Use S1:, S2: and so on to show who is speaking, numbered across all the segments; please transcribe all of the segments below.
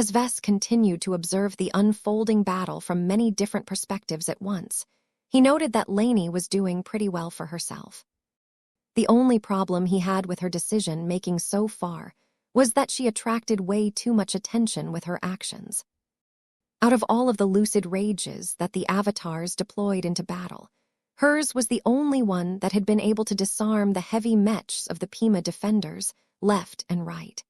S1: As Vess continued to observe the unfolding battle from many different perspectives at once, he noted that Lainey was doing pretty well for herself. The only problem he had with her decision-making so far was that she attracted way too much attention with her actions. Out of all of the lucid rages that the avatars deployed into battle, hers was the only one that had been able to disarm the heavy mechs of the Pima defenders left and right.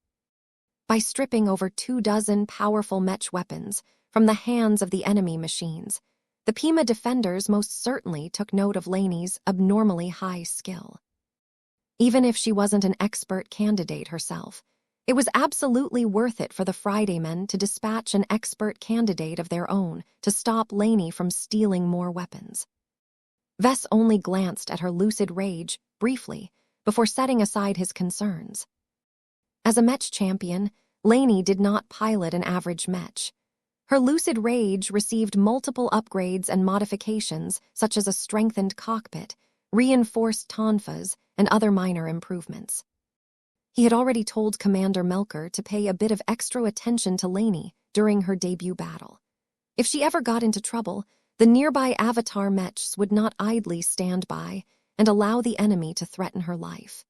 S1: By stripping over 24 powerful mech weapons from the hands of the enemy machines, the Pima defenders most certainly took note of Lainey's abnormally high skill. Even if she wasn't an expert candidate herself, it was absolutely worth it for the Friday men to dispatch an expert candidate of their own to stop Lainey from stealing more weapons. Vess only glanced at her lucid rage briefly before setting aside his concerns. As a mech champion, Lainey did not pilot an average mech. Her lucid rage received multiple upgrades and modifications such as a strengthened cockpit, reinforced tonfas, and other minor improvements. He had already told Commander Melker to pay a bit of extra attention to Lainey during her debut battle. If she ever got into trouble, the nearby avatar mechs would not idly stand by and allow the enemy to threaten her life.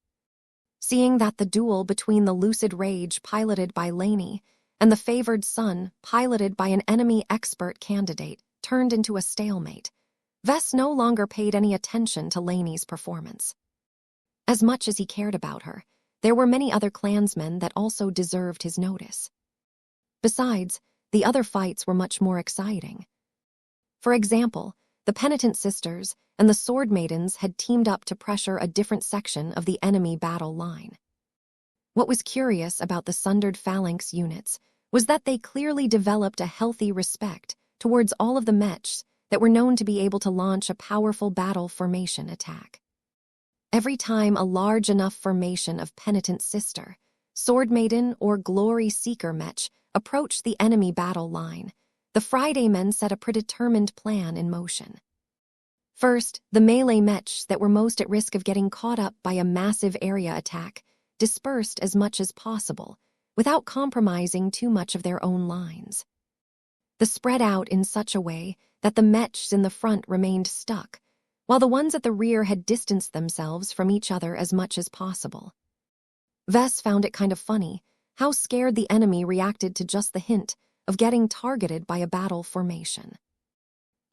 S1: Seeing that the duel between the lucid rage piloted by Lainey and the favored son piloted by an enemy expert candidate turned into a stalemate, Vess no longer paid any attention to Lainey's performance. As much as he cared about her, there were many other clansmen that also deserved his notice. Besides, the other fights were much more exciting. For example, the Penitent Sisters and the Sword Maidens had teamed up to pressure a different section of the enemy battle line. What was curious about the Sundered Phalanx units was that they clearly developed a healthy respect towards all of the mechs that were known to be able to launch a powerful battle formation attack. Every time a large enough formation of Penitent Sister, Sword Maiden, or Glory Seeker mech approached the enemy battle line, the Friday men set a predetermined plan in motion. First, the melee mechs that were most at risk of getting caught up by a massive area attack dispersed as much as possible, without compromising too much of their own lines. The spread out in such a way that the mechs in the front remained stuck, while the ones at the rear had distanced themselves from each other as much as possible. Vess found it kind of funny how scared the enemy reacted to just the hint of getting targeted by a battle formation.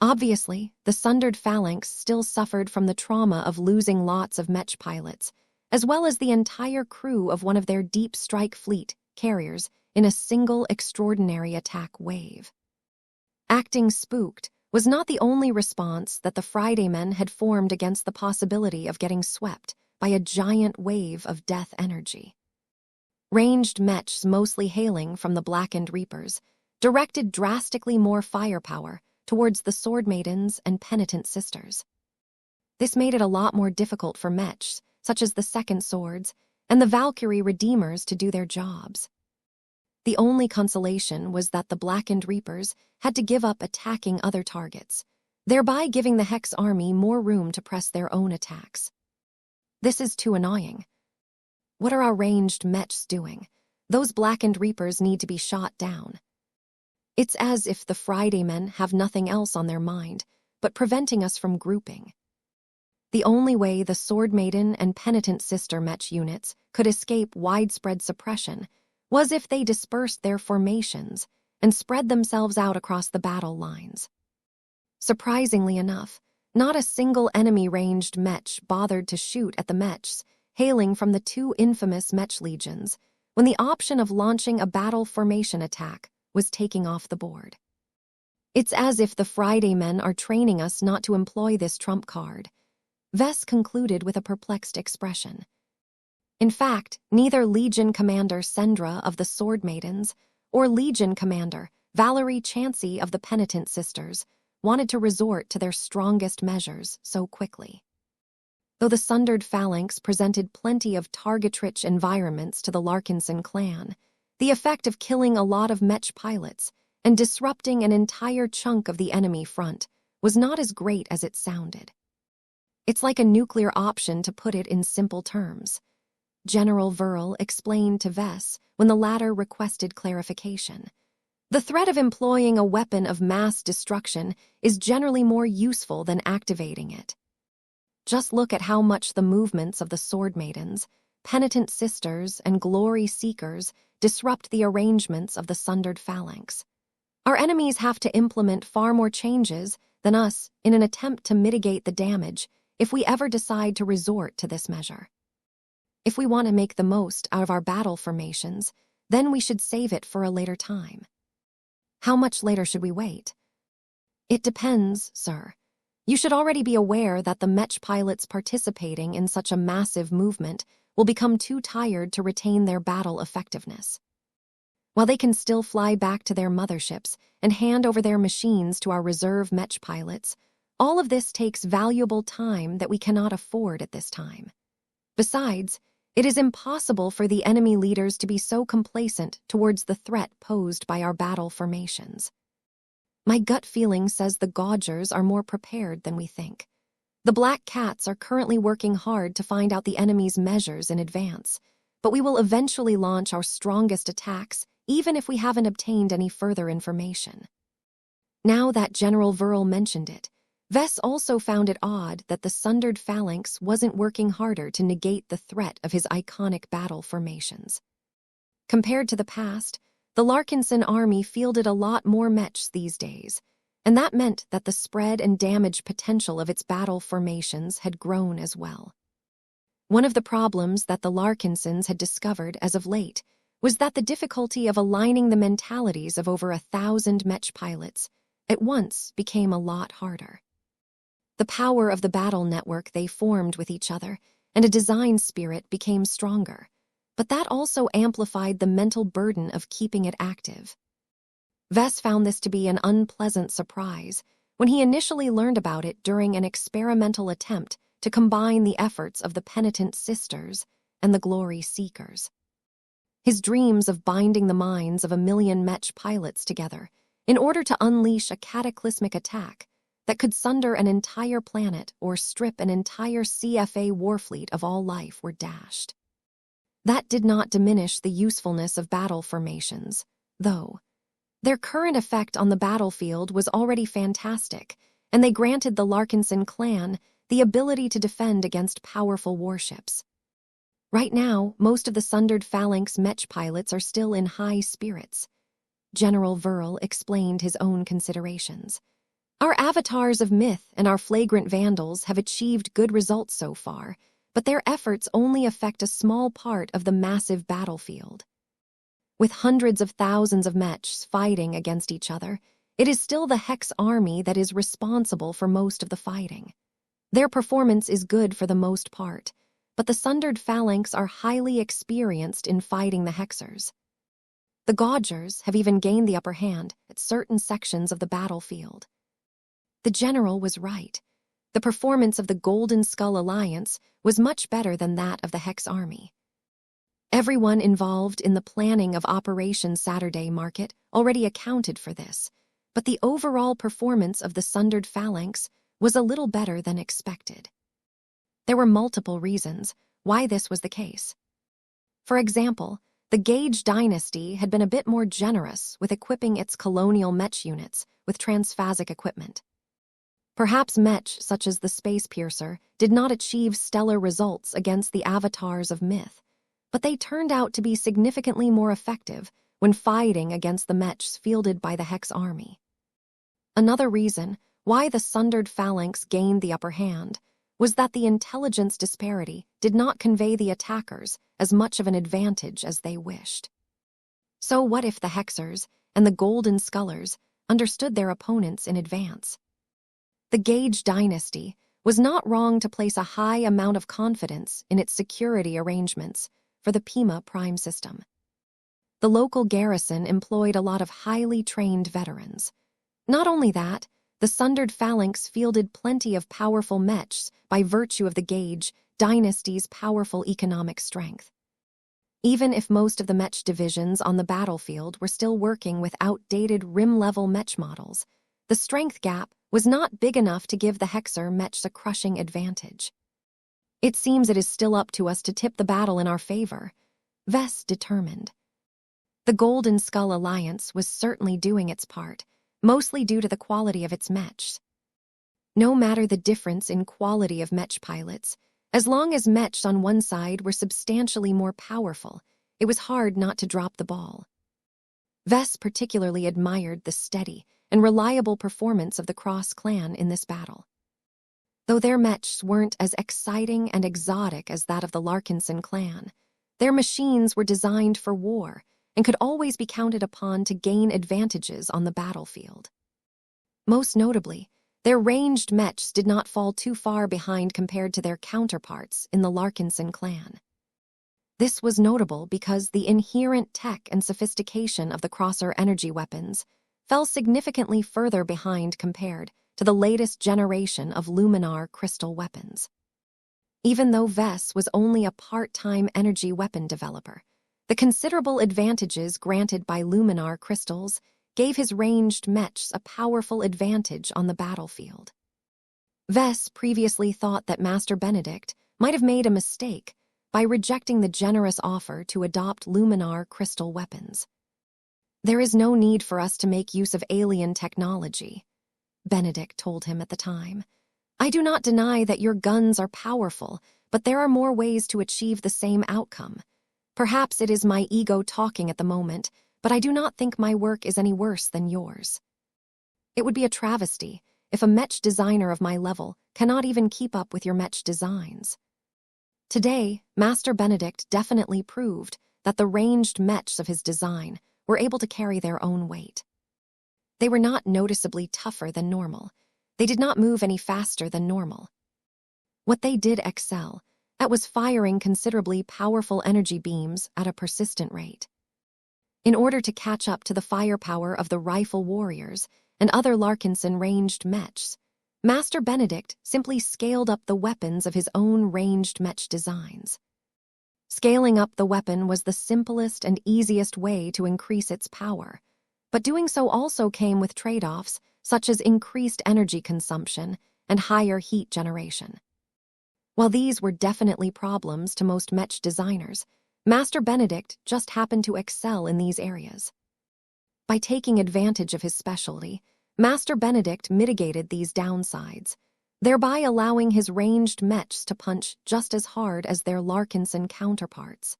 S1: Obviously, the Sundered Phalanx still suffered from the trauma of losing lots of mech pilots, as well as the entire crew of one of their deep strike fleet carriers in a single extraordinary attack wave. Acting spooked was not the only response that the Friday men had formed against the possibility of getting swept by a giant wave of death energy. Ranged mechs, mostly hailing from the Blackened Reapers, directed drastically more firepower towards the Sword Maidens and Penitent Sisters. This made it a lot more difficult for mechs, such as the Second Swords and the Valkyrie Redeemers, to do their jobs. The only consolation was that the Blackened Reapers had to give up attacking other targets, thereby giving the Hex army more room to press their own attacks. This is too annoying. What are our ranged mechs doing? Those Blackened Reapers need to be shot down. It's as if the Friday men have nothing else on their mind but preventing us from grouping. The only way the Sword Maiden and Penitent Sister mech units could escape widespread suppression was if they dispersed their formations and spread themselves out across the battle lines. Surprisingly enough, not a single enemy ranged mech bothered to shoot at the mechs hailing from the two infamous mech legions when the option of launching a battle formation attack was taking off the board. It's as if the Friday men are training us not to employ this trump card, Vess concluded with a perplexed expression. In fact, neither Legion Commander Sendra of the Sword Maidens or Legion Commander Valerie Chansey of the Penitent Sisters wanted to resort to their strongest measures so quickly. Though the Sundered Phalanx presented plenty of target-rich environments to the Larkinson clan, the effect of killing a lot of mech pilots and disrupting an entire chunk of the enemy front was not as great as it sounded. It's like a nuclear option, to put it in simple terms, General Verl explained to Vess when the latter requested clarification. The threat of employing a weapon of mass destruction is generally more useful than activating it. Just look at how much the movements of the Sword Maidens, Penitent Sisters, and Glory Seekers disrupt the arrangements of the sundered phalanx. Our enemies have to implement far more changes than us in an attempt to mitigate the damage if we ever decide to resort to this measure. If we want to make the most out of our battle formations, then we should save it for a later time. How much later should we wait? It depends, sir. You should already be aware that the Mech pilots participating in such a massive movement will become too tired to retain their battle effectiveness. While they can still fly back to their motherships and hand over their machines to our reserve Mech pilots, all of this takes valuable time that we cannot afford at this time. Besides, it is impossible for the enemy leaders to be so complacent towards the threat posed by our battle formations. My gut feeling says the Gaugers are more prepared than we think. The Black Cats are currently working hard to find out the enemy's measures in advance, but we will eventually launch our strongest attacks even if we haven't obtained any further information. Now that General Verl mentioned it, Vess also found it odd that the sundered phalanx wasn't working harder to negate the threat of his iconic battle formations. Compared to the past, the Larkinson army fielded a lot more Mechs these days, and that meant that the spread and damage potential of its battle formations had grown as well. One of the problems that the Larkinsons had discovered as of late was that the difficulty of aligning the mentalities of over 1,000 Mech pilots at once became a lot harder. The power of the battle network they formed with each other and a design spirit became stronger, but that also amplified the mental burden of keeping it active. Vess found this to be an unpleasant surprise when he initially learned about it during an experimental attempt to combine the efforts of the Penitent Sisters and the Glory Seekers. His dreams of binding the minds of 1 million Mech pilots together in order to unleash a cataclysmic attack that could sunder an entire planet or strip an entire CFA warfleet of all life were dashed. That did not diminish the usefulness of battle formations, though. Their current effect on the battlefield was already fantastic, and they granted the Larkinson clan the ability to defend against powerful warships. Right now, most of the sundered phalanx Mech pilots are still in high spirits. General Verl explained his own considerations. Our avatars of myth and our flagrant vandals have achieved good results so far, but their efforts only affect a small part of the massive battlefield. With hundreds of thousands of Mechs fighting against each other, it is still the Hex army that is responsible for most of the fighting. Their performance is good for the most part, but the sundered phalanx are highly experienced in fighting the Hexers. The Gaugers have even gained the upper hand at certain sections of the battlefield. The general was right. The performance of the Golden Skull Alliance was much better than that of the Hex army. Everyone involved in the planning of Operation Saturday Market already accounted for this, but the overall performance of the sundered phalanx was a little better than expected. There were multiple reasons why this was the case. For example, the Gage dynasty had been a bit more generous with equipping its colonial Mech units with transphasic equipment. Perhaps Mech, such as the Space Piercer, did not achieve stellar results against the avatars of myth, but they turned out to be significantly more effective when fighting against the Mechs fielded by the Hex army. Another reason why the sundered phalanx gained the upper hand was that the intelligence disparity did not convey the attackers as much of an advantage as they wished. So what if the Hexers and the Golden Skullers understood their opponents in advance? The Gage dynasty was not wrong to place a high amount of confidence in its security arrangements for the Pima Prime system. The local garrison employed a lot of highly trained veterans. Not only that, the sundered phalanx fielded plenty of powerful Mechs by virtue of the Gage dynasty's powerful economic strength. Even if most of the Mech divisions on the battlefield were still working with outdated rim-level Mech models, the strength gap was not big enough to give the Hexer Mechs a crushing advantage. It seems it is still up to us to tip the battle in our favor, Vess determined. The Golden Skull Alliance was certainly doing its part, mostly due to the quality of its mechs. No matter the difference in quality of mech pilots, as long as mechs on one side were substantially more powerful, it was hard not to drop the ball. Vess particularly admired the steady and reliable performance of the Cross clan in this battle. Though their mechs weren't as exciting and exotic as that of the Larkinson clan, their machines were designed for war and could always be counted upon to gain advantages on the battlefield. Most notably, their ranged mechs did not fall too far behind compared to their counterparts in the Larkinson clan. This was notable because the inherent tech and sophistication of the Crosser energy weapons fell significantly further behind compared to the latest generation of Luminar crystal weapons. Even though Vess was only a part-time energy weapon developer, the considerable advantages granted by Luminar crystals gave his ranged mechs a powerful advantage on the battlefield. Vess previously thought that Master Benedict might have made a mistake by rejecting the generous offer to adopt Luminar crystal weapons. "There is no need for us to make use of alien technology," Benedict told him at the time. "I do not deny that your guns are powerful, but there are more ways to achieve the same outcome. Perhaps it is my ego talking at the moment, but I do not think my work is any worse than yours. It would be a travesty if a mech designer of my level cannot even keep up with your mech designs." Today, Master Benedict definitely proved that the ranged mechs of his design were able to carry their own weight. They were not noticeably tougher than normal. They did not move any faster than normal. What they did excel at was firing considerably powerful energy beams at a persistent rate. In order to catch up to the firepower of the rifle warriors and other Larkinson ranged mechs, Master Benedict simply scaled up the weapons of his own ranged mech designs. Scaling up the weapon was the simplest and easiest way to increase its power, but doing so also came with trade-offs such as increased energy consumption and higher heat generation. While these were definitely problems to most mech designers, Master Benedict just happened to excel in these areas. By taking advantage of his specialty, Master Benedict mitigated these downsides, thereby allowing his ranged mechs to punch just as hard as their Larkinson counterparts.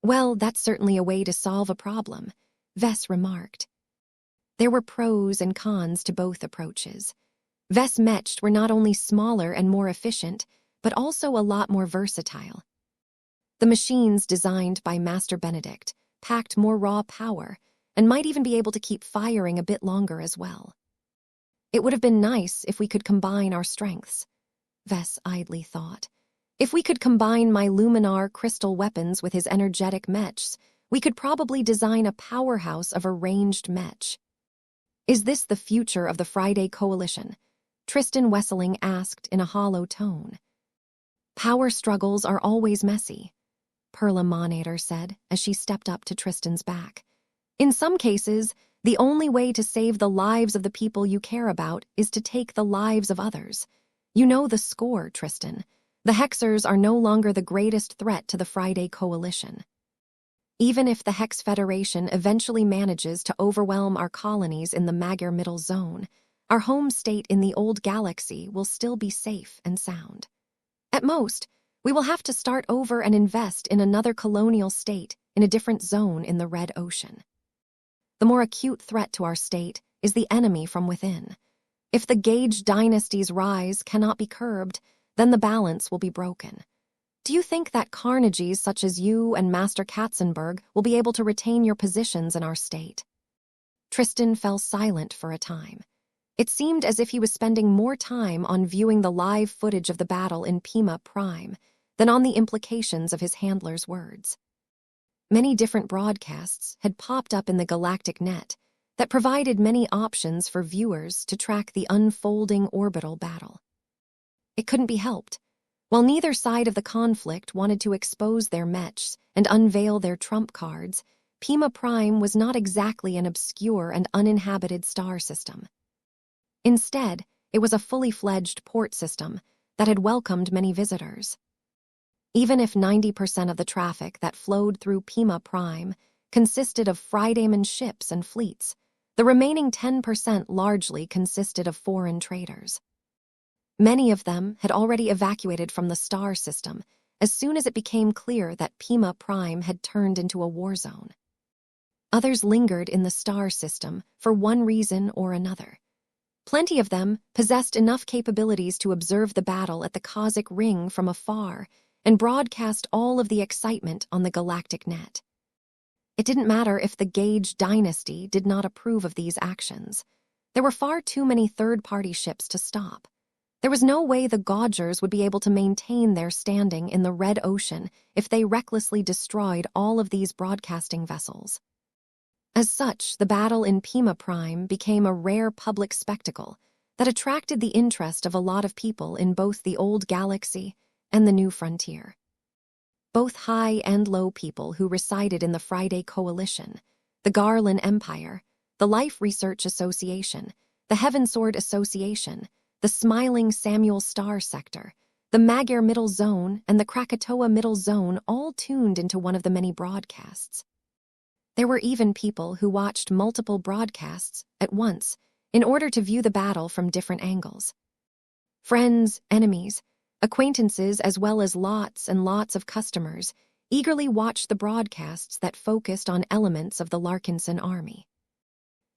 S1: "Well, that's certainly a way to solve a problem," Vess remarked. There were pros and cons to both approaches. Vess mechs were not only smaller and more efficient, but also a lot more versatile. The machines designed by Master Benedict packed more raw power and might even be able to keep firing a bit longer as well. "It would have been nice if we could combine our strengths," Vess idly thought. "If we could combine my Luminar crystal weapons with his energetic mechs, we could probably design a powerhouse of a ranged mech." "Is this the future of the Friday Coalition?" Tristan Wesseling asked in a hollow tone. "Power struggles are always messy," Perla Monator said as she stepped up to Tristan's back. "In some cases, the only way to save the lives of the people you care about is to take the lives of others. You know the score, Tristan. The Hexers are no longer the greatest threat to the Friday Coalition. Even if the Hex Federation eventually manages to overwhelm our colonies in the Magyar Middle Zone, our home state in the old galaxy will still be safe and sound. At most, we will have to start over and invest in another colonial state in a different zone in the Red Ocean. The more acute threat to our state is the enemy from within. If the Gage dynasty's rise cannot be curbed, then the balance will be broken. Do you think that carnages such as you and Master Katzenberg will be able to retain your positions in our state?" Tristan fell silent for a time. It seemed as if he was spending more time on viewing the live footage of the battle in Pima Prime than on the implications of his handler's words. Many different broadcasts had popped up in the galactic net that provided many options for viewers to track the unfolding orbital battle. It couldn't be helped. While neither side of the conflict wanted to expose their mechs and unveil their trump cards, Pima Prime was not exactly an obscure and uninhabited star system. Instead, it was a fully fledged port system that had welcomed many visitors. Even if 90% of the traffic that flowed through Pima Prime consisted of Friedman ships and fleets. The remaining 10% largely consisted of foreign traders. Many of them had already evacuated from the star system as soon as it became clear that Pima Prime had turned into a war zone. Others lingered in the star system for one reason or another. Plenty of them possessed enough capabilities to observe the battle at the Cosmic Ring from afar and broadcast all of the excitement on the galactic net. It didn't matter if the Gage dynasty did not approve of these actions. There were far too many third-party ships to stop. There was no way the Gaugers would be able to maintain their standing in the Red Ocean if they recklessly destroyed all of these broadcasting vessels. As such, the battle in Pima Prime became a rare public spectacle that attracted the interest of a lot of people in both the old galaxy and the new frontier. Both high and low people who resided in the Friday Coalition, the Garland Empire, the Life Research Association, the Heavensword Association, the Smiling Samuel Star Sector, the Magyar Middle Zone, and the Krakatoa Middle Zone all tuned into one of the many broadcasts. There were even people who watched multiple broadcasts at once in order to view the battle from different angles. Friends, enemies, acquaintances, as well as lots and lots of customers eagerly watched the broadcasts that focused on elements of the Larkinson army.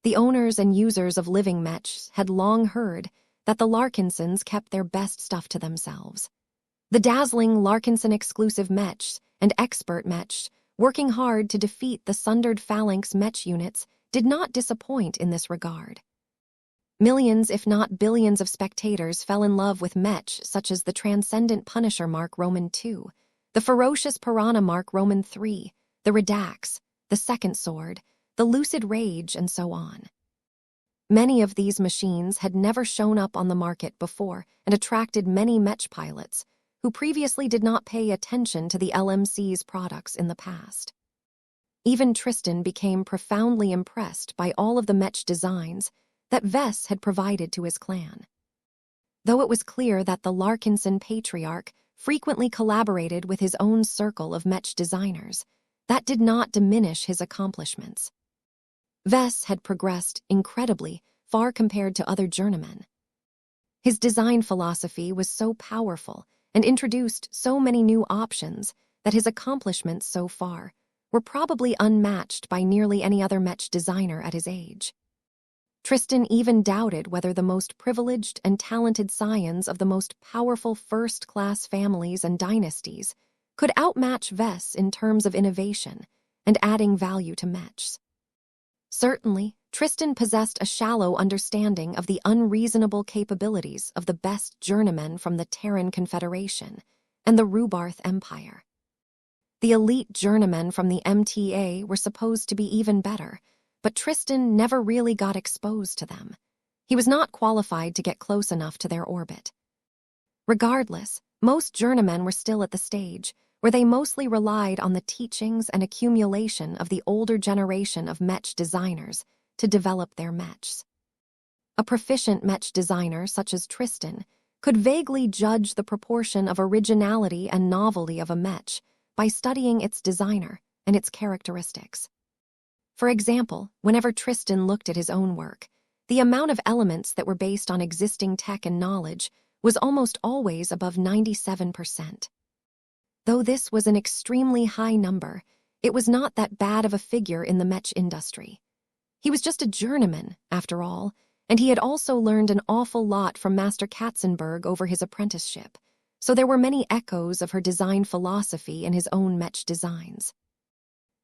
S1: The owners and users of living mechs had long heard that the Larkinsons kept their best stuff to themselves. The dazzling Larkinson-exclusive mechs and expert mechs working hard to defeat the sundered phalanx mech units did not disappoint in this regard. Millions, if not billions, of spectators fell in love with mech such as the Transcendent Punisher Mark Roman II, the Ferocious Piranha Mark Roman III, the Redax, the Second Sword, the Lucid Rage, and so on. Many of these machines had never shown up on the market before and attracted many mech pilots who previously did not pay attention to the LMC's products in the past. Even Tristan became profoundly impressed by all of the mech designs that Vess had provided to his clan. Though it was clear that the Larkinson Patriarch frequently collaborated with his own circle of mech designers, that did not diminish his accomplishments. Vess had progressed incredibly far compared to other journeymen. His design philosophy was so powerful and introduced so many new options that his accomplishments so far were probably unmatched by nearly any other mech designer at his age. Tristan even doubted whether the most privileged and talented scions of the most powerful first-class families and dynasties could outmatch Vess in terms of innovation and adding value to mechs. Certainly, Tristan possessed a shallow understanding of the unreasonable capabilities of the best journeymen from the Terran Confederation and the Rubarth Empire. The elite journeymen from the MTA were supposed to be even better, but Tristan never really got exposed to them. He was not qualified to get close enough to their orbit. Regardless, most journeymen were still at the stage where they mostly relied on the teachings and accumulation of the older generation of mech designers to develop their mechs. A proficient mech designer such as Tristan could vaguely judge the proportion of originality and novelty of a mech by studying its designer and its characteristics. For example, whenever Tristan looked at his own work, the amount of elements that were based on existing tech and knowledge was almost always above 97%. Though this was an extremely high number, it was not that bad of a figure in the mech industry. He was just a journeyman, after all, and he had also learned an awful lot from Master Katzenberg over his apprenticeship, so there were many echoes of her design philosophy in his own mech designs.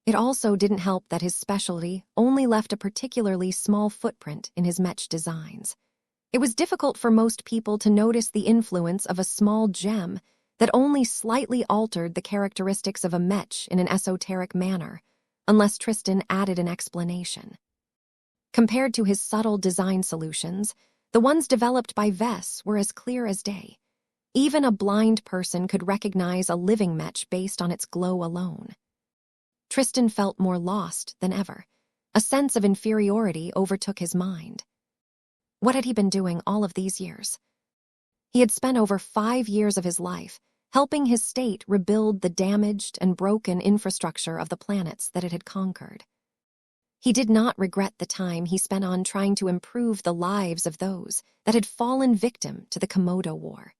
S1: It also didn't help that his specialty only left a particularly small footprint in his mech designs. It was difficult for most people to notice the influence of a small gem that only slightly altered the characteristics of a mech in an esoteric manner, unless Tristan added an explanation. Compared to his subtle design solutions, the ones developed by Vess were as clear as day. Even a blind person could recognize a living mech based on its glow alone. Tristan felt more lost than ever. A sense of inferiority overtook his mind. What had he been doing all of these years? He had spent over 5 years of his life helping his state rebuild the damaged and broken infrastructure of the planets that it had conquered. He did not regret the time he spent on trying to improve the lives of those that had fallen victim to the Komodo War.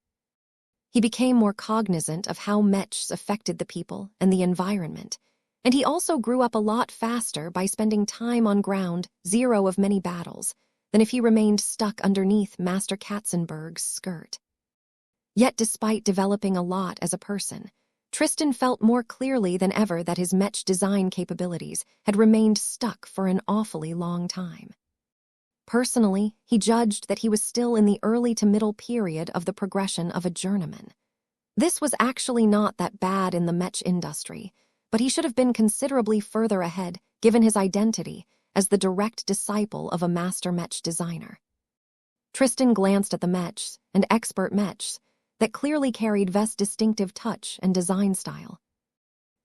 S1: He became more cognizant of how Mechs affected the people and the environment, and he also grew up a lot faster by spending time on ground zero of many battles than if he remained stuck underneath Master Katzenberg's skirt. Yet despite developing a lot as a person, Tristan felt more clearly than ever that his Mech design capabilities had remained stuck for an awfully long time. Personally, he judged that he was still in the early to middle period of the progression of a journeyman. This was actually not that bad in the Mech industry, but he should have been considerably further ahead given his identity as the direct disciple of a master Mech designer. Tristan glanced at the Mechs and expert Mechs that clearly carried Vest's distinctive touch and design style.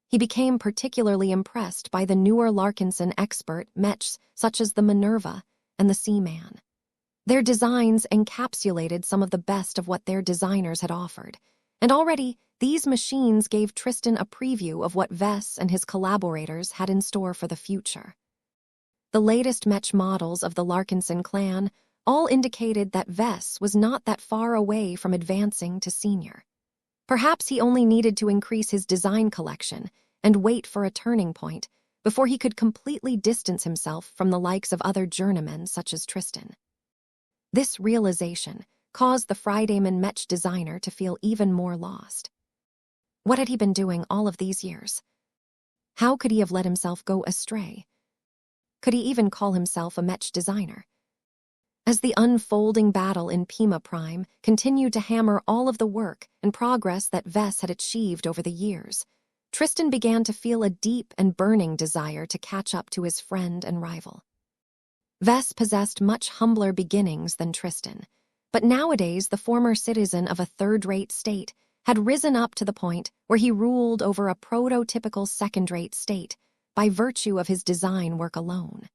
S1: He became particularly impressed by the newer Larkinson expert Mechs such as the Minerva and the Seaman. Their designs encapsulated some of the best of what their designers had offered, and already these machines gave Tristan a preview of what Vest and his collaborators had in store for the future. The latest Mech models of the Larkinson clan all indicated that Vest was not that far away from advancing to senior. Perhaps he only needed to increase his design collection and wait for a turning point before he could completely distance himself from the likes of other journeymen such as Tristan. This realization caused the Fridayman Mech designer to feel even more lost. What had he been doing all of these years? How could he have let himself go astray? Could he even call himself a Mech designer? As the unfolding battle in Pima Prime continued to hammer all of the work and progress that Vest had achieved over the years, Tristan began to feel a deep and burning desire to catch up to his friend and rival. Vest possessed much humbler beginnings than Tristan, but nowadays the former citizen of a third-rate state had risen up to the point where he ruled over a prototypical second-rate state by virtue of his design work alone.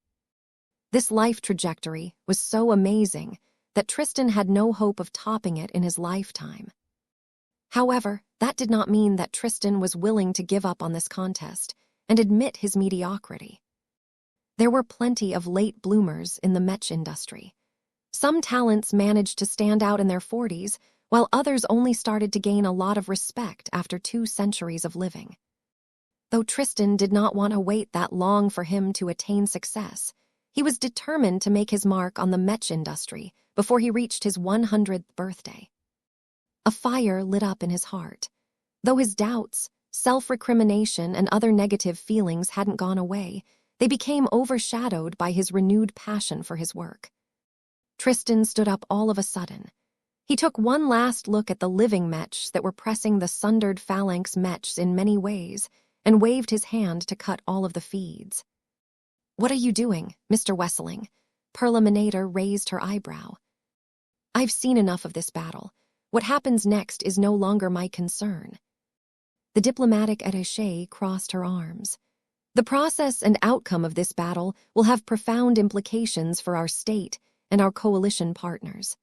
S1: This life trajectory was so amazing that Tristan had no hope of topping it in his lifetime. However, that did not mean that Tristan was willing to give up on this contest and admit his mediocrity. There were plenty of late bloomers in the Mech industry. Some talents managed to stand out in their 40s, while others only started to gain a lot of respect after 2 centuries of living. Though Tristan did not want to wait that long for him to attain success, he was determined to make his mark on the Mech industry before he reached his 100th birthday. A fire lit up in his heart. Though his doubts, self-recrimination, and other negative feelings hadn't gone away, they became overshadowed by his renewed passion for his work. Tristan stood up all of a sudden. He took one last look at the living Mechs that were pressing the sundered phalanx Mechs in many ways and waved his hand to cut all of the feeds. "What are you doing, Mr. Wesseling?" Perla Minator raised her eyebrow. "I've seen enough of this battle. What happens next is no longer my concern." The diplomatic attaché crossed her arms. "The process and outcome of this battle will have profound implications for our state and our coalition partners.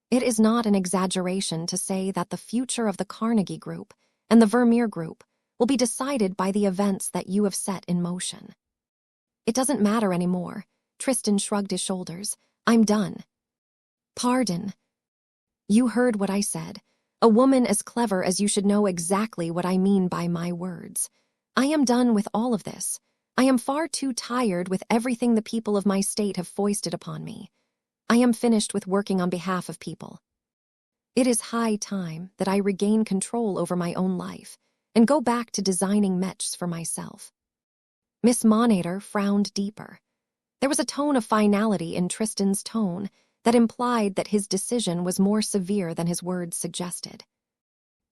S1: It is not an exaggeration to say that the future of the Carnegie Group and the Vermeer Group will be decided by the events that you have set in motion." "It doesn't matter anymore." Tristan shrugged his shoulders. "I'm done." "Pardon." "You heard what I said. A woman as clever as you should know exactly what I mean by my words. I am done with all of this. I am far too tired with everything the people of my state have foisted upon me. I am finished with working on behalf of people. It is high time that I regain control over my own life and go back to designing Mechs for myself." Miss Monitor frowned deeper. There was a tone of finality in Tristan's tone that implied that his decision was more severe than his words suggested.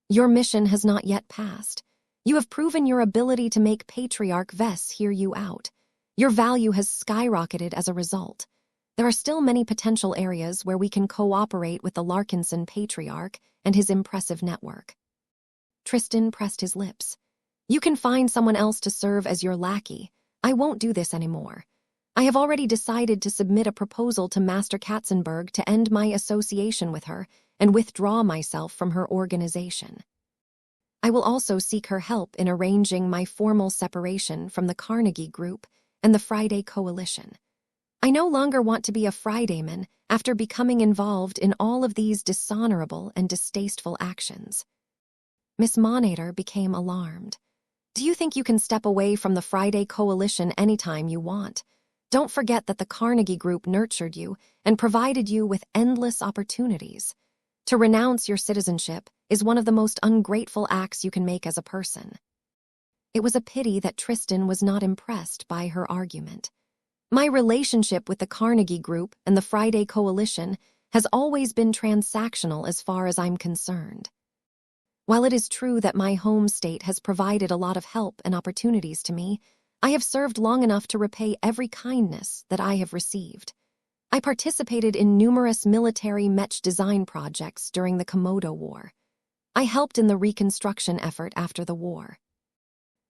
S1: "Your mission has not yet passed. You have proven your ability to make Patriarch Vest hear you out. Your value has skyrocketed as a result. There are still many potential areas where we can cooperate with the Larkinson Patriarch and his impressive network." Tristan pressed his lips. "You can find someone else to serve as your lackey. I won't do this anymore. I have already decided to submit a proposal to Master Katzenberg to end my association with her and withdraw myself from her organization." I will also seek her help in arranging my formal separation from the Carnegie Group and the Friday Coalition. I no longer want to be a Fridayman after becoming involved in all of these dishonorable and distasteful actions. Miss Monitor became alarmed. Do you think you can step away from the Friday Coalition anytime you want? Don't forget that the Carnegie Group nurtured you and provided you with endless opportunities. To renounce your citizenship is one of the most ungrateful acts you can make as a person. It was a pity that Tristan was not impressed by her argument. My relationship with the Carnegie Group and the Friday Coalition has always been transactional as far as I'm concerned. While it is true that my home state has provided a lot of help and opportunities to me, I have served long enough to repay every kindness that I have received. I participated in numerous military Mech design projects during the Komodo War. I helped in the reconstruction effort after the war.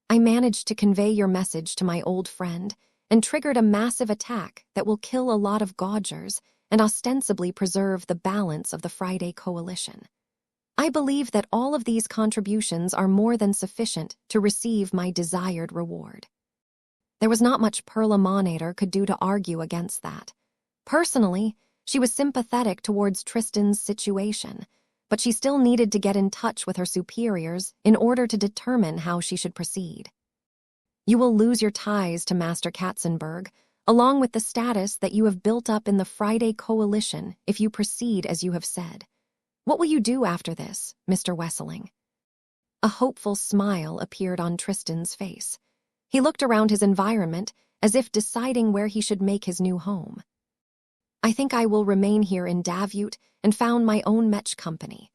S1: I managed to convey your message to my old friend and triggered a massive attack that will kill a lot of Gaugers and ostensibly preserve the balance of the Friday Coalition. I believe that all of these contributions are more than sufficient to receive my desired reward. There was not much Perla Monitor could do to argue against that. Personally, she was sympathetic towards Tristan's situation, but she still needed to get in touch with her superiors in order to determine how she should proceed. You will lose your ties to Master Katzenberg, along with the status that you have built up in the Friday Coalition if you proceed as you have said. What will you do after this, Mr. Wesseling? A hopeful smile appeared on Tristan's face. He looked around his environment as if deciding where he should make his new home. I think I will remain here in Davut and found my own Mech company.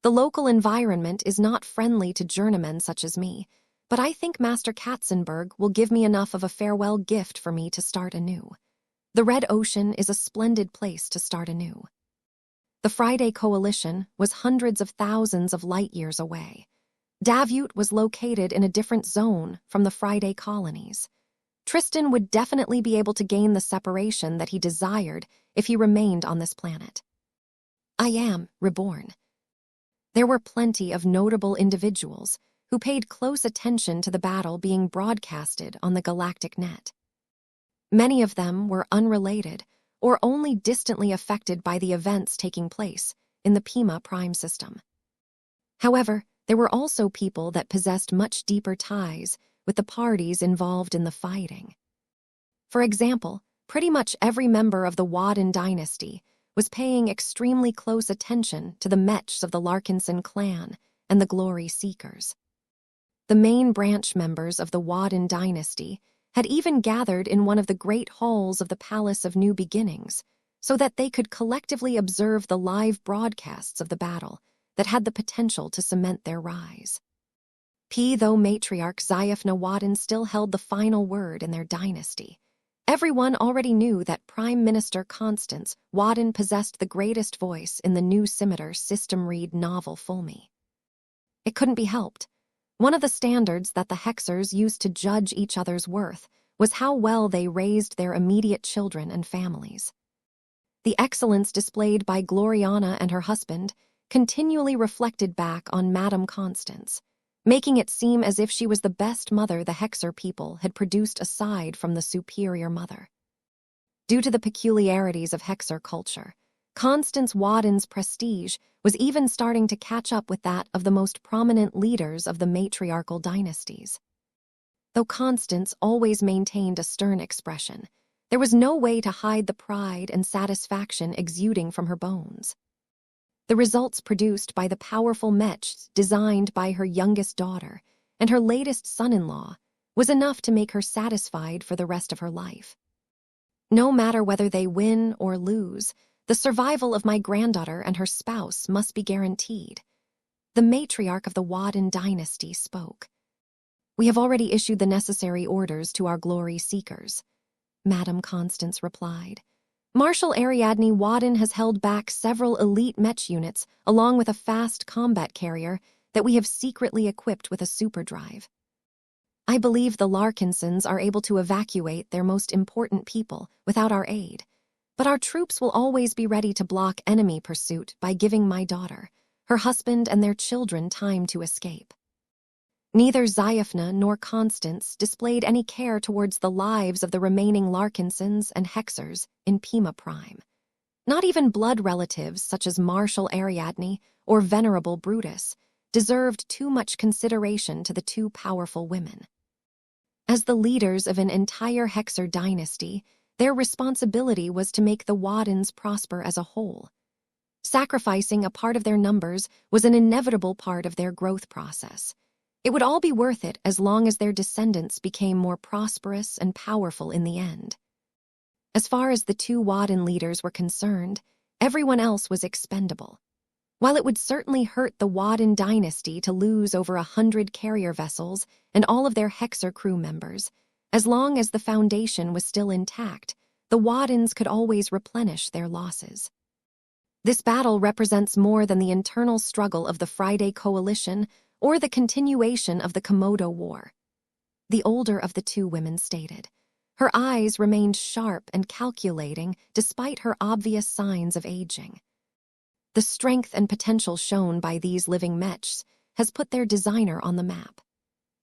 S1: The local environment is not friendly to journeymen such as me, but I think Master Katzenberg will give me enough of a farewell gift for me to start anew. The Red Ocean is a splendid place to start anew. The Friday Coalition was hundreds of thousands of light years away. Davut was located in a different zone from the Friday colonies. Tristan would definitely be able to gain the separation that he desired if he remained on this planet. I am reborn. There were plenty of notable individuals who paid close attention to the battle being broadcasted on the galactic net. Many of them were unrelated or only distantly affected by the events taking place in the Pima Prime system. However, there were also people that possessed much deeper ties with the parties involved in the fighting. For example, pretty much every member of the Wadden dynasty was paying extremely close attention to the Mechs of the Larkinson clan and the Glory Seekers. The main branch members of the Wadden dynasty had even gathered in one of the great halls of the Palace of New Beginnings so that they could collectively observe the live broadcasts of the battle that had the potential to cement their rise. Though matriarch Ziafna Wadden still held the final word in their dynasty, everyone already knew that Prime Minister Constance Wadden possessed the greatest voice in the new Scimitar System Read novel Fulmi. It couldn't be helped. One of the standards that the Hexers used to judge each other's worth was how well they raised their immediate children and families. The excellence displayed by Gloriana and her husband continually reflected back on Madame Constance, making it seem as if she was the best mother the Hexer people had produced aside from the superior mother. Due to the peculiarities of Hexer culture, Constance Wadden's prestige was even starting to catch up with that of the most prominent leaders of the matriarchal dynasties. Though Constance always maintained a stern expression, there was no way to hide the pride and satisfaction exuding from her bones. The results produced by the powerful Mechs designed by her youngest daughter and her latest son-in-law was enough to make her satisfied for the rest of her life. No matter whether they win or lose, the survival of my granddaughter and her spouse must be guaranteed. The matriarch of the Wadden dynasty spoke. We have already issued the necessary orders to our glory seekers, Madame Constance replied. Marshal Ariadne Wadden has held back several elite Mech units along with a fast combat carrier that we have secretly equipped with a superdrive. I believe the Larkinsons are able to evacuate their most important people without our aid, but our troops will always be ready to block enemy pursuit by giving my daughter, her husband, and their children time to escape. Neither Xiophna nor Constance displayed any care towards the lives of the remaining Larkinsons and Hexers in Pima Prime. Not even blood relatives such as Marshal Ariadne or Venerable Brutus deserved too much consideration to the two powerful women. As the leaders of an entire Hexer dynasty, their responsibility was to make the Waddens prosper as a whole. Sacrificing a part of their numbers was an inevitable part of their growth process. It would all be worth it as long as their descendants became more prosperous and powerful in the end. As far as the two Wadden leaders were concerned, everyone else was expendable. While it would certainly hurt the Wadden dynasty to lose over 100 carrier vessels and all of their Hexer crew members, as long as the foundation was still intact, the Waddens could always replenish their losses. This battle represents more than the internal struggle of the Friday Coalition or the continuation of the Komodo War. The older of the two women stated. Her eyes remained sharp and calculating despite her obvious signs of aging. The strength and potential shown by these living Mechs has put their designer on the map.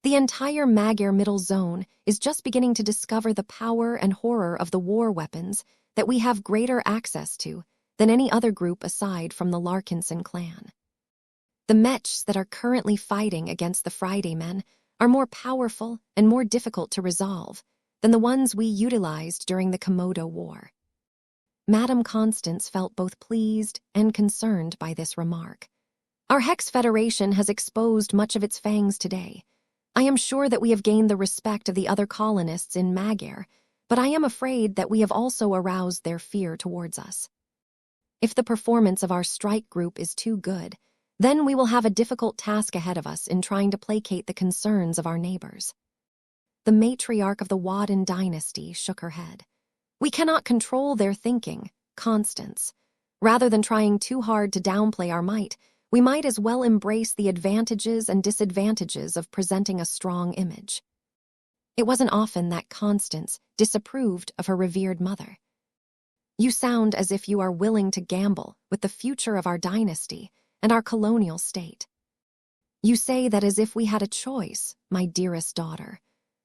S1: The entire Magyar Middle Zone is just beginning to discover the power and horror of the war weapons that we have greater access to than any other group aside from the Larkinson clan. The Mechs that are currently fighting against the Friday Men are more powerful and more difficult to resolve than the ones we utilized during the Komodo War. Madame Constance felt both pleased and concerned by this remark. Our Hex Federation has exposed much of its fangs today. I am sure that we have gained the respect of the other colonists in Magyar, but I am afraid that we have also aroused their fear towards us. If the performance of our strike group is too good, then we will have a difficult task ahead of us in trying to placate the concerns of our neighbors. The matriarch of the Wadden dynasty shook her head. We cannot control their thinking, Constance. Rather than trying too hard to downplay our might, we might as well embrace the advantages and disadvantages of presenting a strong image. It wasn't often that Constance disapproved of her revered mother. You sound as if you are willing to gamble with the future of our dynasty and our colonial state. You say that as if we had a choice, my dearest daughter.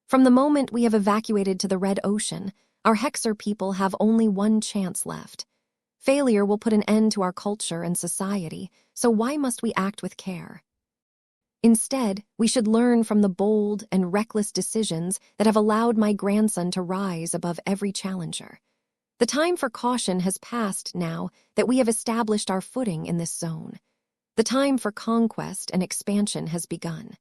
S1: From the moment we have evacuated to the Red Ocean, our Hexer people have only one chance left. Failure will put an end to our culture and society, so why must we act with care? Instead, we should learn from the bold and reckless decisions that have allowed my grandson to rise above every challenger. The time for caution has passed now that we have established our footing in this zone. The time for conquest and expansion has begun.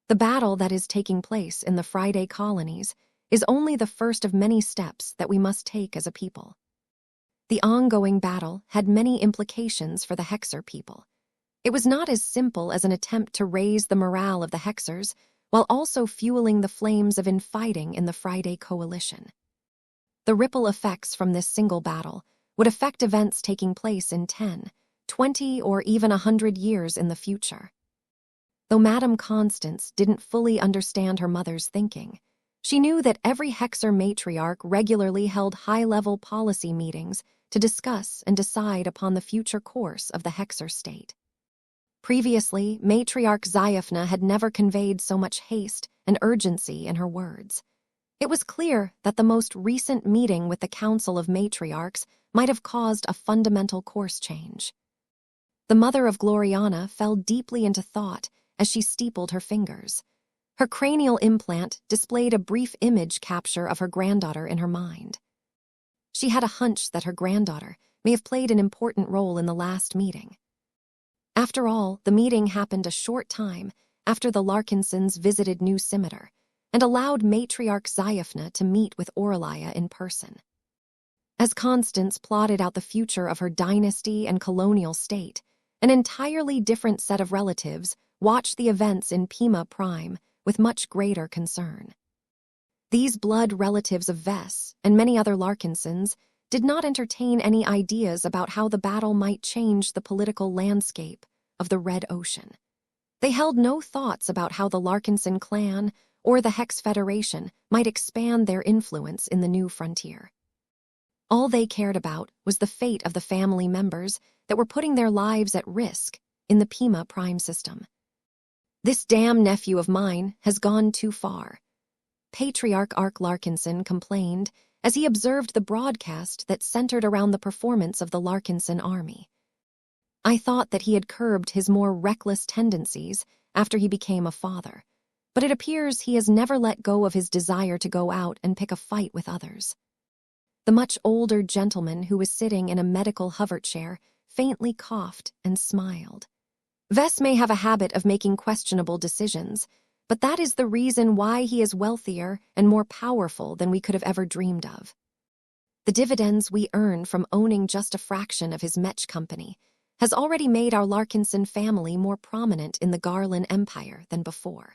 S1: The battle that is taking place in the Friday colonies is only the first of many steps that we must take as a people. The ongoing battle had many implications for the Hexer people. It was not as simple as an attempt to raise the morale of the Hexers while also fueling the flames of infighting in the Friday Coalition. The ripple effects from this single battle would affect events taking place in 10, 20, or even 100 years in the future. Though Madame Constance didn't fully understand her mother's thinking, she knew that every Hexer matriarch regularly held high-level policy meetings to discuss and decide upon the future course of the Hexer state. Previously, Matriarch Xiophna had never conveyed so much haste and urgency in her words. It was clear that the most recent meeting with the Council of Matriarchs might have caused a fundamental course change. The mother of Gloriana fell deeply into thought as she steepled her fingers. Her cranial implant displayed a brief image capture of her granddaughter in her mind. She had a hunch that her granddaughter may have played an important role in the last meeting. After all, the meeting happened a short time after the Larkinsons visited New Scimitar and allowed Matriarch Xiophna to meet with Aurelia in person. As Constance plotted out the future of her dynasty and colonial state, an entirely different set of relatives watched the events in Pima Prime with much greater concern. These blood relatives of Vess and many other Larkinsons did not entertain any ideas about how the battle might change the political landscape of the Red Ocean. They held no thoughts about how the Larkinson clan or the Hex Federation might expand their influence in the new frontier. All they cared about was the fate of the family members that were putting their lives at risk in the Pima Prime system. This damn nephew of mine has gone too far. Patriarch Ark Larkinson complained as he observed the broadcast that centered around the performance of the Larkinson army. I thought that he had curbed his more reckless tendencies after he became a father, but it appears he has never let go of his desire to go out and pick a fight with others. The much older gentleman who was sitting in a medical hover chair faintly coughed and smiled. Vess may have a habit of making questionable decisions, but that is the reason why he is wealthier and more powerful than we could have ever dreamed of. The dividends we earn from owning just a fraction of his Mech company has already made our Larkinson family more prominent in the Garland Empire than before.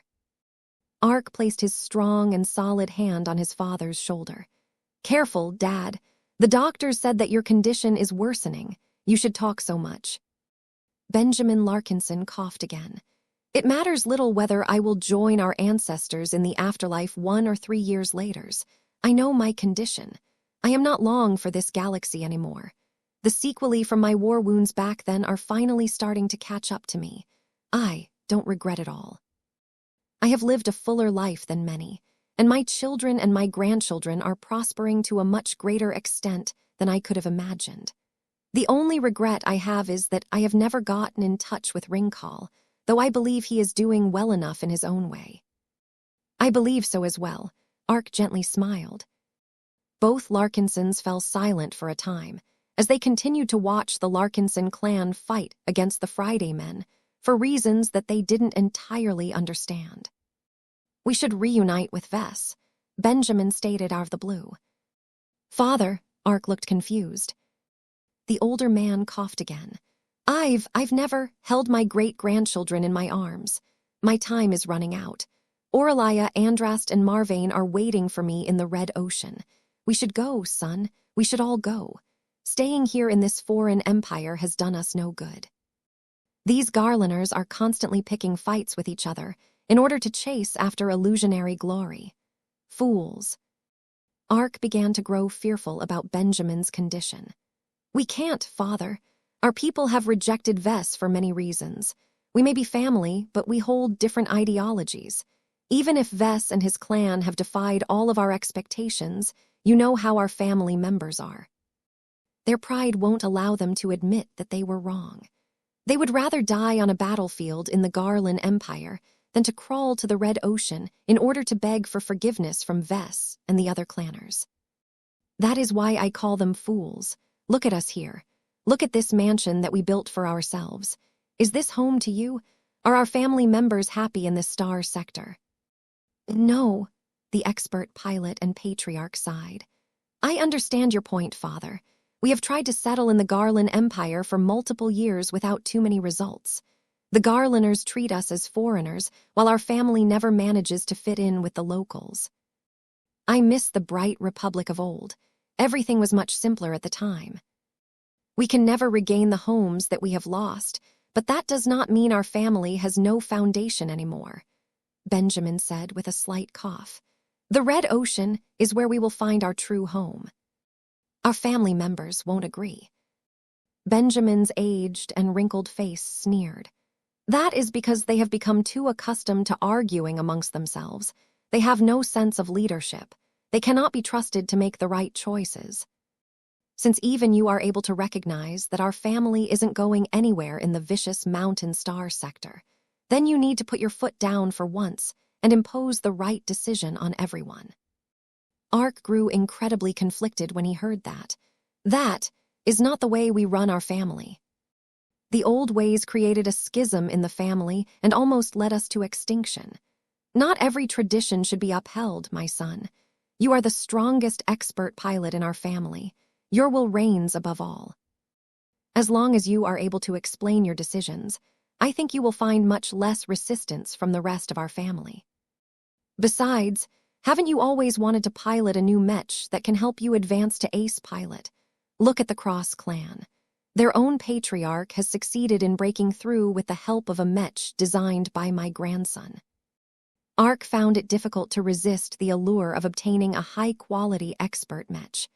S1: Ark placed his strong and solid hand on his father's shoulder. Careful, Dad. The doctors said that your condition is worsening. You should talk so much. Benjamin Larkinson coughed again. It matters little whether I will join our ancestors in the afterlife 1 or 3 years later. I know my condition. I am not long for this galaxy anymore. The sequelae from my war wounds back then are finally starting to catch up to me. I don't regret it all. I have lived a fuller life than many, and my children and my grandchildren are prospering to a much greater extent than I could have imagined. The only regret I have is that I have never gotten in touch with Ringcall, though I believe he is doing well enough in his own way. I believe so as well. Ark gently smiled. Both Larkinsons fell silent for a time, as they continued to watch the Larkinson clan fight against the Friday men, for reasons that they didn't entirely understand. We should reunite with Vess, Benjamin stated out of the blue. Father, Ark looked confused. The older man coughed again. I've never held my great-grandchildren in my arms. My time is running out. Aurelia, Andrast, and Marvane are waiting for me in the Red Ocean. We should go, son. We should all go. Staying here in this foreign empire has done us no good. These Garlanders are constantly picking fights with each other in order to chase after illusionary glory. Fools. Ark began to grow fearful about Benjamin's condition. We can't, Father. Our people have rejected Vess for many reasons. We may be family, but we hold different ideologies. Even if Vess and his clan have defied all of our expectations, you know how our family members are. Their pride won't allow them to admit that they were wrong. They would rather die on a battlefield in the Garland Empire than to crawl to the Red Ocean in order to beg for forgiveness from Vess and the other clanners. That is why I call them fools. Look at us here. Look at this mansion that we built for ourselves. Is this home to you? Are our family members happy in this star sector? No, the expert pilot and patriarch sighed. I understand your point, Father. We have tried to settle in the Garland Empire for multiple years without too many results. The Garlanders treat us as foreigners, while our family never manages to fit in with the locals. I miss the bright republic of old. Everything was much simpler at the time. We can never regain the homes that we have lost, but that does not mean our family has no foundation anymore, Benjamin said with a slight cough. The Red Ocean is where we will find our true home. Our family members won't agree. Benjamin's aged and wrinkled face sneered. That is because they have become too accustomed to arguing amongst themselves. They have no sense of leadership. They cannot be trusted to make the right choices. Since even you are able to recognize that our family isn't going anywhere in the vicious mountain star sector, then you need to put your foot down for once and impose the right decision on everyone. Ark grew incredibly conflicted when he heard that. That is not the way we run our family. The old ways created a schism in the family and almost led us to extinction. Not every tradition should be upheld, my son. You are the strongest expert pilot in our family. Your will reigns above all. As long as you are able to explain your decisions, I think you will find much less resistance from the rest of our family. Besides, haven't you always wanted to pilot a new Mech that can help you advance to ace pilot? Look at the Cross clan. Their own patriarch has succeeded in breaking through with the help of a Mech designed by my grandson. Ark found it difficult to resist the allure of obtaining a high-quality expert Mech.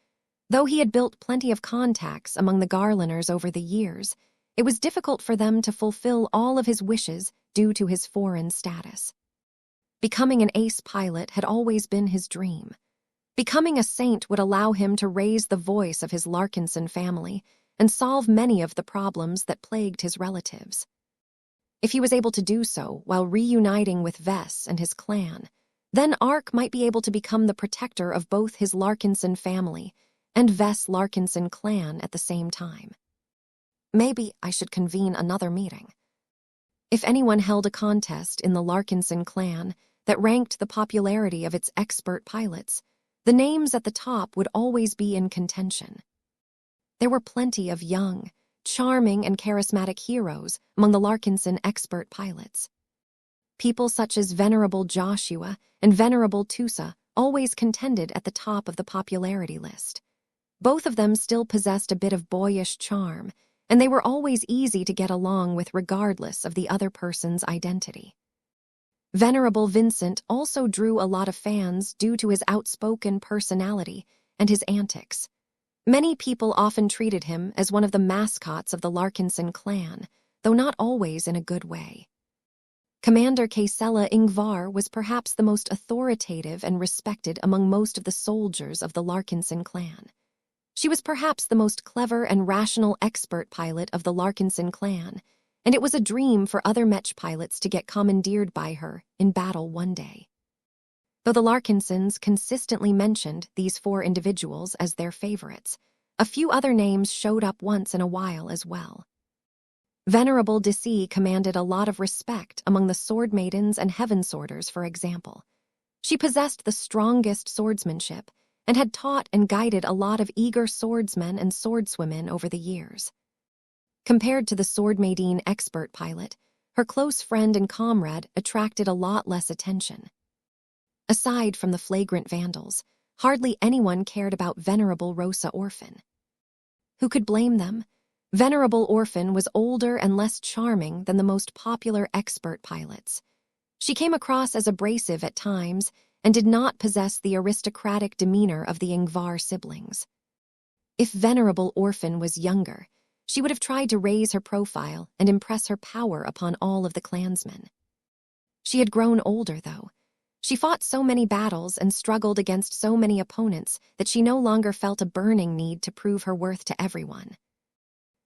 S1: Though he had built plenty of contacts among the Garlanders over the years, it was difficult for them to fulfill all of his wishes due to his foreign status. Becoming an ace pilot had always been his dream. Becoming a saint would allow him to raise the voice of his Larkinson family and solve many of the problems that plagued his relatives. If he was able to do so while reuniting with Vess and his clan, then Ark might be able to become the protector of both his Larkinson family and Vess Larkinson clan at the same time. Maybe I should convene another meeting. If anyone held a contest in the Larkinson clan that ranked the popularity of its expert pilots, the names at the top would always be in contention. There were plenty of young, charming, and charismatic heroes among the Larkinson expert pilots. People such as Venerable Joshua and Venerable Tusa always contended at the top of the popularity list. Both of them still possessed a bit of boyish charm, and they were always easy to get along with regardless of the other person's identity. Venerable Vincent also drew a lot of fans due to his outspoken personality and his antics. Many people often treated him as one of the mascots of the Larkinson clan, though not always in a good way. Commander Kaesela Ingvar was perhaps the most authoritative and respected among most of the soldiers of the Larkinson clan. She was perhaps the most clever and rational expert pilot of the Larkinson clan, and it was a dream for other Mech pilots to get commandeered by her in battle one day. Though the Larkinsons consistently mentioned these four individuals as their favorites, a few other names showed up once in a while as well. Venerable Desi commanded a lot of respect among the Sword Maidens and Heaven Sworders, for example. She possessed the strongest swordsmanship and had taught and guided a lot of eager swordsmen and swordswomen over the years. Compared to the Sword Maiden expert pilot, her close friend and comrade attracted a lot less attention. Aside from the flagrant vandals, hardly anyone cared about Venerable Rosa Orphan. Who could blame them? Venerable Orphan was older and less charming than the most popular expert pilots. She came across as abrasive at times and did not possess the aristocratic demeanor of the Ingvar siblings. If Venerable Orphan was younger, she would have tried to raise her profile and impress her power upon all of the clansmen. She had grown older, though. She fought so many battles and struggled against so many opponents that she no longer felt a burning need to prove her worth to everyone.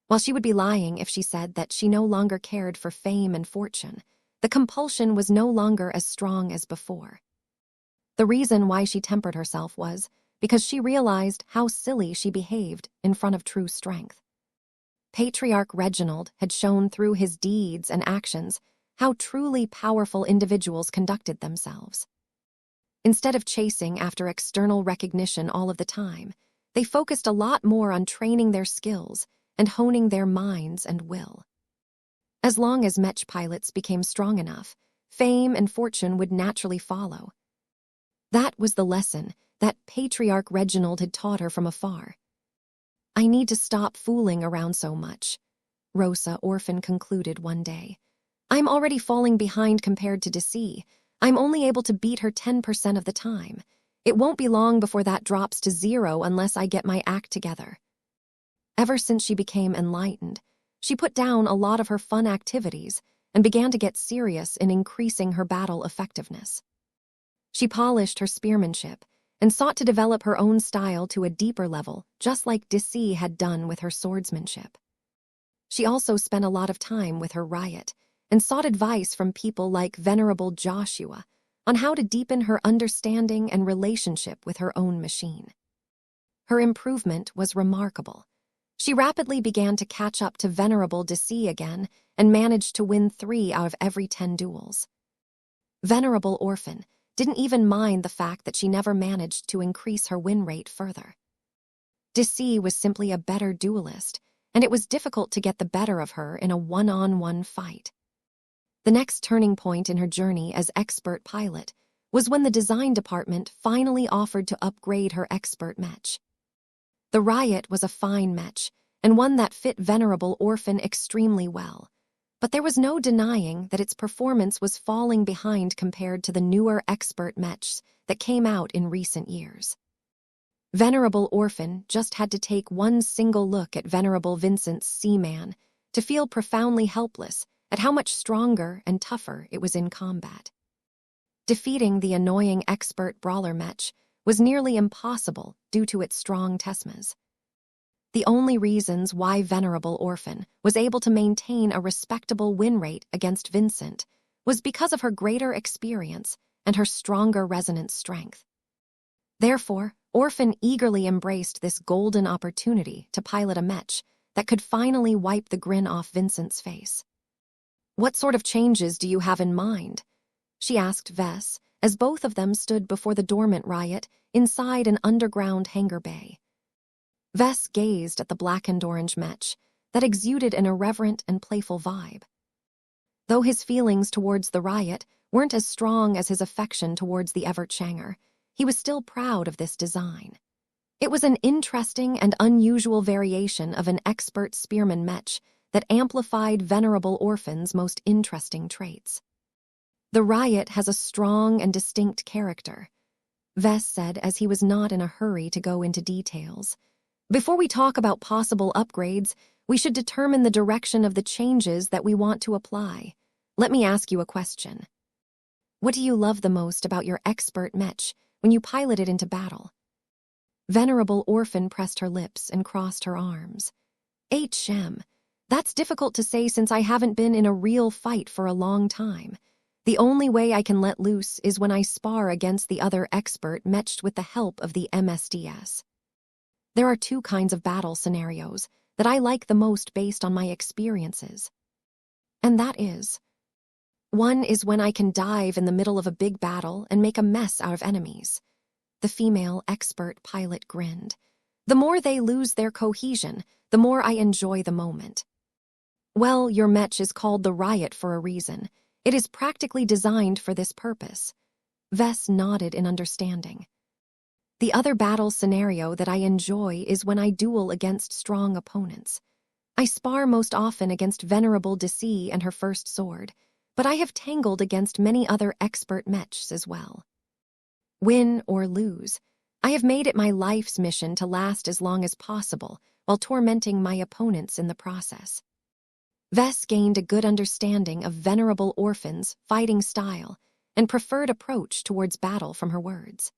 S1: While she would be lying if she said that she no longer cared for fame and fortune, the compulsion was no longer as strong as before. The reason why she tempered herself was because she realized how silly she behaved in front of true strength. Patriarch Reginald had shown through his deeds and actions how truly powerful individuals conducted themselves. Instead of chasing after external recognition all of the time, they focused a lot more on training their skills and honing their minds and will. As long as Mech pilots became strong enough, fame and fortune would naturally follow. That was the lesson that Patriarch Reginald had taught her from afar. "I need to stop fooling around so much," Rosa Orphan concluded one day. "I'm already falling behind compared to Desi. I'm only able to beat her 10% of the time. It won't be long before that drops to 0 unless I get my act together." Ever since she became enlightened, she put down a lot of her fun activities and began to get serious in increasing her battle effectiveness. She polished her spearmanship and sought to develop her own style to a deeper level, just like Desi had done with her swordsmanship. She also spent a lot of time with her riot and sought advice from people like Venerable Joshua on how to deepen her understanding and relationship with her own machine. Her improvement was remarkable. She rapidly began to catch up to Venerable Desi again and managed to win 3 out of every 10 duels. Venerable Orphan didn't even mind the fact that she never managed to increase her win rate further. Desi was simply a better duelist, and it was difficult to get the better of her in a one-on-one fight. The next turning point in her journey as expert pilot was when the design department finally offered to upgrade her expert Mech. The Riot was a fine Mech, and one that fit Venerable Orphan extremely well, but there was no denying that its performance was falling behind compared to the newer expert Mechs that came out in recent years. Venerable Orphan just had to take one single look at Venerable Vincent's Seaman to feel profoundly helpless at how much stronger and tougher it was in combat. Defeating the annoying expert brawler Mech was nearly impossible due to its strong Tesmas. The only reasons why Venerable Orphan was able to maintain a respectable win rate against Vincent was because of her greater experience and her stronger resonance strength. Therefore, Orphan eagerly embraced this golden opportunity to pilot a Mech that could finally wipe the grin off Vincent's face. "What sort of changes do you have in mind?" she asked Vess, as both of them stood before the dormant riot inside an underground hangar bay. Vess gazed at the blackened orange Mech that exuded an irreverent and playful vibe. Though his feelings towards the riot weren't as strong as his affection towards the Evertshanger, he was still proud of this design. It was an interesting and unusual variation of an expert spearman Mech that amplified Venerable Orphan's most interesting traits. "The riot has a strong and distinct character," Vess said as he was not in a hurry to go into details. "Before we talk about possible upgrades, we should determine the direction of the changes that we want to apply. Let me ask you a question. What do you love the most about your expert Mech when you pilot it into battle?" Venerable Orphan pressed her lips and crossed her arms. "Shem, that's difficult to say since I haven't been in a real fight for a long time. The only way I can let loose is when I spar against the other expert Mech with the help of the MSDS. There are two kinds of battle scenarios that I like the most based on my experiences. And that is, one is when I can dive in the middle of a big battle and make a mess out of enemies." The female expert pilot grinned. "The more they lose their cohesion, the more I enjoy the moment." "Well, your Mech is called the Riot for a reason. It is practically designed for this purpose." Vess nodded in understanding. "The other battle scenario that I enjoy is when I duel against strong opponents. I spar most often against Venerable Deci and her first sword, but I have tangled against many other expert Mechs as well. Win or lose, I have made it my life's mission to last as long as possible while tormenting my opponents in the process." Vess gained a good understanding of Venerable Orphan's fighting style and preferred approach towards battle from her words.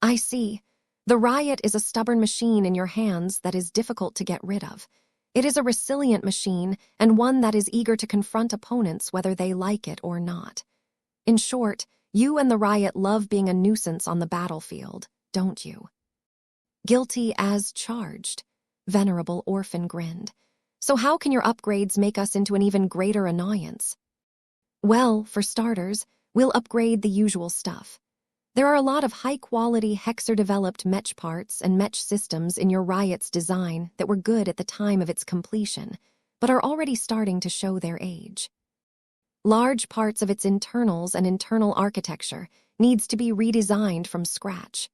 S1: "I see. The riot is a stubborn machine in your hands that is difficult to get rid of. It is a resilient machine and one that is eager to confront opponents whether they like it or not. In short, you and the riot love being a nuisance on the battlefield, don't you?" "Guilty as charged," Venerable Orphan grinned. "So how can your upgrades make us into an even greater annoyance?" "Well, for starters, we'll upgrade the usual stuff. There are a lot of high-quality Hexer-developed Mech parts and Mech systems in your Riot's design that were good at the time of its completion, but are already starting to show their age. Large parts of its internals and internal architecture needs to be redesigned from scratch.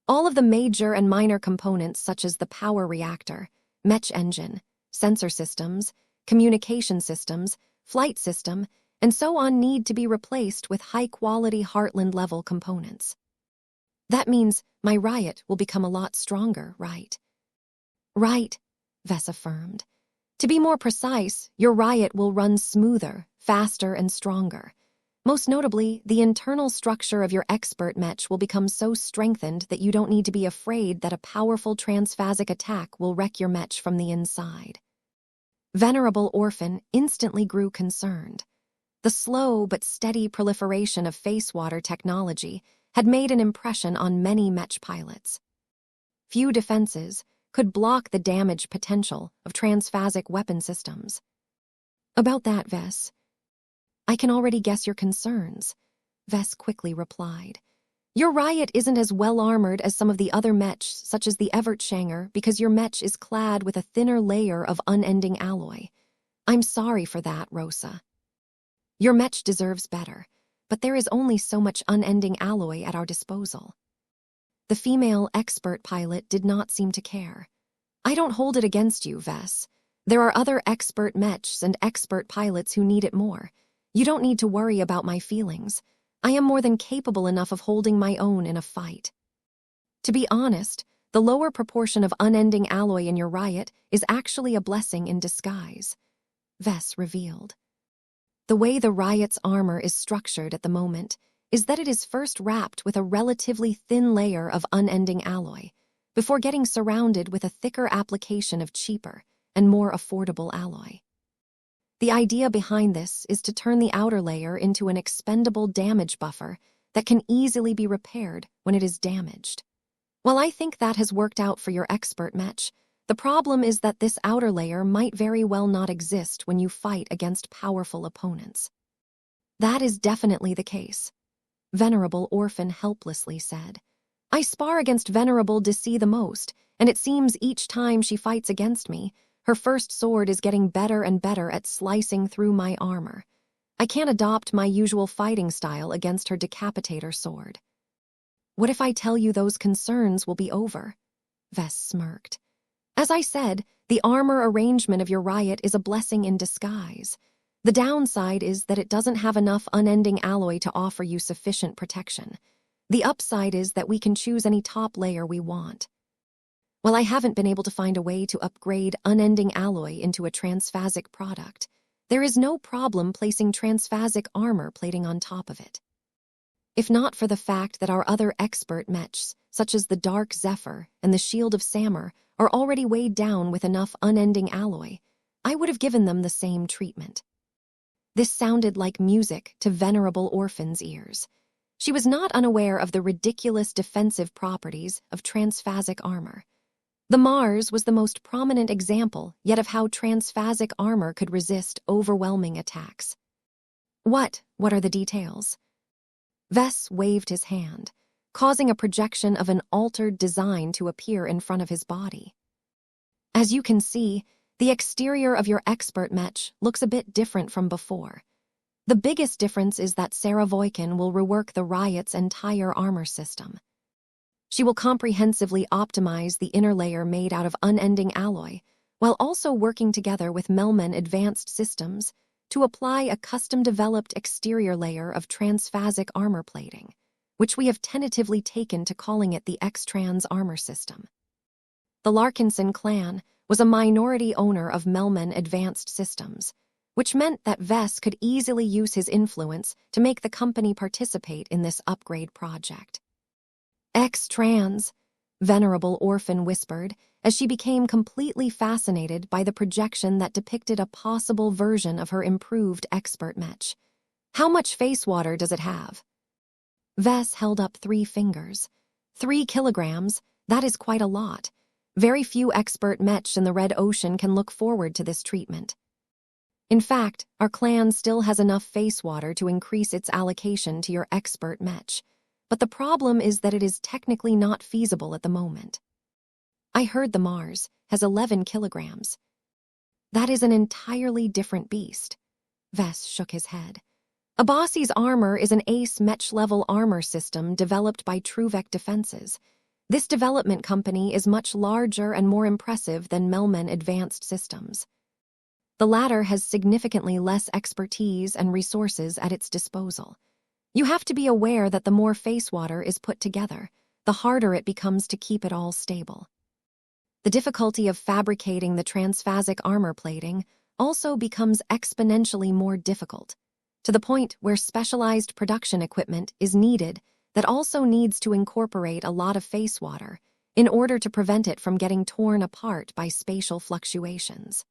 S1: All of the major and minor components such as the power reactor, Mech engine, sensor systems, communication systems, flight system, and so on need to be replaced with high-quality Heartland-level components. That means my Riot will become a lot stronger, right?" "Right," Vess affirmed. "To be more precise, your Riot will run smoother, faster, and stronger. Most notably, the internal structure of your expert Mech will become so strengthened that you don't need to be afraid that a powerful transphasic attack will wreck your Mech from the inside." Venerable Orphan instantly grew concerned. The slow but steady proliferation of face water technology had made an impression on many Mech pilots. Few defenses could block the damage potential of transphasic weapon systems. "About that, Vess, I can already guess your concerns," Vess quickly replied. "Your Riot isn't as well armored as some of the other Mechs, such as the Evertshanger, because your Mech is clad with a thinner layer of unending alloy. I'm sorry for that, Rosa. Your Mech deserves better, but there is only so much unending alloy at our disposal." The female expert pilot did not seem to care. "I don't hold it against you, Vess. There are other expert Mechs and expert pilots who need it more. You don't need to worry about my feelings. I am more than capable enough of holding my own in a fight. To be honest, the lower proportion of unending alloy in your Riot is actually a blessing in disguise," Vess revealed. The way the Riot's armor is structured at the moment is that it is first wrapped with a relatively thin layer of unending alloy, before getting surrounded with a thicker application of cheaper and more affordable alloy. The idea behind this is to turn the outer layer into an expendable damage buffer that can easily be repaired when it is damaged. While I think that has worked out for your expert Mech, the problem is that this outer layer might very well not exist when you fight against powerful opponents. That is definitely the case, Venerable Orphan helplessly said. I spar against Venerable Disi the most, and it seems each time she fights against me, her first sword is getting better and better at slicing through my armor. I can't adopt my usual fighting style against her decapitator sword. What if I tell you those concerns will be over? Vess smirked. As I said, the armor arrangement of your Riot is a blessing in disguise. The downside is that it doesn't have enough unending alloy to offer you sufficient protection. The upside is that we can choose any top layer we want. While I haven't been able to find a way to upgrade unending alloy into a transphasic product, there is no problem placing transphasic armor plating on top of it. If not for the fact that our other expert Mechs, such as the Dark Zephyr and the Shield of Samur, are already weighed down with enough unending alloy, I would have given them the same treatment. This sounded like music to Venerable Orphan's ears. She was not unaware of the ridiculous defensive properties of transphasic armor. The Mars was the most prominent example yet of how transphasic armor could resist overwhelming attacks. What are the details? Vess waved his hand, causing a projection of an altered design to appear in front of his body. As you can see, the exterior of your expert Mech looks a bit different from before. The biggest difference is that Sarah Voikin will rework the Riot's entire armor system. She will comprehensively optimize the inner layer made out of unending alloy, while also working together with Melman Advanced Systems to apply a custom-developed exterior layer of transphasic armor plating, which we have tentatively taken to calling it the X-Trans armor system. The Larkinson clan was a minority owner of Melman Advanced Systems, which meant that Vess could easily use his influence to make the company participate in this upgrade project. X-Trans, Venerable Orphan whispered, as she became completely fascinated by the projection that depicted a possible version of her improved expert Mech. How much face water does it have? Vess held up 3 fingers. 3 kilograms, that is quite a lot. Very few expert Mechs in the Red Ocean can look forward to this treatment. In fact, our clan still has enough face water to increase its allocation to your expert Mech, but the problem is that it is technically not feasible at the moment. I heard the Mars has 11 kilograms. That is an entirely different beast. Vess shook his head. Abasi's armor is an ace Mech-level armor system developed by Truvek Defenses. This development company is much larger and more impressive than Melman Advanced Systems. The latter has significantly less expertise and resources at its disposal. You have to be aware that the more face water is put together, the harder it becomes to keep it all stable. The difficulty of fabricating the transphasic armor plating also becomes exponentially more difficult, to the point where specialized production equipment is needed that also needs to incorporate a lot of face water in order to prevent it from getting torn apart by spatial fluctuations.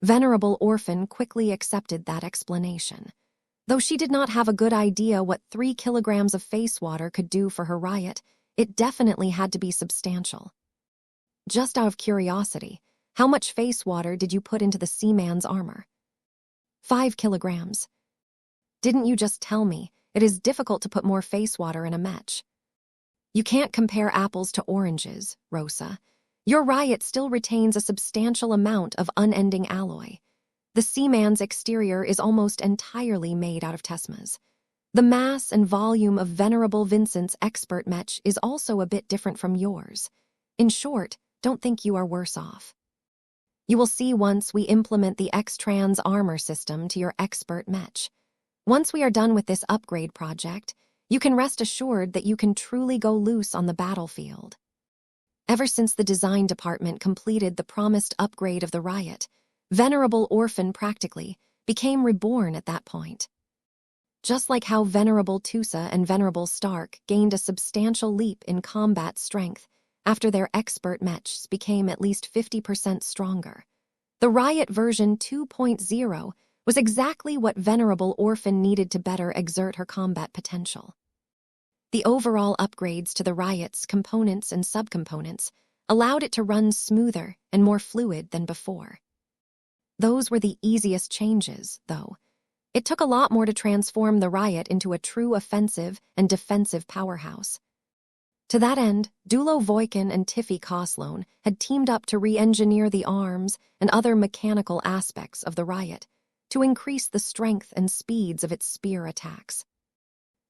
S1: Venerable Orphan quickly accepted that explanation. Though she did not have a good idea what 3 kilograms of face water could do for her Riot, it definitely had to be substantial. Just out of curiosity, how much face water did you put into the Seaman's armor? 5 kilograms. Didn't you just tell me it is difficult to put more face water in a Mech? You can't compare apples to oranges, Rosa. Your Riot still retains a substantial amount of unending alloy. The Seaman's exterior is almost entirely made out of Tesmas. The mass and volume of Venerable Vincent's expert Mech is also a bit different from yours. In short, don't think you are worse off. You will see once we implement the X-Trans armor system to your expert Mech. Once we are done with this upgrade project, you can rest assured that you can truly go loose on the battlefield. Ever since the design department completed the promised upgrade of the Riot, Venerable Orphan practically became reborn at that point. Just like how Venerable Tusa and Venerable Stark gained a substantial leap in combat strength after their expert mechs became at least 50% stronger, the Riot version 2.0 was exactly what Venerable Orphan needed to better exert her combat potential. The overall upgrades to the Riot's components and subcomponents allowed it to run smoother and more fluid than before. Those were the easiest changes, though. It took a lot more to transform the Riot into a true offensive and defensive powerhouse. To that end, Dulo Voikin and Tiffy Koslone had teamed up to re-engineer the arms and other mechanical aspects of the Riot to increase the strength and speeds of its spear attacks.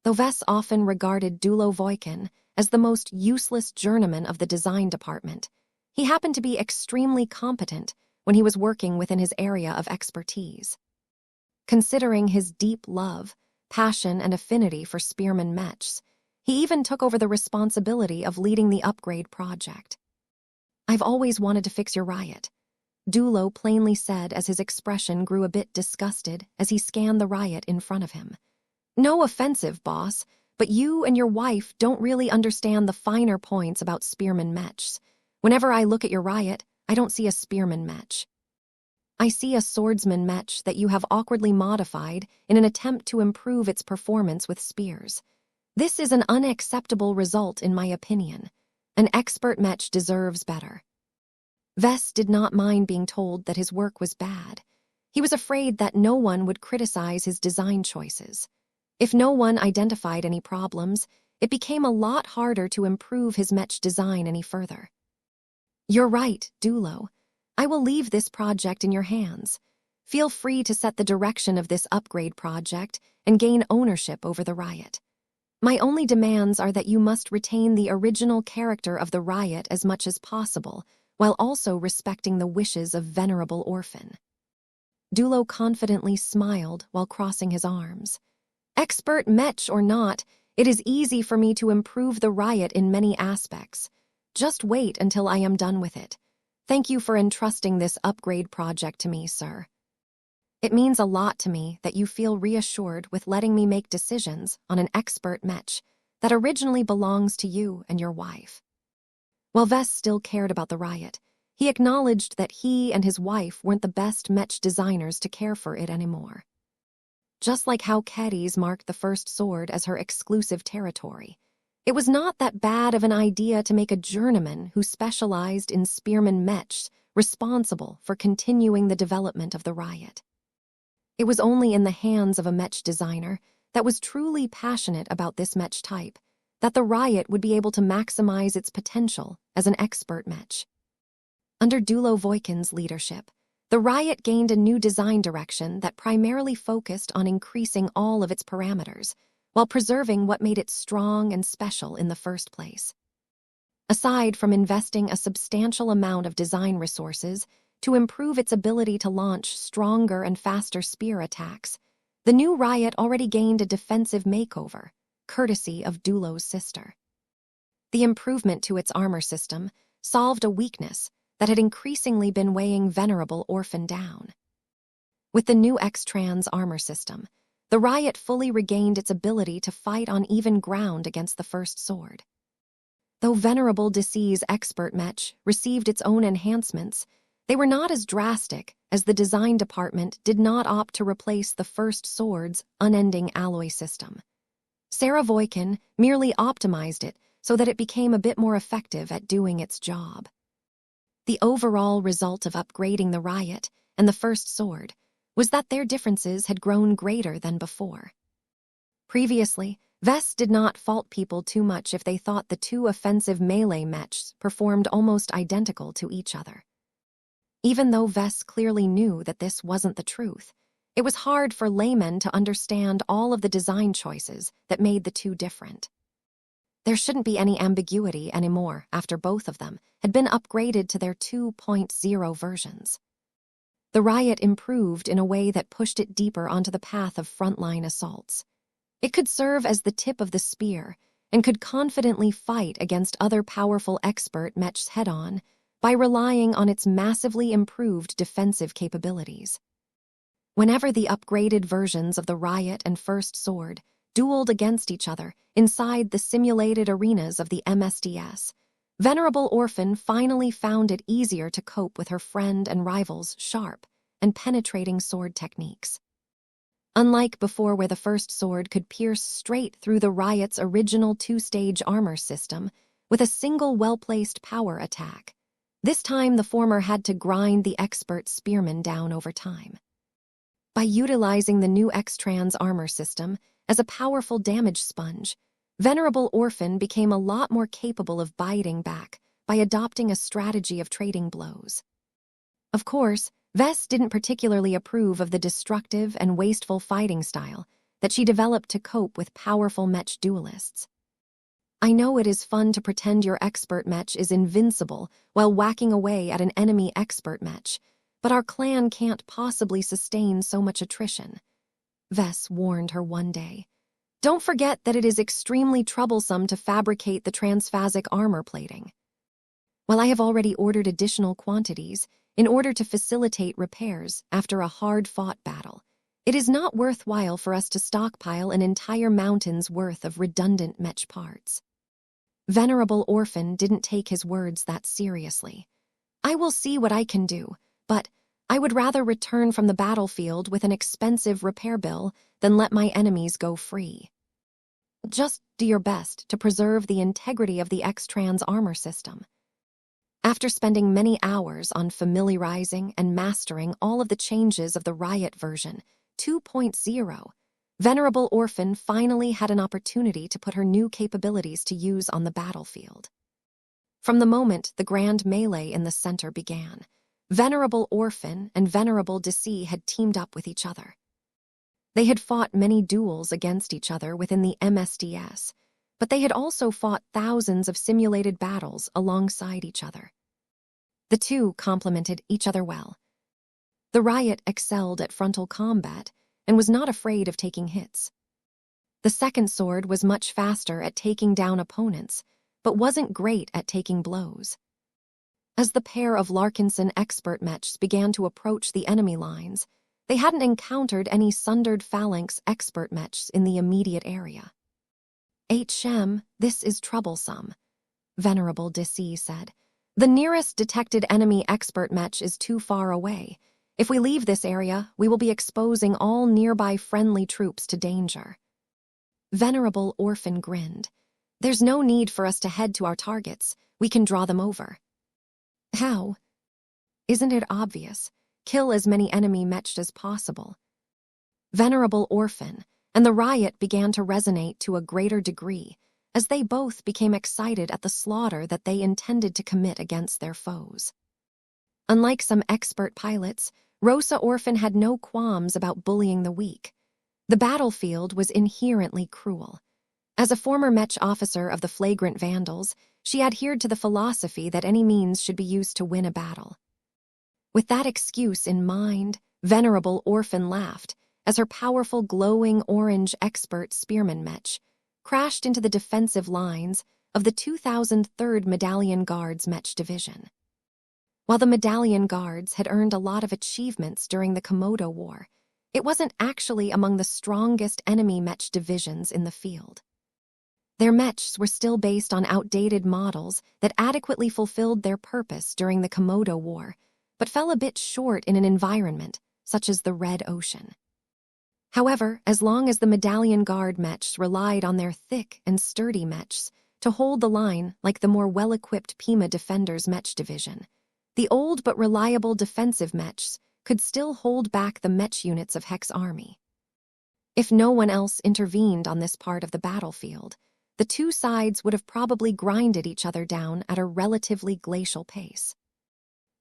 S1: Though Vess often regarded Dulo Voikin as the most useless journeyman of the design department, he happened to be extremely competent when he was working within his area of expertise. Considering his deep love, passion, and affinity for spearman mechs, he even took over the responsibility of leading the upgrade project. "I've always wanted to fix your Riot," Dulo plainly said as his expression grew a bit disgusted as he scanned the Riot in front of him. "No offensive, boss, but you and your wife don't really understand the finer points about spearman mechs. Whenever I look at your Riot, I don't see a spearman mech. I see a swordsman mech that you have awkwardly modified in an attempt to improve its performance with spears. This is an unacceptable result in my opinion. An expert mech deserves better." Vess did not mind being told that his work was bad. He was afraid that no one would criticize his design choices. If no one identified any problems, it became a lot harder to improve his mech design any further. "You're right, Dulo. I will leave this project in your hands. Feel free to set the direction of this upgrade project and gain ownership over the Riot. My only demands are that you must retain the original character of the Riot as much as possible, while also respecting the wishes of Venerable Orphan." Dulo confidently smiled while crossing his arms. "Expert mech or not, it is easy for me to improve the Riot in many aspects. Just wait until I am done with it. Thank you for entrusting this upgrade project to me, sir. It means a lot to me that you feel reassured with letting me make decisions on an expert mech that originally belongs to you and your wife." While Vess still cared about the Riot, he acknowledged that he and his wife weren't the best mech designers to care for it anymore. Just like how Kedis marked the first sword as her exclusive territory, it was not that bad of an idea to make a journeyman who specialized in spearman mechs responsible for continuing the development of the Riot. It was only in the hands of a mech designer that was truly passionate about this mech type that the Riot would be able to maximize its potential as an expert mech. Under Dulo Voikin's leadership, the Riot gained a new design direction that primarily focused on increasing all of its parameters, while preserving what made it strong and special in the first place. Aside from investing a substantial amount of design resources to improve its ability to launch stronger and faster spear attacks, the new Riot already gained a defensive makeover, courtesy of Dulo's sister. The improvement to its armor system solved a weakness that had increasingly been weighing Venerable Orphan down. With the new X-Trans armor system, the Riot fully regained its ability to fight on even ground against the first sword. Though Venerable Decee's expert mech received its own enhancements, they were not as drastic as the design department did not opt to replace the first sword's unending alloy system. Sarah Voikin merely optimized it so that it became a bit more effective at doing its job. The overall result of upgrading the Riot and the first sword was that their differences had grown greater than before. Previously, Vess did not fault people too much if they thought the two offensive melee mechs performed almost identical to each other. Even though Vess clearly knew that this wasn't the truth, it was hard for laymen to understand all of the design choices that made the two different. There shouldn't be any ambiguity anymore after both of them had been upgraded to their 2.0 versions. The Riot improved in a way that pushed it deeper onto the path of frontline assaults. It could serve as the tip of the spear and could confidently fight against other powerful expert mechs head-on by relying on its massively improved defensive capabilities. Whenever the upgraded versions of the Riot and First Sword dueled against each other inside the simulated arenas of the MSDS, Venerable Orphan finally found it easier to cope with her friend and rival's sharp and penetrating sword techniques. Unlike before, where the First Sword could pierce straight through the Riot's original two-stage armor system with a single well-placed power attack, this time the former had to grind the expert spearman down over time. By utilizing the new X-Trans armor system as a powerful damage sponge, Venerable Orphan became a lot more capable of biting back by adopting a strategy of trading blows. Of course, Vess didn't particularly approve of the destructive and wasteful fighting style that she developed to cope with powerful Mech duelists. I know it is fun to pretend your expert Mech is invincible while whacking away at an enemy expert Mech, but our clan can't possibly sustain so much attrition, Vess warned her one day. Don't forget that it is extremely troublesome to fabricate the transphasic armor plating. While I have already ordered additional quantities in order to facilitate repairs after a hard-fought battle, it is not worthwhile for us to stockpile an entire mountain's worth of redundant Mech parts. Venerable Orphan didn't take his words that seriously. I will see what I can do, but I would rather return from the battlefield with an expensive repair bill than let my enemies go free. Just do your best to preserve the integrity of the X-Trans armor system. After spending many hours on familiarizing and mastering all of the changes of the Riot version 2.0, Venerable Orphan finally had an opportunity to put her new capabilities to use on the battlefield. From the moment the grand melee in the center began, Venerable Orphan and Venerable Deci had teamed up with each other. They had fought many duels against each other within the MSDS, but they had also fought thousands of simulated battles alongside each other. The two complemented each other well. The Riot excelled at frontal combat and was not afraid of taking hits. The Second Sword was much faster at taking down opponents, but wasn't great at taking blows. As the pair of Larkinson expert Mechs began to approach the enemy lines, they hadn't encountered any sundered phalanx expert Mechs in the immediate area. "HM, this is troublesome," Venerable Deci said. "The nearest detected enemy expert Mech is too far away. If we leave this area, we will be exposing all nearby friendly troops to danger." Venerable Orphan grinned. "There's no need for us to head to our targets. We can draw them over." "How?" "Isn't it obvious? Kill as many enemy Mechs as possible." Venerable Orphan and the Riot began to resonate to a greater degree as they both became excited at the slaughter that they intended to commit against their foes. Unlike some expert pilots, Rosa Orphan had no qualms about bullying the weak. The battlefield was inherently cruel. As a former Mech officer of the Flagrant Vandals, she adhered to the philosophy that any means should be used to win a battle. With that excuse in mind, Venerable Orphan laughed as her powerful glowing orange expert spearman Mech crashed into the defensive lines of the 2003rd Medallion Guards Mech Division. While the Medallion Guards had earned a lot of achievements during the Komodo War, it wasn't actually among the strongest enemy Mech divisions in the field. Their Mechs were still based on outdated models that adequately fulfilled their purpose during the Komodo War, but fell a bit short in an environment such as the Red Ocean. However, as long as the Medallion Guard Mechs relied on their thick and sturdy Mechs to hold the line like the more well-equipped Pima Defenders Mech Division, the old but reliable defensive Mechs could still hold back the Mech units of Hex Army. If no one else intervened on this part of the battlefield, the two sides would have probably grinded each other down at a relatively glacial pace.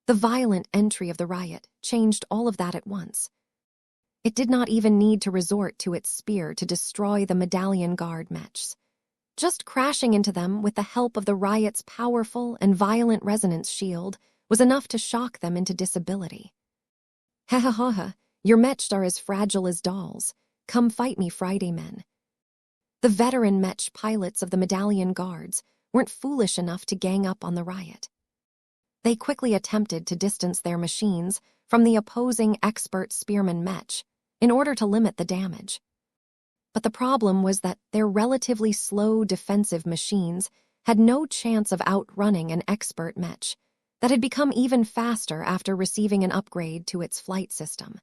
S1: The violent entry of the Riot changed all of that at once. It did not even need to resort to its spear to destroy the Medallion Guard Mechs. Just crashing into them with the help of the Riot's powerful and violent resonance shield was enough to shock them into disability. "Ha ha ha ha, your Mechs are as fragile as dolls. Come fight me, Friday men." The veteran Mech pilots of the Medallion Guards weren't foolish enough to gang up on the Riot. They quickly attempted to distance their machines from the opposing expert spearman Mech in order to limit the damage. But the problem was that their relatively slow defensive machines had no chance of outrunning an expert Mech that had become even faster after receiving an upgrade to its flight system.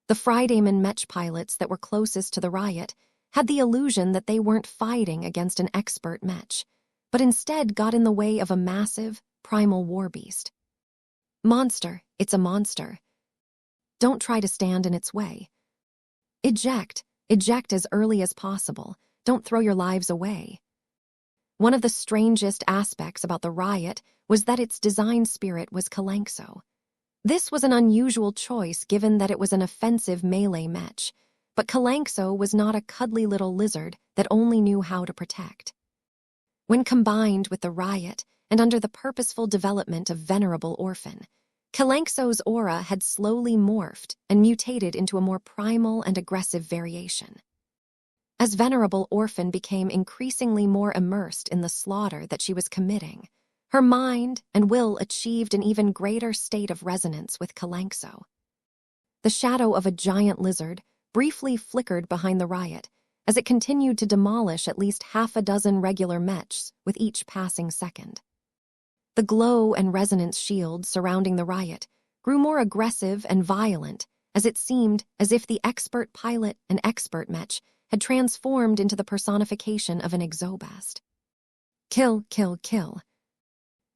S1: The Fridayman Mech pilots that were closest to the riot had the illusion that they weren't fighting against an expert Mech, but instead got in the way of a massive, primal war beast. Monster, it's a monster. Don't try to stand in its way. Eject as early as possible. Don't throw your lives away. One of the strangest aspects about the riot was that its design spirit was Kalanxo. This was an unusual choice given that it was an offensive melee Mech, but Kalanxo was not a cuddly little lizard that only knew how to protect. When combined with the riot and under the purposeful development of Venerable Orphan, Kalanxo's aura had slowly morphed and mutated into a more primal and aggressive variation. As Venerable Orphan became increasingly more immersed in the slaughter that she was committing, her mind and will achieved an even greater state of resonance with Kalanxo. The shadow of a giant lizard briefly flickered behind the riot as it continued to demolish at least half a dozen regular Mechs with each passing second. The glow and resonance shield surrounding the riot grew more aggressive and violent as it seemed as if the expert pilot and expert Mech had transformed into the personification of an exobast. Kill, kill, kill.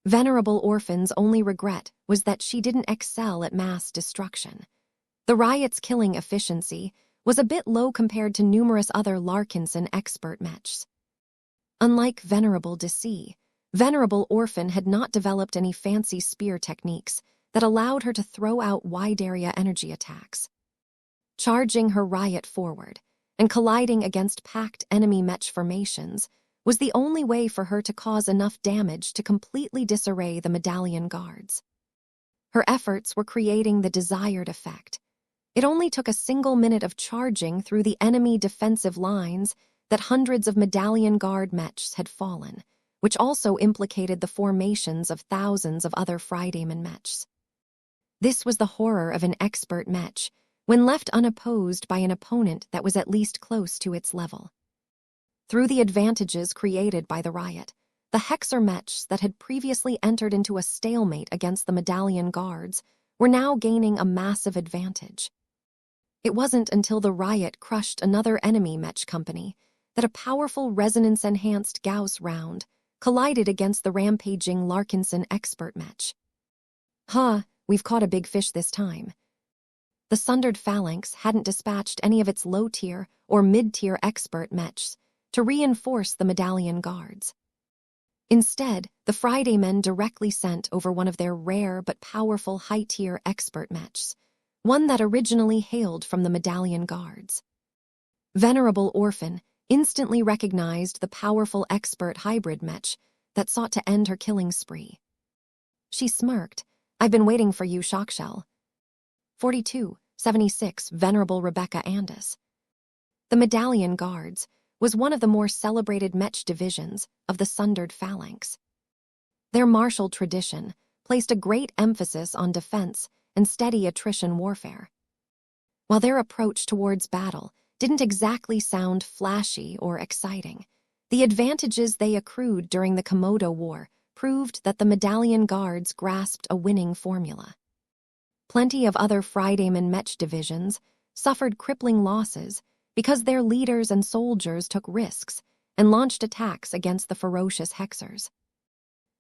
S1: Venerable Orphan's only regret was that she didn't excel at mass destruction. The riot's killing efficiency was a bit low compared to numerous other Larkinson expert Mechs. Unlike Venerable DC, Venerable Orphan had not developed any fancy spear techniques that allowed her to throw out wide-area energy attacks. Charging her riot forward and colliding against packed enemy Mech formations was the only way for her to cause enough damage to completely disarray the Medallion Guards. Her efforts were creating the desired effect. It only took a single minute of charging through the enemy defensive lines that hundreds of Medallion Guard Mechs had fallen, which also implicated the formations of thousands of other Fridayman Mechs. This was the horror of an expert Mech when left unopposed by an opponent that was at least close to its level. Through the advantages created by the riot, the Hexer Mechs that had previously entered into a stalemate against the Medallion Guards were now gaining a massive advantage. It wasn't until the riot crushed another enemy Mech company that a powerful resonance-enhanced Gauss round collided against the rampaging Larkinson expert Mech. We've caught a big fish this time. The Sundered Phalanx hadn't dispatched any of its low-tier or mid-tier expert Mechs to reinforce the Medallion Guards. Instead, the Fridaymen directly sent over one of their rare but powerful high-tier expert Mechs, one that originally hailed from the Medallion Guards. Venerable Orphan instantly recognized the powerful expert hybrid Mech that sought to end her killing spree. She smirked. "I've been waiting for you, Shockshell." 4276 Venerable Rebecca Andis. The Medallion Guards was one of the more celebrated Mech divisions of the Sundered Phalanx. Their martial tradition placed a great emphasis on defense and steady attrition warfare. While their approach towards battle didn't exactly sound flashy or exciting, the advantages they accrued during the Komodo War proved that the Medallion Guards grasped a winning formula. Plenty of other Fridayman Mech divisions suffered crippling losses because their leaders and soldiers took risks and launched attacks against the ferocious Hexers.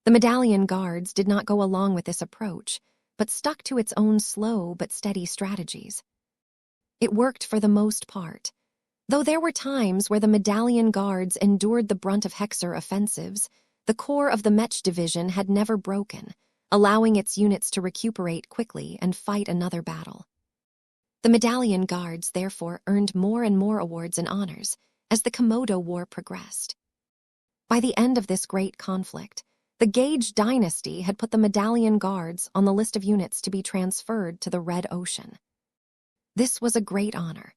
S1: The Medallion Guards did not go along with this approach, but stuck to its own slow but steady strategies. It worked for the most part, though there were times where the Medallion Guards endured the brunt of Hexer offensives. The core of the Mech division had never broken, allowing its units to recuperate quickly and fight another battle. The Medallion Guards therefore earned more and more awards and honors as the Komodo War progressed. By the end of this great conflict, the Gage dynasty had put the Medallion Guards on the list of units to be transferred to the Red Ocean. This was a great honor.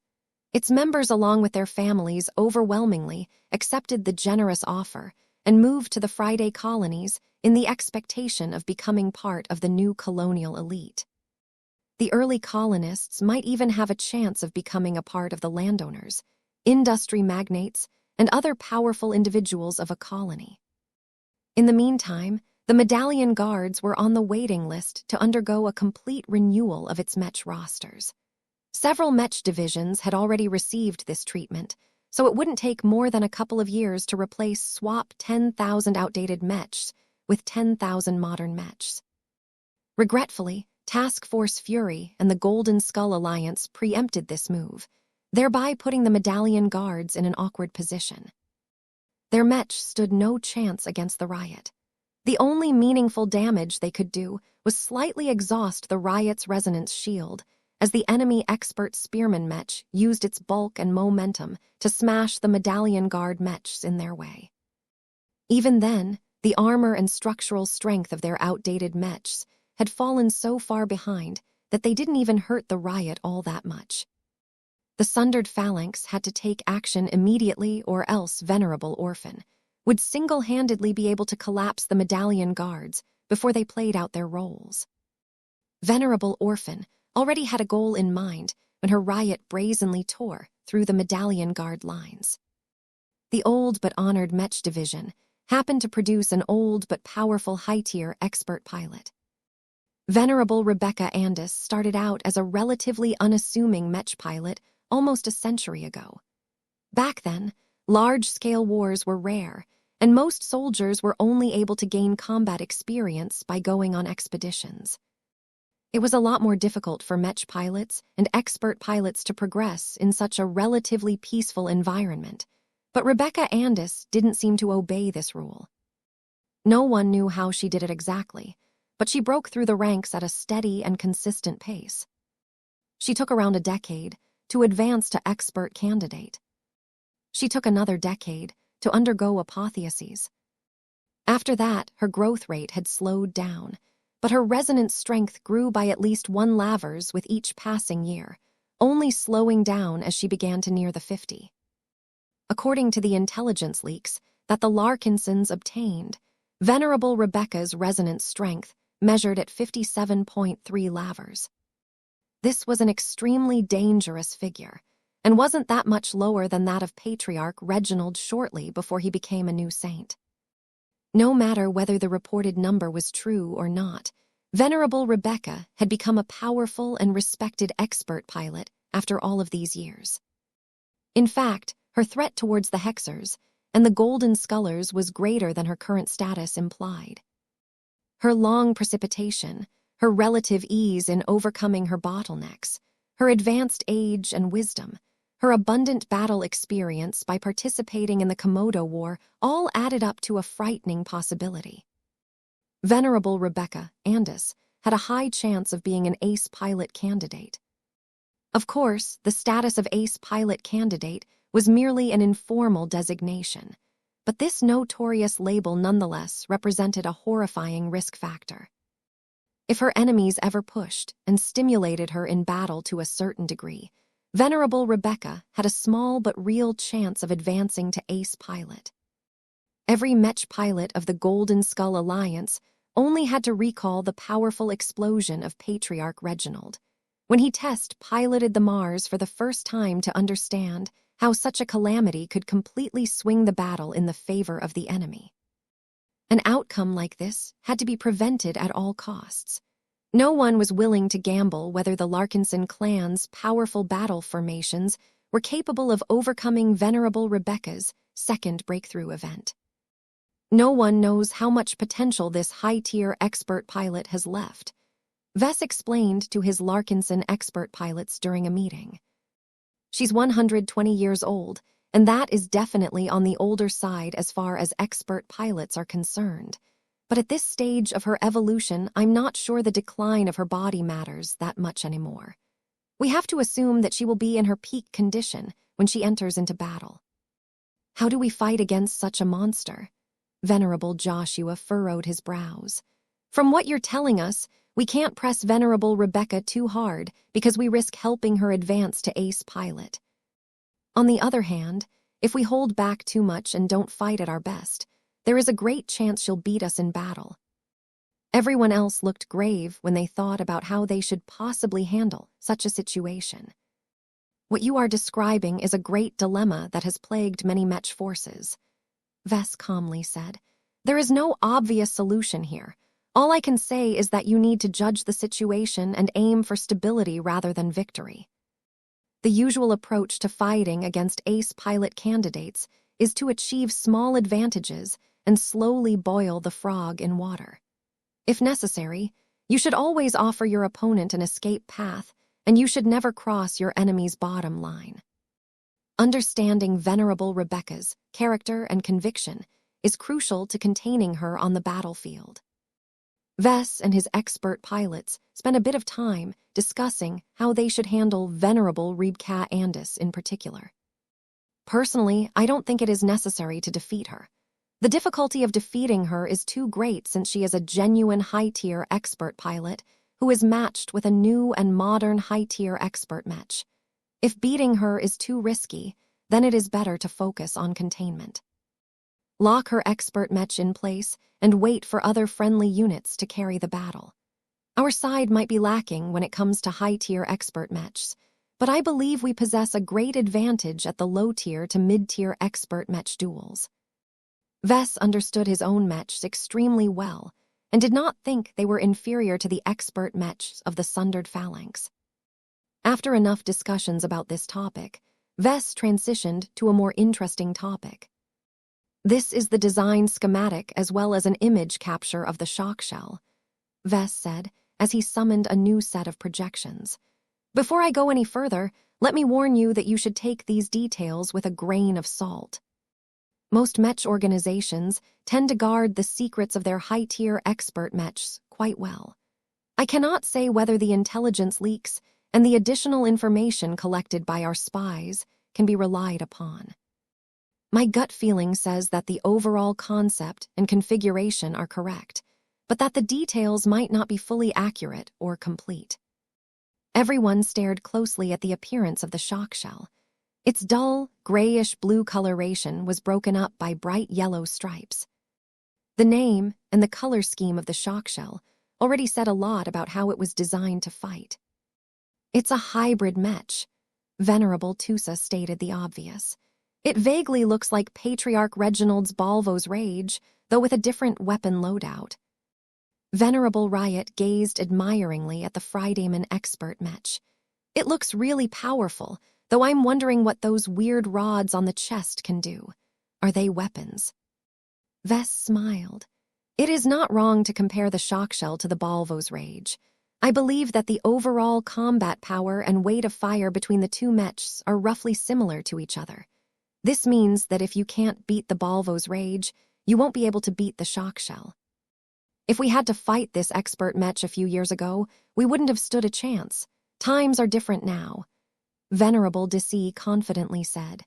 S1: Its members, along with their families, overwhelmingly accepted the generous offer and moved to the Friday colonies in the expectation of becoming part of the new colonial elite. The early colonists might even have a chance of becoming a part of the landowners, industry magnates, and other powerful individuals of a colony. In the meantime, the Medallion Guards were on the waiting list to undergo a complete renewal of its Mech rosters. Several Mech divisions had already received this treatment, so it wouldn't take more than a couple of years to swap 10,000 outdated Mechs with 10,000 modern Mechs. Regretfully, Task Force Fury and the Golden Skull Alliance preempted this move, thereby putting the Medallion Guards in an awkward position. Their Mech stood no chance against the riot. The only meaningful damage they could do was slightly exhaust the riot's resonance shield, as the enemy expert Spearman Mech used its bulk and momentum to smash the Medallion Guard Mechs in their way. Even then, the armor and structural strength of their outdated Mechs had fallen so far behind that they didn't even hurt the riot all that much. The sundered phalanx had to take action immediately, or else Venerable Orphan would single-handedly be able to collapse the Medallion Guards before they played out their roles. Venerable Orphan already had a goal in mind when her riot brazenly tore through the Medallion Guard lines. The old but honored Mech division happened to produce an old but powerful high-tier expert pilot. Venerable Rebecca Andis started out as a relatively unassuming Mech pilot almost a century ago. Back then, large-scale wars were rare, and most soldiers were only able to gain combat experience by going on expeditions. It was a lot more difficult for Mech pilots and expert pilots to progress in such a relatively peaceful environment, but Rebecca Andis didn't seem to obey this rule. No one knew how she did it exactly, but she broke through the ranks at a steady and consistent pace. She took around a decade to advance to expert candidate. She took another decade to undergo apotheosis. After that, her growth rate had slowed down, but her resonance strength grew by at least 1 lavers with each passing year, only slowing down as she began to near the 50. According to the intelligence leaks that the Larkinsons obtained, Venerable Rebecca's resonance strength measured at 57.3 lavers. This was an extremely dangerous figure, and wasn't that much lower than that of Patriarch Reginald shortly before he became a new saint. No matter whether the reported number was true or not, Venerable Rebecca had become a powerful and respected expert pilot after all of these years. In fact, her threat towards the Hexers and the Golden Skullers was greater than her current status implied. Her long precipitation, her relative ease in overcoming her bottlenecks, her advanced age and wisdom, her abundant battle experience by participating in the Komodo War all added up to a frightening possibility. Venerable Rebecca Andis had a high chance of being an ace pilot candidate. Of course, the status of ace pilot candidate was merely an informal designation, but this notorious label nonetheless represented a horrifying risk factor. If her enemies ever pushed and stimulated her in battle to a certain degree, Venerable Rebecca had a small but real chance of advancing to ace pilot. Every Mech pilot of the Golden Skull Alliance only had to recall the powerful explosion of Patriarch Reginald, when he piloted the Mars for the first time, to understand how such a calamity could completely swing the battle in the favor of the enemy. An outcome like this had to be prevented at all costs. No one was willing to gamble whether the Larkinson clan's powerful battle formations were capable of overcoming Venerable Rebecca's second breakthrough event. No one knows how much potential this high-tier expert pilot has left, Vess explained to his Larkinson expert pilots during a meeting. She's 120 years old, and that is definitely on the older side as far as expert pilots are concerned. But at this stage of her evolution, I'm not sure the decline of her body matters that much anymore. We have to assume that she will be in her peak condition when she enters into battle. How do we fight against such a monster? Venerable Joshua furrowed his brows. From what you're telling us, we can't press Venerable Rebecca too hard because we risk helping her advance to ace pilot. On the other hand, if we hold back too much and don't fight at our best, There is a great chance you'll beat us in battle." Everyone else looked grave when they thought about how they should possibly handle such a situation. "What you are describing is a great dilemma that has plagued many Mech forces," Vess calmly said. "There is no obvious solution here. All I can say is that you need to judge the situation and aim for stability rather than victory. The usual approach to fighting against ace pilot candidates is to achieve small advantages and slowly boil the frog in water. If necessary, you should always offer your opponent an escape path, and you should never cross your enemy's bottom line. Understanding Venerable Rebecca's character and conviction is crucial to containing her on the battlefield." Vess and his expert pilots spent a bit of time discussing how they should handle Venerable Rebecca Andis in particular. "Personally, I don't think it is necessary to defeat her. The difficulty of defeating her is too great since she is a genuine high-tier expert pilot who is matched with a new and modern high-tier expert Mech. If beating her is too risky, then it is better to focus on containment. Lock her expert Mech in place and wait for other friendly units to carry the battle. Our side might be lacking when it comes to high-tier expert Mechs, but I believe we possess a great advantage at the low-tier to mid-tier expert Mech duels." Vess understood his own Mechs extremely well and did not think they were inferior to the expert Mechs of the Sundered Phalanx. After enough discussions about this topic, Vess transitioned to a more interesting topic. "This is the design schematic as well as an image capture of the shock shell," Vess said as he summoned a new set of projections. "Before I go any further, let me warn you that you should take these details with a grain of salt. Most Mech organizations tend to guard the secrets of their high-tier expert Mechs quite well. I cannot say whether the intelligence leaks and the additional information collected by our spies can be relied upon. My gut feeling says that the overall concept and configuration are correct, but that the details might not be fully accurate or complete." Everyone stared closely at the appearance of the shock shell. Its dull, grayish-blue coloration was broken up by bright yellow stripes. The name and the color scheme of the shock shell already said a lot about how it was designed to fight. "It's a hybrid Mech," Venerable Tusa stated the obvious. "It vaguely looks like Patriarch Reginald's Balvo's Rage, though with a different weapon loadout." Venerable Riot gazed admiringly at the Fridayman expert Mech. "It looks really powerful, though I'm wondering what those weird rods on the chest can do. Are they weapons?" Vess smiled. "It is not wrong to compare the shock shell to the Balvo's Rage. I believe that the overall combat power and weight of fire between the two Mechs are roughly similar to each other. This means that if you can't beat the Balvo's Rage, you won't be able to beat the shock shell. If we had to fight this expert Mech a few years ago, we wouldn't have stood a chance. Times are different now," Venerable Desi confidently said.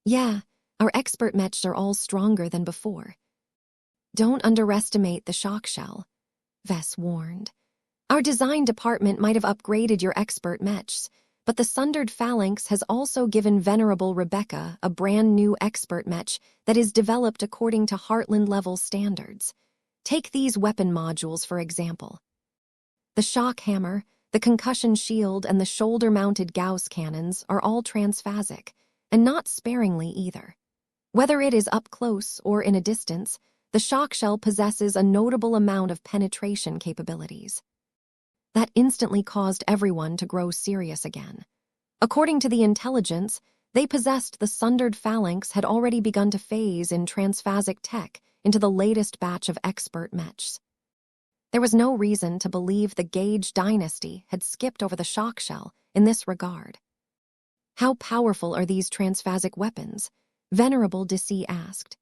S1: "Yeah, our expert Mechs are all stronger than before." "Don't underestimate the shock shell," Vess warned. "Our design department might have upgraded your expert Mechs, but the Sundered Phalanx has also given Venerable Rebecca a brand new expert Mech that is developed according to Heartland-level standards. Take these weapon modules, for example. The shock hammer, the concussion shield, and the shoulder-mounted Gauss cannons are all transphasic, and not sparingly either. Whether it is up close or in a distance, the shock shell possesses a notable amount of penetration capabilities. That instantly caused everyone to grow serious again. According to the intelligence, they possessed the Sundered Phalanx had already begun to phase in transphasic tech into the latest batch of expert Mechs. There was no reason to believe the Gage dynasty had skipped over the shock shell in this regard. "How powerful are these transphasic weapons?" Venerable Desi asked.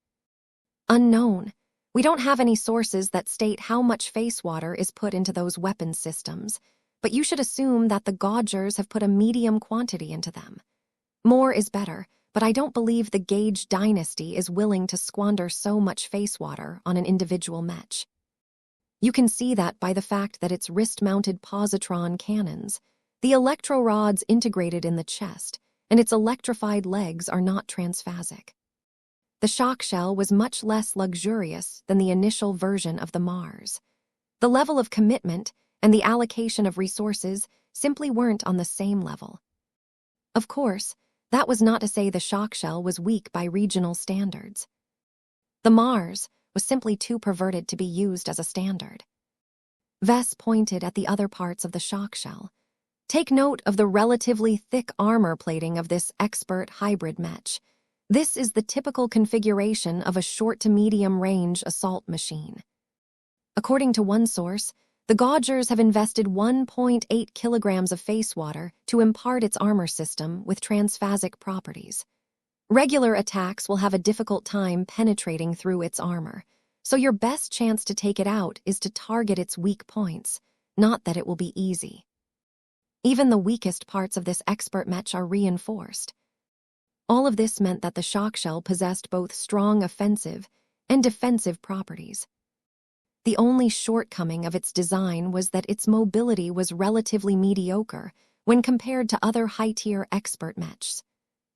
S1: "Unknown. We don't have any sources that state how much face water is put into those weapon systems, but you should assume that the Gaugers have put a medium quantity into them. More is better, but I don't believe the Gage dynasty is willing to squander so much face water on an individual Mech. You can see that by the fact that its wrist-mounted positron cannons, the electro rods integrated in the chest, and its electrified legs are not transphasic. The shock shell was much less luxurious than the initial version of the Mars. The level of commitment and the allocation of resources simply weren't on the same level. Of course, that was not to say the shock shell was weak by regional standards. The Mars was simply too perverted to be used as a standard. Vess pointed at the other parts of the shock shell. Take note of the relatively thick armor plating of this expert hybrid Mech. This is the typical configuration of a short to medium range assault machine. According to one source, the Gaugers have invested 1.8 kilograms of face water to impart its armor system with transphasic properties. Regular attacks will have a difficult time penetrating through its armor, so your best chance to take it out is to target its weak points, not that it will be easy. Even the weakest parts of this expert Mech are reinforced. All of this meant that the shock shell possessed both strong offensive and defensive properties. The only shortcoming of its design was that its mobility was relatively mediocre when compared to other high-tier expert Mechs.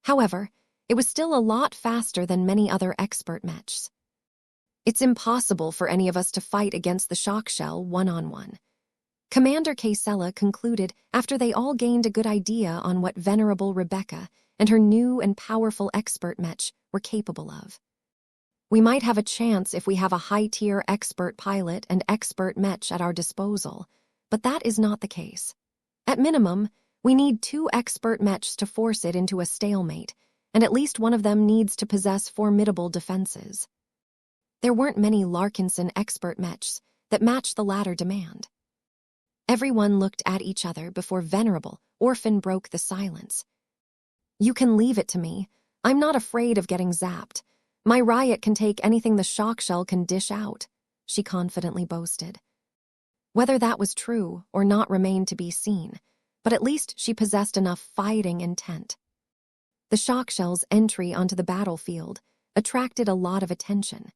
S1: However, it was still a lot faster than many other expert Mechs. It's impossible for any of us to fight against the shock shell one-on-one. Commander Casella concluded after they all gained a good idea on what Venerable Rebecca and her new and powerful expert Mech were capable of. We might have a chance if we have a high-tier expert pilot and expert Mech at our disposal, but that is not the case. At minimum, we need 2 expert Mechs to force it into a stalemate, and at least one of them needs to possess formidable defenses. There weren't many Larkinson expert Mechs that matched the latter demand. Everyone looked at each other before Venerable Orphan broke the silence. "You can leave it to me. I'm not afraid of getting zapped. My riot can take anything the shock shell can dish out," she confidently boasted. Whether that was true or not remained to be seen, but at least she possessed enough fighting intent. The shock shell's entry onto the battlefield attracted a lot of attention.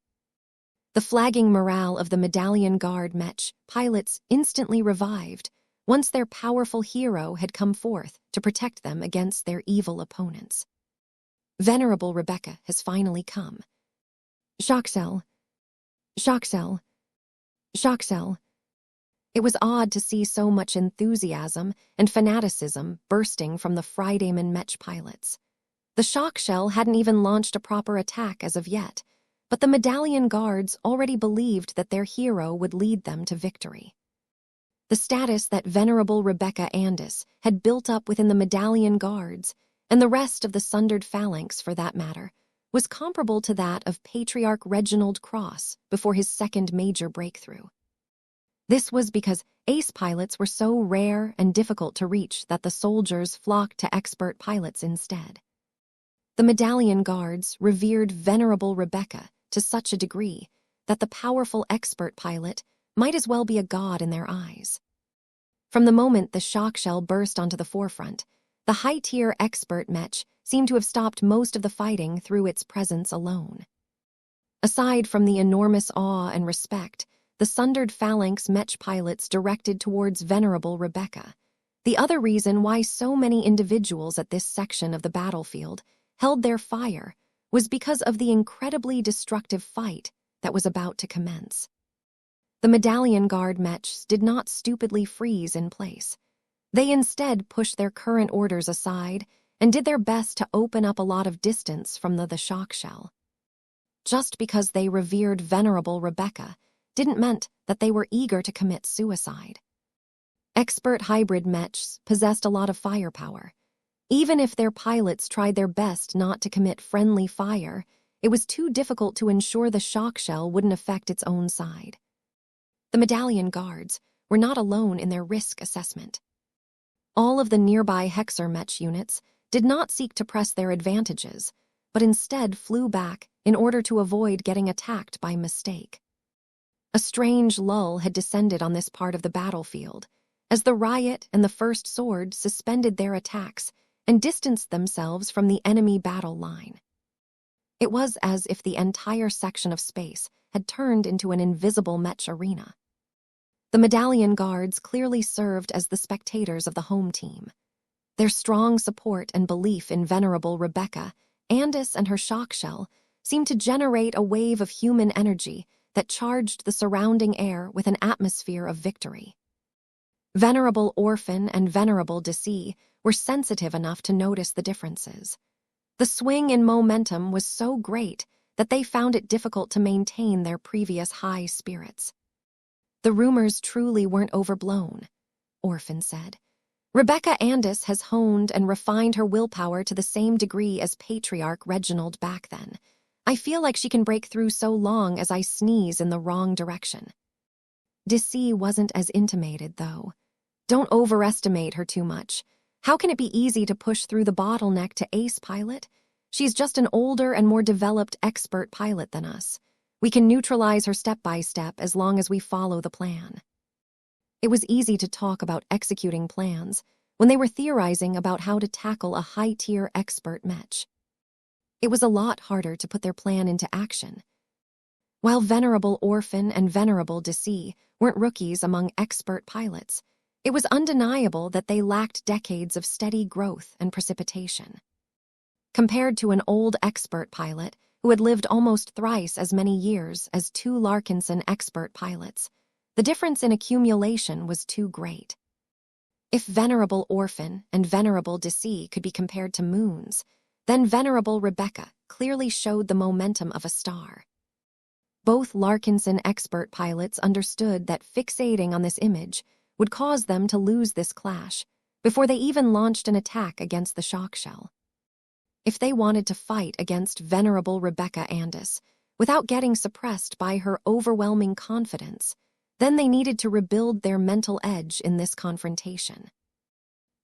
S1: The flagging morale of the Medallion Guard Mech pilots instantly revived once their powerful hero had come forth to protect them against their evil opponents. Venerable Rebecca has finally come. Shock shell. Shock shell. Shock shell. It was odd to see so much enthusiasm and fanaticism bursting from the Fridayman Mech pilots. The shock shell hadn't even launched a proper attack as of yet, but the Medallion Guards already believed that their hero would lead them to victory. The status that Venerable Rebecca Andis had built up within the Medallion Guards, and the rest of the Sundered Phalanx for that matter, was comparable to that of Patriarch Reginald Cross before his second major breakthrough. This was because ace pilots were so rare and difficult to reach that the soldiers flocked to expert pilots instead. The Medallion Guards revered Venerable Rebecca to such a degree that the powerful expert pilot might as well be a god in their eyes. From the moment the shock shell burst onto the forefront, the high-tier expert Mech seemed to have stopped most of the fighting through its presence alone. Aside from the enormous awe and respect the Sundered Phalanx Mech pilots directed towards Venerable Rebecca, the other reason why so many individuals at this section of the battlefield held their fire was because of the incredibly destructive fight that was about to commence. The Medallion Guard Mechs did not stupidly freeze in place. They instead pushed their current orders aside and did their best to open up a lot of distance from the shock shell. Just because they revered Venerable Rebecca didn't mean that they were eager to commit suicide. Expert hybrid Mechs possessed a lot of firepower. Even if their pilots tried their best not to commit friendly fire, it was too difficult to ensure the shock shell wouldn't affect its own side. The Medallion Guards were not alone in their risk assessment. All of the nearby Hexer Mech units did not seek to press their advantages, but instead flew back in order to avoid getting attacked by mistake. A strange lull had descended on this part of the battlefield, as the Riot and the First Sword suspended their attacks and distanced themselves from the enemy battle line. It was as if the entire section of space had turned into an invisible Mech arena. The Medallion Guards clearly served as the spectators of the home team. Their strong support and belief in Venerable Rebecca, Andis and her shock shell seemed to generate a wave of human energy that charged the surrounding air with an atmosphere of victory. Venerable Orphan and Venerable Deci were sensitive enough to notice the differences. The swing in momentum was so great that they found it difficult to maintain their previous high spirits. "The rumors truly weren't overblown," Orphan said. "Rebecca Andis has honed and refined her willpower to the same degree as Patriarch Reginald back then. I feel like she can break through so long as I sneeze in the wrong direction." Deci wasn't as intimated, though. "Don't overestimate her too much. How can it be easy to push through the bottleneck to ace pilot? She's just an older and more developed expert pilot than us. We can neutralize her step by step as long as we follow the plan." It was easy to talk about executing plans when they were theorizing about how to tackle a high-tier expert Mech. It was a lot harder to put their plan into action. While Venerable Orphan and Venerable Deci weren't rookies among expert pilots, it was undeniable that they lacked decades of steady growth and precipitation. Compared to an old expert pilot who had lived almost thrice as many years as two Larkinson expert pilots, the difference in accumulation was too great. If Venerable Orphan and Venerable Deci could be compared to moons, then Venerable Rebecca clearly showed the momentum of a star. Both Larkinson expert pilots understood that fixating on this image would cause them to lose this clash before they even launched an attack against the shock shell. If they wanted to fight against Venerable Rebecca Andis without getting suppressed by her overwhelming confidence, then they needed to rebuild their mental edge in this confrontation.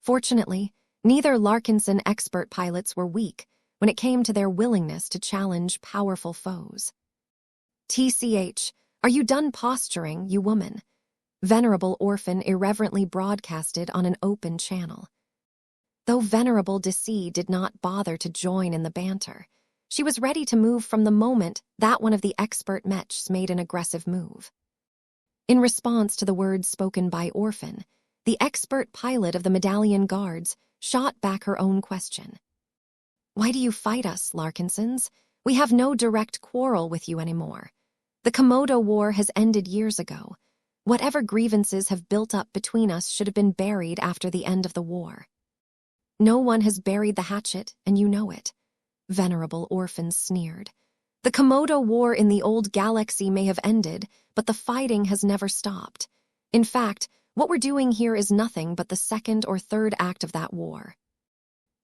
S1: Fortunately, neither Larkinson expert pilots were weak when it came to their willingness to challenge powerful foes. "TCH, are you done posturing, you woman?" Venerable Orphan irreverently broadcasted on an open channel. Though Venerable Deci did not bother to join in the banter, she was ready to move from the moment that one of the expert Mechs made an aggressive move. In response to the words spoken by Orphan, the expert pilot of the Medallion Guards shot back her own question. "Why do you fight us, Larkinsons? We have no direct quarrel with you anymore. The Komodo War has ended years ago. Whatever grievances have built up between us should have been buried after the end of the war." "No one has buried the hatchet, and you know it," Venerable Orphan sneered. "The Komodo War in the old galaxy may have ended, but the fighting has never stopped. In fact, what we're doing here is nothing but the second or third act of that war.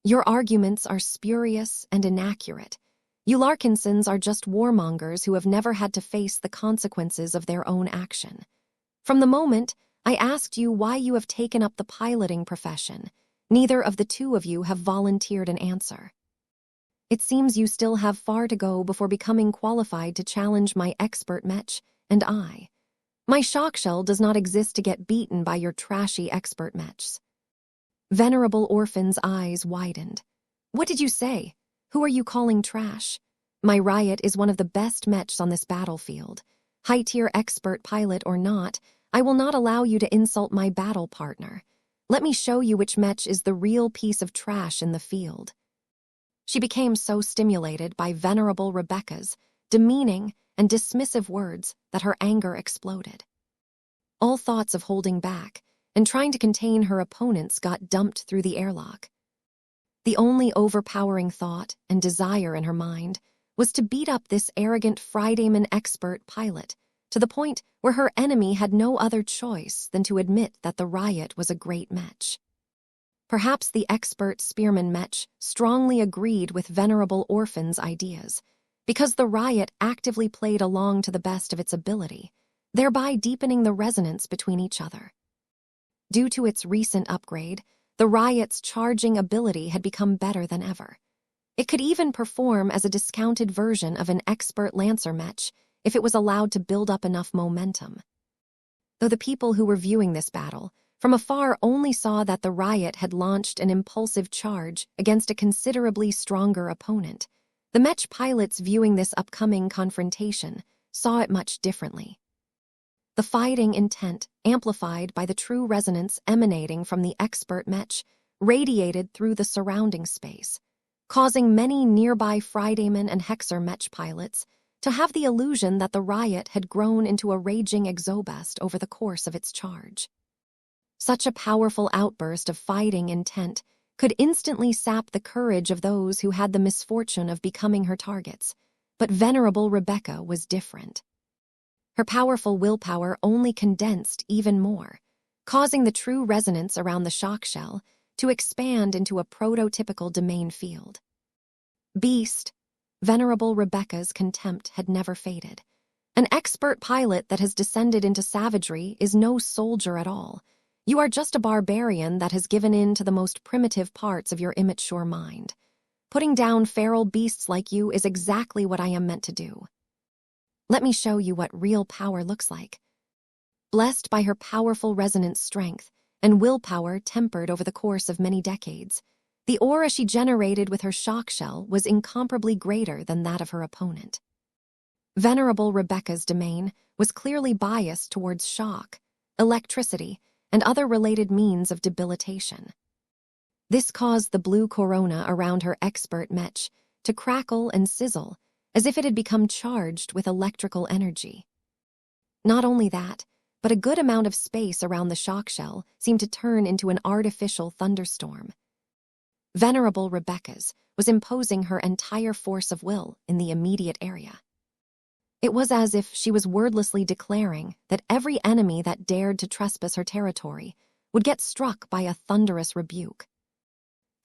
S1: Your arguments are spurious and inaccurate. You Larkinsons are just warmongers who have never had to face the consequences of their own action. From the moment I asked you why you have taken up the piloting profession, neither of the two of you have volunteered an answer. It seems you still have far to go before becoming qualified to challenge my expert Mech and I. My shock shell does not exist to get beaten by your trashy expert Mechs." Venerable Orphan's eyes widened. "What did you say? Who are you calling trash? My Riot is one of the best Mechs on this battlefield. High-tier expert pilot or not, I will not allow you to insult my battle partner. Let me show you which Mech is the real piece of trash in the field." She became so stimulated by Venerable Rebecca's demeaning and dismissive words that her anger exploded. All thoughts of holding back and trying to contain her opponents got dumped through the airlock. The only overpowering thought and desire in her mind was to beat up this arrogant Fridayman expert pilot to the point where her enemy had no other choice than to admit that the Riot was a great Mech. Perhaps the expert Spearman Mech strongly agreed with Venerable Orphan's ideas, because the Riot actively played along to the best of its ability, thereby deepening the resonance between each other. Due to its recent upgrade, the Riot's charging ability had become better than ever. It could even perform as a discounted version of an expert Lancer Mech if it was allowed to build up enough momentum. Though the people who were viewing this battle from afar only saw that the Riot had launched an impulsive charge against a considerably stronger opponent, the Mech pilots viewing this upcoming confrontation saw it much differently. The fighting intent, amplified by the true resonance emanating from the expert Mech, radiated through the surrounding space. causing many nearby Friedman and Hexer Mech pilots to have the illusion that the riot had grown into a raging exobest over the course of its charge. Such a powerful outburst of fighting intent could instantly sap the courage of those who had the misfortune of becoming her targets, but Venerable Rebecca was different. Her powerful willpower only condensed even more, causing the true resonance around the shock shell to expand into a prototypical domain field. Beast, Venerable Rebecca's contempt had never faded. An expert pilot that has descended into savagery is no soldier at all. You are just a barbarian that has given in to the most primitive parts of your immature mind. Putting down feral beasts like you is exactly what I am meant to do. Let me show you what real power looks like. Blessed by her powerful resonance strength and willpower tempered over the course of many decades, the aura she generated with her shock shell was incomparably greater than that of her opponent. Venerable Rebecca's domain was clearly biased towards shock, electricity, and other related means of debilitation. This caused the blue corona around her expert mech to crackle and sizzle as if it had become charged with electrical energy. Not only that, but a good amount of space around the shock shell seemed to turn into an artificial thunderstorm. Venerable Rebecca's was imposing her entire force of will in the immediate area. It was as if she was wordlessly declaring that every enemy that dared to trespass her territory would get struck by a thunderous rebuke.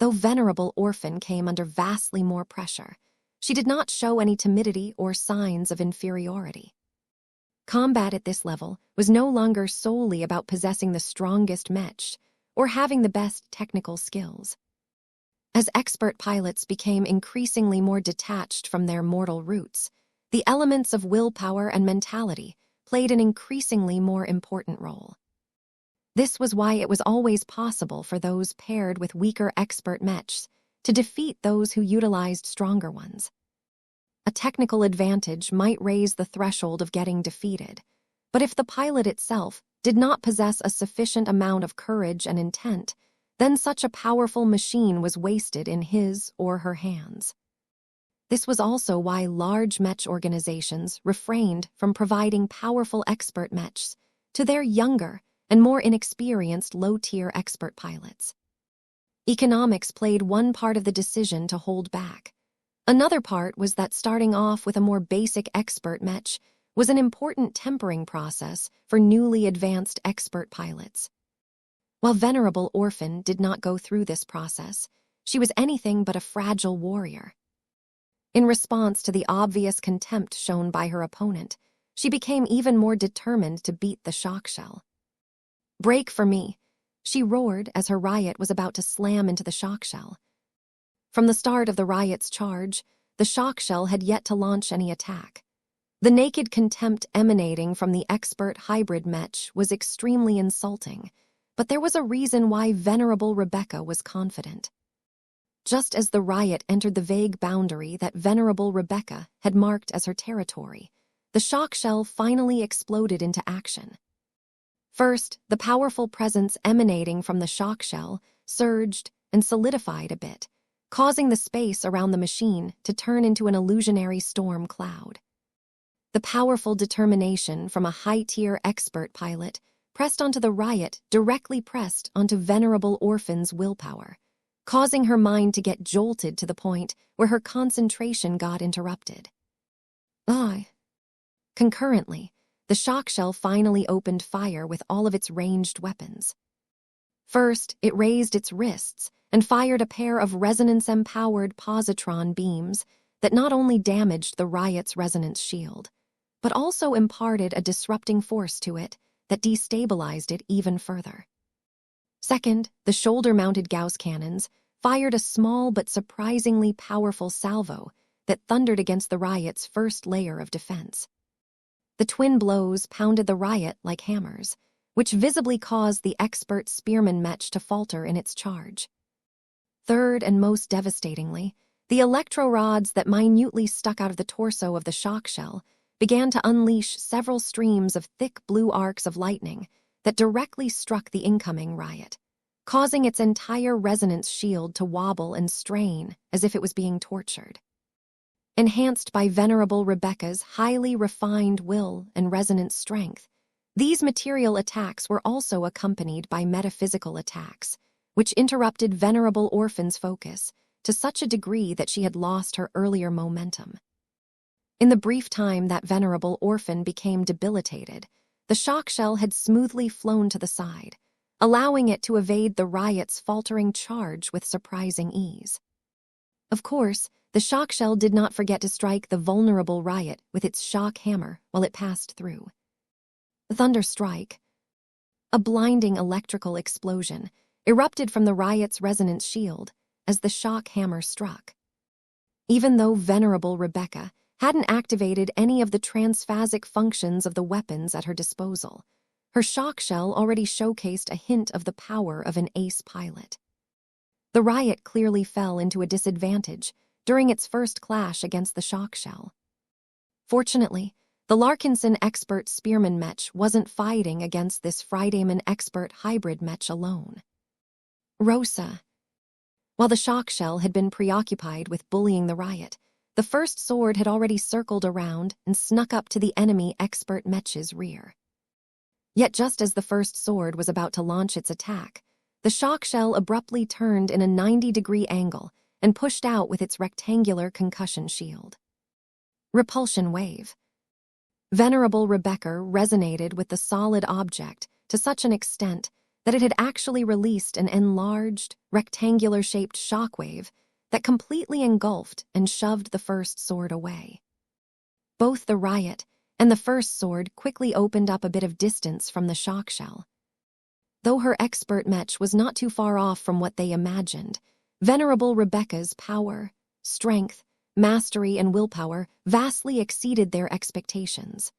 S1: Though Venerable Orphan came under vastly more pressure, she did not show any timidity or signs of inferiority. Combat at this level was no longer solely about possessing the strongest mech or having the best technical skills. As expert pilots became increasingly more detached from their mortal roots, the elements of willpower and mentality played an increasingly more important role. This was why it was always possible for those paired with weaker expert mechs to defeat those who utilized stronger ones. A technical advantage might raise the threshold of getting defeated, but if the pilot itself did not possess a sufficient amount of courage and intent, then such a powerful machine was wasted in his or her hands. This was also why large mech organizations refrained from providing powerful expert mechs to their younger and more inexperienced low-tier expert pilots. Economics played one part of the decision to hold back. Another part was that starting off with a more basic expert mech was an important tempering process for newly advanced expert pilots. While Venerable Orphan did not go through this process, she was anything but a fragile warrior. In response to the obvious contempt shown by her opponent, she became even more determined to beat the shock shell. "Break for me," she roared as her riot was about to slam into the shock shell. From the start of the riot's charge, the shock shell had yet to launch any attack. The naked contempt emanating from the expert hybrid mech was extremely insulting, but there was a reason why Venerable Rebecca was confident. Just as the riot entered the vague boundary that Venerable Rebecca had marked as her territory, the shock shell finally exploded into action. First, the powerful presence emanating from the shock shell surged and solidified a bit, causing the space around the machine to turn into an illusionary storm cloud. The powerful determination from a high-tier expert pilot pressed onto the riot directly pressed onto Venerable Orphan's willpower, causing her mind to get jolted to the point where her concentration got interrupted. Concurrently, the shock shell finally opened fire with all of its ranged weapons. First, it raised its wrists and fired a pair of resonance-empowered positron beams that not only damaged the riot's resonance shield, but also imparted a disrupting force to it that destabilized it even further. Second, the shoulder-mounted Gauss cannons fired a small but surprisingly powerful salvo that thundered against the riot's first layer of defense. The twin blows pounded the riot like hammers, which visibly caused the expert spearman mech to falter in its charge. Third, and most devastatingly, the electro-rods that minutely stuck out of the torso of the shock shell began to unleash several streams of thick blue arcs of lightning that directly struck the incoming riot, causing its entire resonance shield to wobble and strain as if it was being tortured. Enhanced by Venerable Rebecca's highly refined will and resonance strength, these material attacks were also accompanied by metaphysical attacks, which interrupted Venerable Orphan's focus to such a degree that she had lost her earlier momentum. In the brief time that Venerable Orphan became debilitated, the shock shell had smoothly flown to the side, allowing it to evade the riot's faltering charge with surprising ease. Of course, the shock shell did not forget to strike the vulnerable riot with its shock hammer while it passed through. The thunder strike, a blinding electrical explosion, erupted from the riot's resonance shield as the shock hammer struck. Even though Venerable Rebecca hadn't activated any of the transphasic functions of the weapons at her disposal, her shock shell already showcased a hint of the power of an ace pilot. The riot clearly fell into a disadvantage during its first clash against the shock shell. Fortunately, the Larkinson Expert Spearman Mech wasn't fighting against this Fridayman Expert Hybrid Mech alone. Rosa. While the shock shell had been preoccupied with bullying the riot, the first sword had already circled around and snuck up to the enemy Expert Mech's rear. Yet just as the first sword was about to launch its attack, the shock shell abruptly turned in a 90-degree angle and pushed out with its rectangular concussion shield. Repulsion wave. Venerable Rebecca resonated with the solid object to such an extent that it had actually released an enlarged, rectangular-shaped shockwave that completely engulfed and shoved the first sword away. Both the riot and the first sword quickly opened up a bit of distance from the shock shell. Though her expert mech was not too far off from what they imagined, Venerable Rebecca's power, strength, mastery, and willpower vastly exceeded their expectations.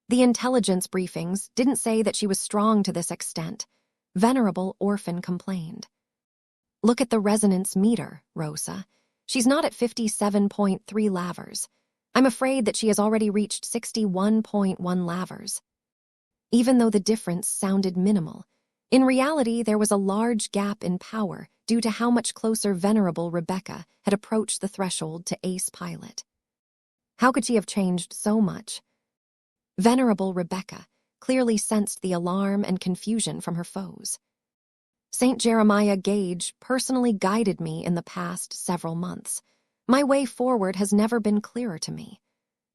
S1: The intelligence briefings didn't say that she was strong to this extent, Venerable Orphan complained. Look at the resonance meter, Rosa. She's not at 57.3 lavers. I'm afraid that she has already reached 61.1 lavers. Even though the difference sounded minimal, in reality there was a large gap in power due to how much closer Venerable Rebecca had approached the threshold to ace pilot. How could she have changed so much? Venerable Rebecca clearly sensed the alarm and confusion from her foes. St. Jeremiah Gage personally guided me in the past several months. My way forward has never been clearer to me.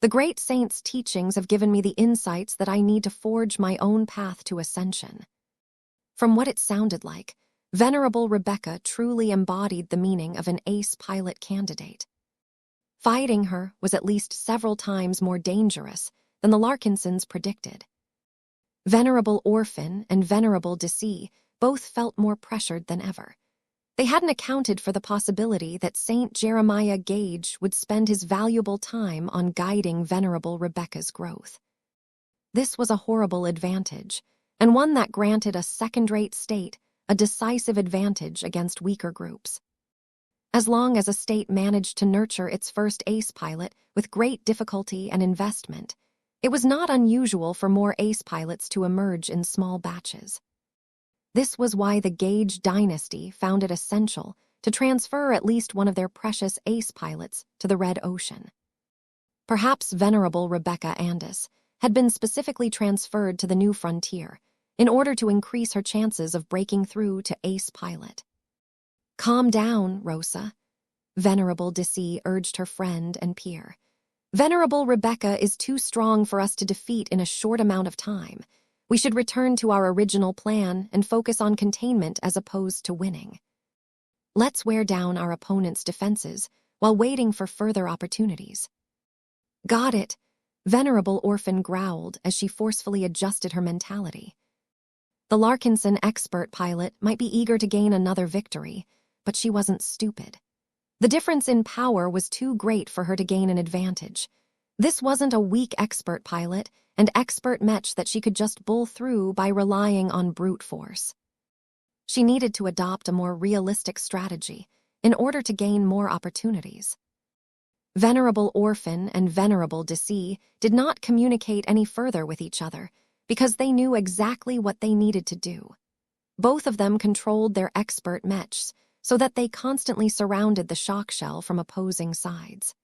S1: The great saint's teachings have given me the insights that I need to forge my own path to ascension. From what it sounded like, Venerable Rebecca truly embodied the meaning of an ace pilot candidate. Fighting her was at least several times more dangerous than the Larkinsons predicted. Venerable Orphan and Venerable Deceased both felt more pressured than ever. They hadn't accounted for the possibility that St. Jeremiah Gage would spend his valuable time on guiding Venerable Rebecca's growth. This was a horrible advantage, and one that granted a second-rate state a decisive advantage against weaker groups. As long as a state managed to nurture its first ace pilot with great difficulty and investment, it was not unusual for more ace pilots to emerge in small batches. This was why the Gage dynasty found it essential to transfer at least one of their precious ace pilots to the Red Ocean. Perhaps Venerable Rebecca Andis had been specifically transferred to the new frontier in order to increase her chances of breaking through to ace pilot. Calm down, Rosa, Venerable Deceased urged her friend and peer. Venerable Rebecca is too strong for us to defeat in a short amount of time. We should return to our original plan and focus on containment as opposed to winning. Let's wear down our opponent's defenses while waiting for further opportunities. Got it, Venerable Orphan growled as she forcefully adjusted her mentality. The Larkinson expert pilot might be eager to gain another victory, but she wasn't stupid. The difference in power was too great for her to gain an advantage. This wasn't a weak expert pilot and expert mech that she could just bull through by relying on brute force. She needed to adopt a more realistic strategy in order to gain more opportunities. Venerable Orphan and Venerable Deceased did not communicate any further with each other because they knew exactly what they needed to do. Both of them controlled their expert mechs so that they constantly surrounded the shock shell from opposing sides.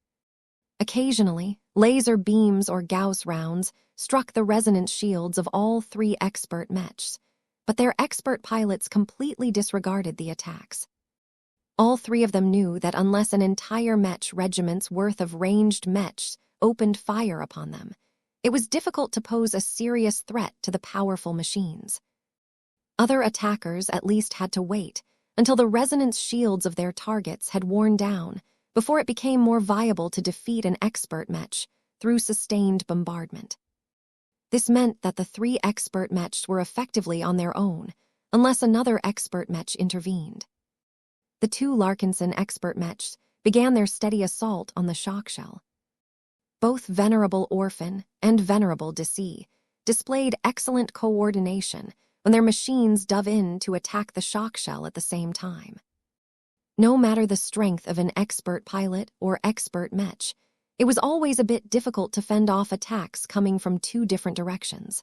S1: Occasionally, laser beams or Gauss rounds struck the resonance shields of all three expert mechs, but their expert pilots completely disregarded the attacks. All three of them knew that unless an entire mech regiment's worth of ranged mechs opened fire upon them, it was difficult to pose a serious threat to the powerful machines. Other attackers at least had to wait until the resonance shields of their targets had worn down before it became more viable to defeat an expert mech through sustained bombardment. This meant that the three expert mechs were effectively on their own, unless another expert mech intervened. The two Larkinson expert mechs began their steady assault on the shock shell. Both Venerable Orphan and Venerable Deceased displayed excellent coordination when their machines dove in to attack the shock shell at the same time. No matter the strength of an expert pilot or expert mech, it was always a bit difficult to fend off attacks coming from two different directions.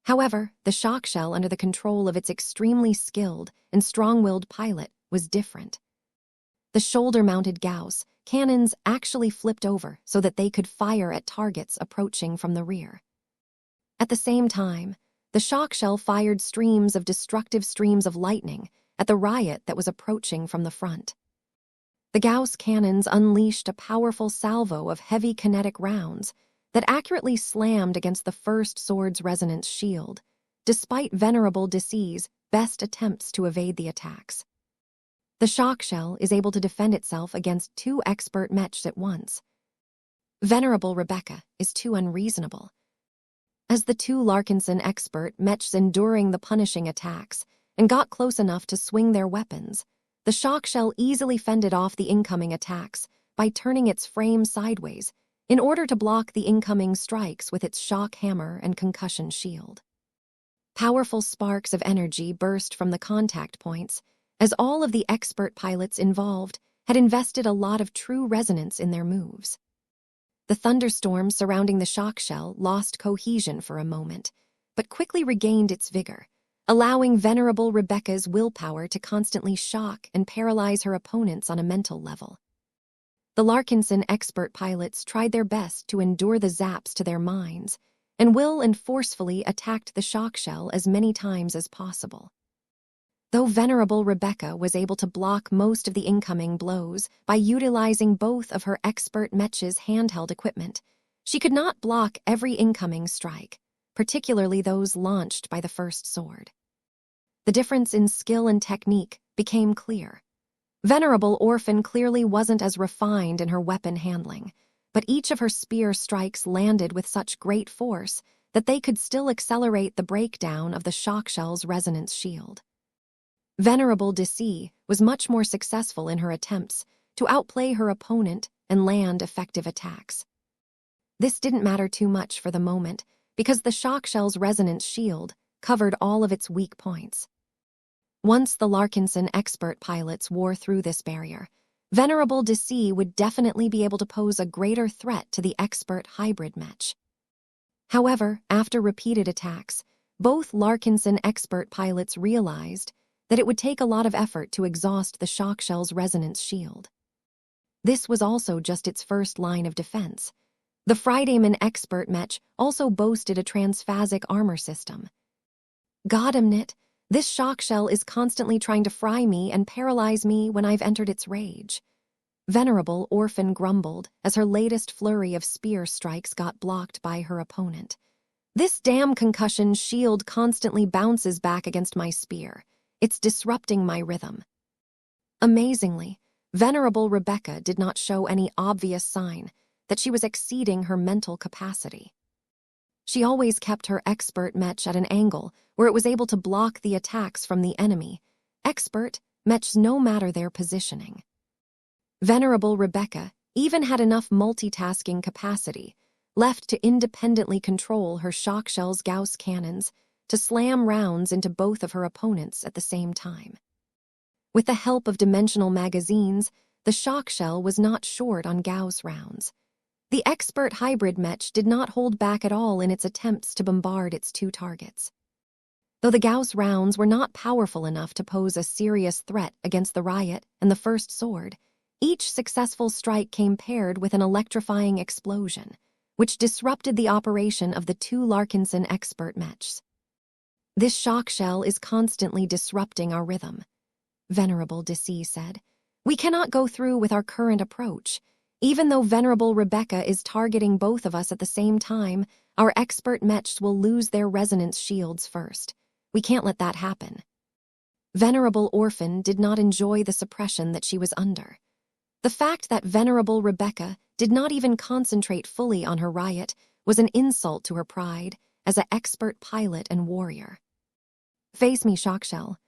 S1: However, the shock shell under the control of its extremely skilled and strong-willed pilot was different. The shoulder-mounted Gauss cannons actually flipped over so that they could fire at targets approaching from the rear. At the same time, the shock shell fired destructive streams of lightning at the riot that was approaching from the front. The Gauss cannons unleashed a powerful salvo of heavy kinetic rounds that accurately slammed against the first sword's resonance shield, despite Venerable Deceased's best attempts to evade the attacks. The shock shell is able to defend itself against two expert mechs at once. Venerable Rebecca is too unreasonable. As the two Larkinson expert mechs enduring the punishing attacks and got close enough to swing their weapons, the shock shell easily fended off the incoming attacks by turning its frame sideways in order to block the incoming strikes with its shock hammer and concussion shield. Powerful sparks of energy burst from the contact points, as all of the expert pilots involved had invested a lot of true resonance in their moves. The thunderstorm surrounding the shock shell lost cohesion for a moment, but quickly regained its vigor, allowing Venerable Rebecca's willpower to constantly shock and paralyze her opponents on a mental level. The Larkinson expert pilots tried their best to endure the zaps to their minds, and forcefully attacked the shock shell as many times as possible. Though Venerable Rebecca was able to block most of the incoming blows by utilizing both of her expert mech's handheld equipment, she could not block every incoming strike, particularly those launched by the first sword. The difference in skill and technique became clear. Venerable Orphan clearly wasn't as refined in her weapon handling, but each of her spear strikes landed with such great force that they could still accelerate the breakdown of the shock shell's resonance shield. Venerable Deceased was much more successful in her attempts to outplay her opponent and land effective attacks. This didn't matter too much for the moment because the shock shell's resonance shield covered all of its weak points. Once the Larkinson expert pilots wore through this barrier, Venerable Deceased would definitely be able to pose a greater threat to the expert hybrid mech. However, after repeated attacks, both Larkinson expert pilots realized that it would take a lot of effort to exhaust the shock shell's resonance shield. This was also just its first line of defense. The Friedman expert mech also boasted a transphasic armor system. Goddammit, this shock shell is constantly trying to fry me and paralyze me when I've entered its rage. Venerable Orphan grumbled as her latest flurry of spear strikes got blocked by her opponent. This damn concussion shield constantly bounces back against my spear. It's disrupting my rhythm. Amazingly, Venerable Rebecca did not show any obvious sign that she was exceeding her mental capacity. She always kept her expert mech at an angle where it was able to block the attacks from the enemy, expert mechs no matter their positioning. Venerable Rebecca even had enough multitasking capacity left to independently control her shock shell's Gauss cannons to slam rounds into both of her opponents at the same time. With the help of dimensional magazines, the shock shell was not short on Gauss rounds. The expert hybrid mech did not hold back at all in its attempts to bombard its two targets. Though the Gauss rounds were not powerful enough to pose a serious threat against the riot and the first sword, each successful strike came paired with an electrifying explosion, which disrupted the operation of the two Larkinson expert mechs. "This shock shell is constantly disrupting our rhythm," Venerable Deci said. "We cannot go through with our current approach. Even though Venerable Rebecca is targeting both of us at the same time, our expert mechs will lose their resonance shields first. We can't let that happen." Venerable Orphan did not enjoy the suppression that she was under. The fact that Venerable Rebecca did not even concentrate fully on her riot was an insult to her pride as an expert pilot and warrior. "Face me, Shockshell."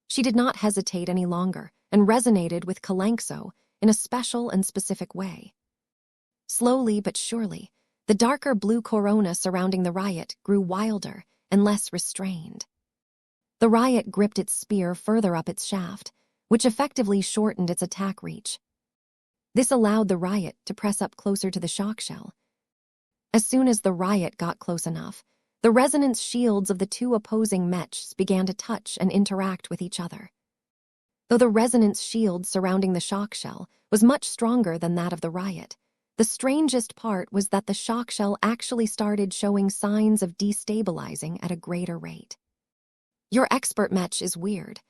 S1: She did not hesitate any longer and resonated with Kalanxo in a special and specific way. Slowly but surely, the darker blue corona surrounding the riot grew wilder and less restrained. The riot gripped its spear further up its shaft, which effectively shortened its attack reach. This allowed the riot to press up closer to the shock shell. As soon as the riot got close enough, the resonance shields of the two opposing mechs began to touch and interact with each other. Though the resonance shield surrounding the shock shell was much stronger than that of the riot, the strangest part was that the shock shell actually started showing signs of destabilizing at a greater rate. "Your expert mech is weird,"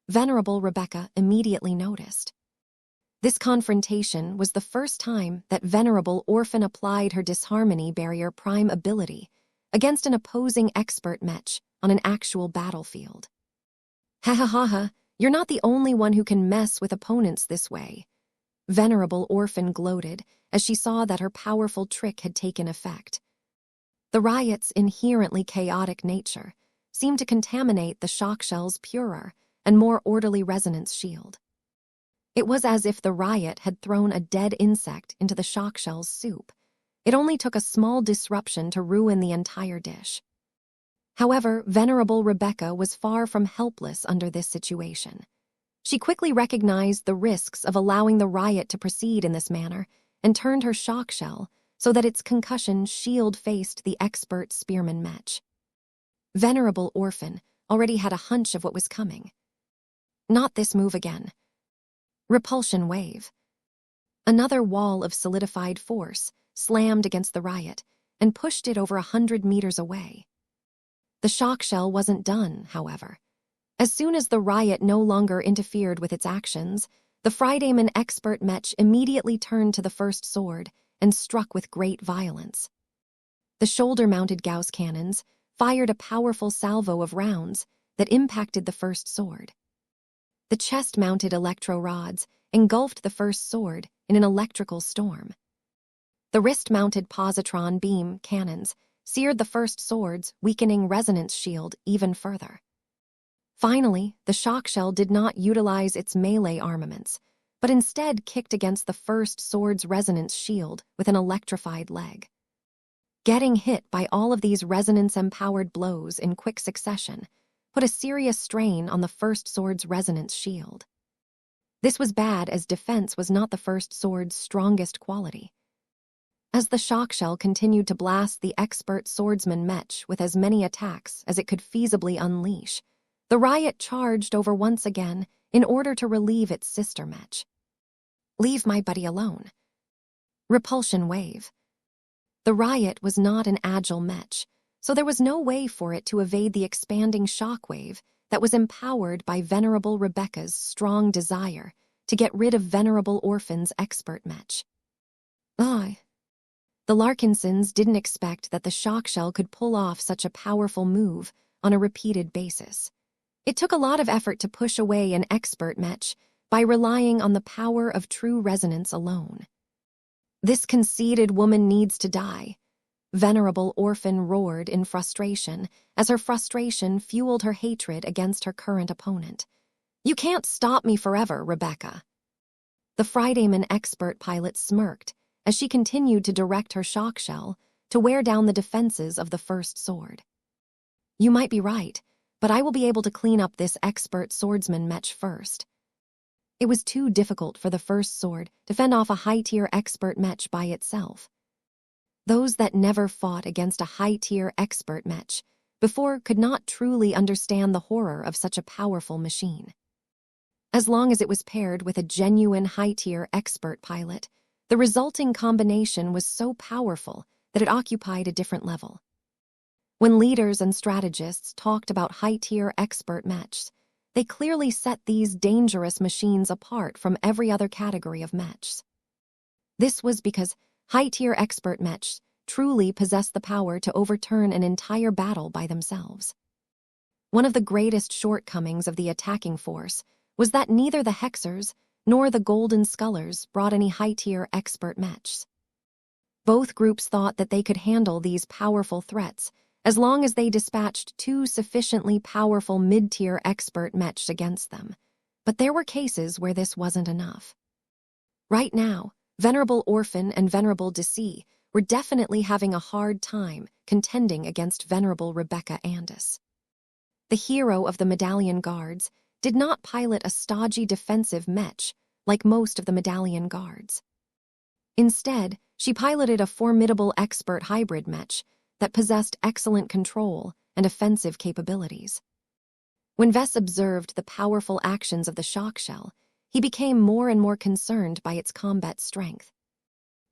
S1: Venerable Rebecca immediately noticed. This confrontation was the first time that Venerable Orphan applied her disharmony barrier prime ability against an opposing expert mech on an actual battlefield. "Ha ha ha ha, you're not the only one who can mess with opponents this way," Venerable Orphan gloated as she saw that her powerful trick had taken effect. The riot's inherently chaotic nature seemed to contaminate the shock shell's purer and more orderly resonance shield. It was as if the riot had thrown a dead insect into the shock shell's soup. It only took a small disruption to ruin the entire dish. However, Venerable Rebecca was far from helpless under this situation. She quickly recognized the risks of allowing the riot to proceed in this manner and turned her shock shell so that its concussion shield faced the expert spearman mech. Venerable Orphan already had a hunch of what was coming. Not this move again. Repulsion wave. Another wall of solidified force slammed against the riot and pushed it over 100 meters away. The shock shell wasn't done, however. As soon as the riot no longer interfered with its actions, the Friedayman expert mech immediately turned to the first sword and struck with great violence. The shoulder-mounted Gauss cannons fired a powerful salvo of rounds that impacted the first sword. The chest-mounted electro rods engulfed the first sword in an electrical storm. The wrist-mounted positron beam cannons seared the first sword's weakening resonance shield even further. Finally, the shock shell did not utilize its melee armaments, but instead kicked against the first sword's resonance shield with an electrified leg. Getting hit by all of these resonance-empowered blows in quick succession put a serious strain on the first sword's resonance shield. This was bad as defense was not the first sword's strongest quality. As the shock shell continued to blast the expert swordsman mech with as many attacks as it could feasibly unleash, the riot charged over once again in order to relieve its sister mech. "Leave my buddy alone." Repulsion wave. The riot was not an agile mech, so there was no way for it to evade the expanding shockwave that was empowered by Venerable Rebecca's strong desire to get rid of Venerable Orphan's expert mech. The Larkinsons didn't expect that the shock shell could pull off such a powerful move on a repeated basis. It took a lot of effort to push away an expert mech by relying on the power of true resonance alone. "This conceited woman needs to die," Venerable Orphan roared in frustration as her frustration fueled her hatred against her current opponent. "You can't stop me forever, Rebecca." The Friedayman expert pilot smirked as she continued to direct her shock shell to wear down the defenses of the first sword. "You might be right, but I will be able to clean up this expert swordsman mech first." It was too difficult for the first sword to fend off a high-tier expert mech by itself. Those that never fought against a high-tier expert mech before could not truly understand the horror of such a powerful machine. As long as it was paired with a genuine high-tier expert pilot, the resulting combination was so powerful that it occupied a different level. When leaders and strategists talked about high-tier expert mechs, they clearly set these dangerous machines apart from every other category of mechs. This was because high-tier expert mechs truly possessed the power to overturn an entire battle by themselves. One of the greatest shortcomings of the attacking force was that neither the Hexers nor the Golden Scullers brought any high-tier expert mechs. Both groups thought that they could handle these powerful threats as long as they dispatched 2 sufficiently powerful mid-tier expert mechs against them, but there were cases where this wasn't enough. Right now, Venerable Orphan and Venerable Deci were definitely having a hard time contending against Venerable Rebecca Andis. The hero of the Medallion Guards did not pilot a stodgy defensive mech like most of the Medallion Guards. Instead, she piloted a formidable expert hybrid mech that possessed excellent control and offensive capabilities. When Vess observed the powerful actions of the shock shell, he became more and more concerned by its combat strength.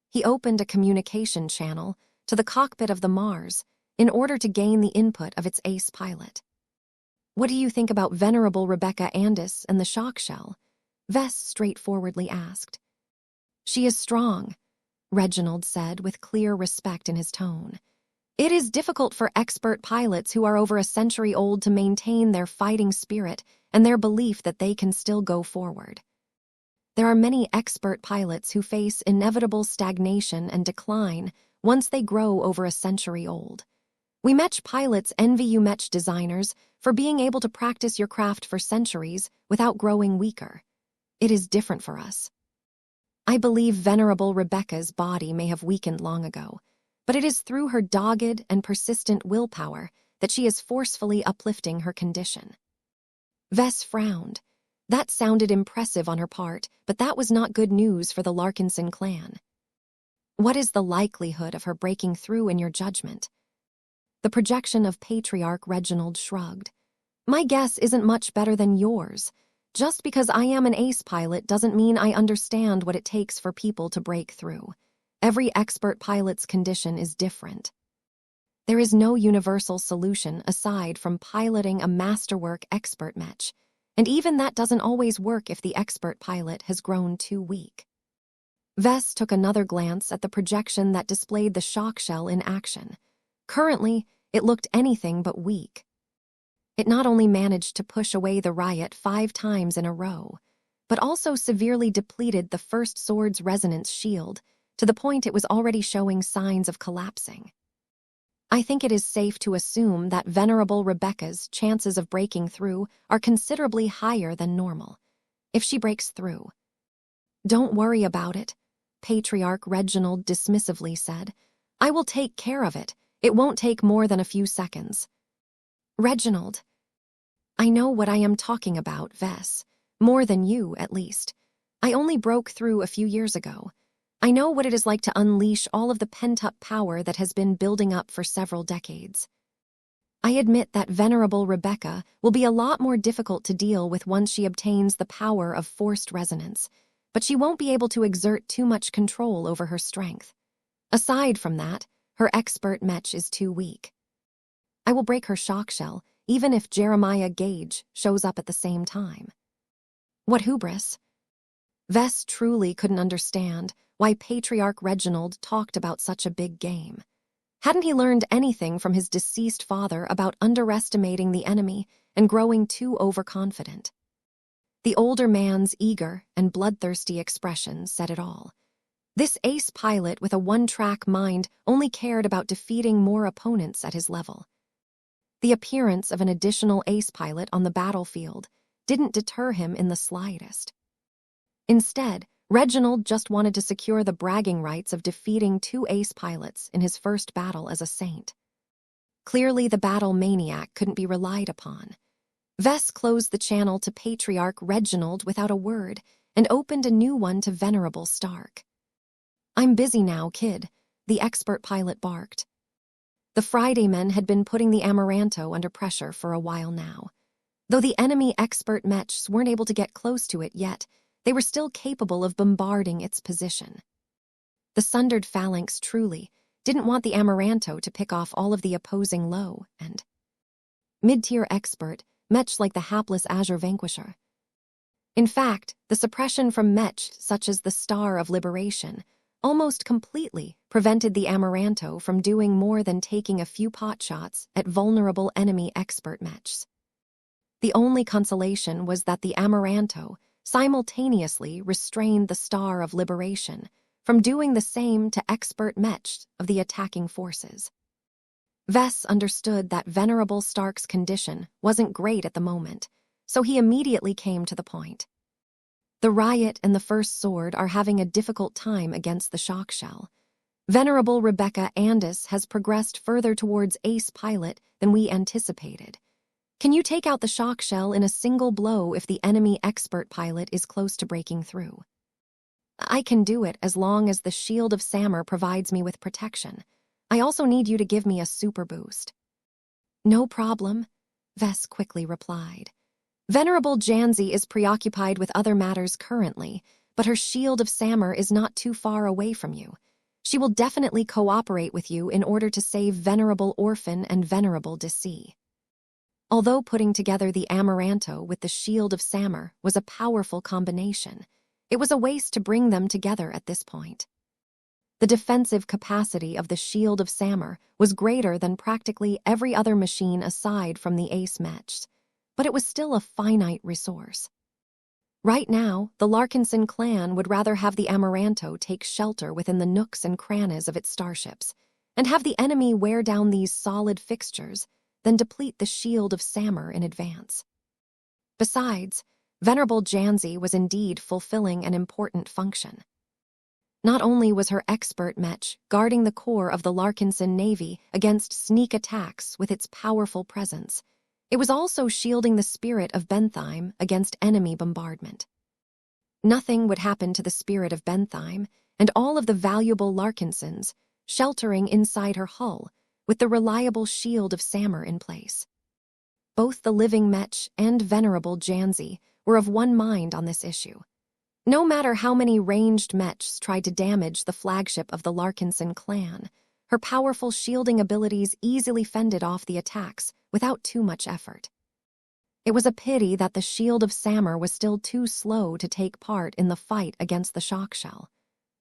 S1: He opened a communication channel to the cockpit of the Mars in order to gain the input of its ace pilot. "What do you think about Venerable Rebecca Andis and the shock shell?" Vess straightforwardly asked. "She is strong," Reginald said with clear respect in his tone. "It is difficult for expert pilots who are over a century old to maintain their fighting spirit and their belief that they can still go forward. There are many expert pilots who face inevitable stagnation and decline once they grow over a century old. We mech pilots envy you mech designers for being able to practice your craft for centuries without growing weaker. It is different for us. I believe Venerable Rebecca's body may have weakened long ago, but it is through her dogged and persistent willpower that she is forcefully uplifting her condition." Vess frowned. That sounded impressive on her part, but that was not good news for the Larkinson clan. "What is the likelihood of her breaking through in your judgment?" The projection of Patriarch Reginald shrugged. "My guess isn't much better than yours. Just because I am an ace pilot doesn't mean I understand what it takes for people to break through. Every expert pilot's condition is different. There is no universal solution aside from piloting a masterwork expert mech, and even that doesn't always work if the expert pilot has grown too weak." Vess took another glance at the projection that displayed the shock shell in action. Currently, it looked anything but weak. It not only managed to push away the riot 5 times in a row, but also severely depleted the First Sword's resonance shield to the point it was already showing signs of collapsing. "I think it is safe to assume that Venerable Rebecca's chances of breaking through are considerably higher than normal. If she breaks through—" "Don't worry about it," Patriarch Reginald dismissively said. "I will take care of it. It won't take more than a few seconds." "Reginald." "I know what I am talking about, Vess. More than you, at least. I only broke through a few years ago. I know what it is like to unleash all of the pent-up power that has been building up for several decades. I admit that Venerable Rebecca will be a lot more difficult to deal with once she obtains the power of forced resonance, but she won't be able to exert too much control over her strength. Aside from that, her expert mech is too weak. I will break her shock shell, even if Jeremiah Gage shows up at the same time." "What hubris?" Vess truly couldn't understand why Patriarch Reginald talked about such a big game. Hadn't he learned anything from his deceased father about underestimating the enemy and growing too overconfident? The older man's eager and bloodthirsty expression said it all. This ace pilot with a one-track mind only cared about defeating more opponents at his level. The appearance of an additional ace pilot on the battlefield didn't deter him in the slightest. Instead, Reginald just wanted to secure the bragging rights of defeating 2 ace pilots in his first battle as a saint. Clearly, the battle maniac couldn't be relied upon. Vess closed the channel to Patriarch Reginald without a word and opened a new one to Venerable Stark. "I'm busy now, kid," the expert pilot barked. The Friday men had been putting the Amaranto under pressure for a while now. Though the enemy expert Mechs weren't able to get close to it yet, they were still capable of bombarding its position. The sundered phalanx truly didn't want the Amaranto to pick off all of the opposing low and mid-tier expert Mech like the hapless Azure Vanquisher. In fact, the suppression from Mech, such as the Star of Liberation, almost completely prevented the Amaranto from doing more than taking a few potshots at vulnerable enemy expert Mechs. The only consolation was that the Amaranto simultaneously restrained the Star of Liberation from doing the same to expert Mechs of the attacking forces. Vess understood that Venerable Stark's condition wasn't great at the moment, so he immediately came to the point. The Riot and the First Sword are having a difficult time against the shock shell. Venerable Rebecca Andis has progressed further towards ace pilot than we anticipated. Can you take out the shock shell in a single blow if the enemy expert pilot is close to breaking through? I can do it as long as the Shield of Samur provides me with protection. I also need you to give me a super boost. No problem, Vess quickly replied. Venerable Janzi is preoccupied with other matters currently, but her Shield of Samur is not too far away from you. She will definitely cooperate with you in order to save Venerable Orphan and Venerable Deci. Although putting together the Amaranto with the Shield of Samur was a powerful combination, it was a waste to bring them together at this point. The defensive capacity of the Shield of Samur was greater than practically every other machine aside from the Ace Mechs, but it was still a finite resource. Right now, the Larkinson clan would rather have the Amaranto take shelter within the nooks and crannies of its starships, and have the enemy wear down these solid fixtures than deplete the Shield of Samur in advance. Besides, Venerable Janzi was indeed fulfilling an important function. Not only was her expert Mech guarding the core of the Larkinson Navy against sneak attacks with its powerful presence, it was also shielding the spirit of Bentheim against enemy bombardment. Nothing would happen to the spirit of Bentheim and all of the valuable Larkinsons sheltering inside her hull with the reliable Shield of Samur in place. Both the living Mech and Venerable Janzi were of one mind on this issue. No matter how many ranged Mechs tried to damage the flagship of the Larkinson clan, her powerful shielding abilities easily fended off the attacks without too much effort. It was a pity that the Shield of Samur was still too slow to take part in the fight against the shock shell.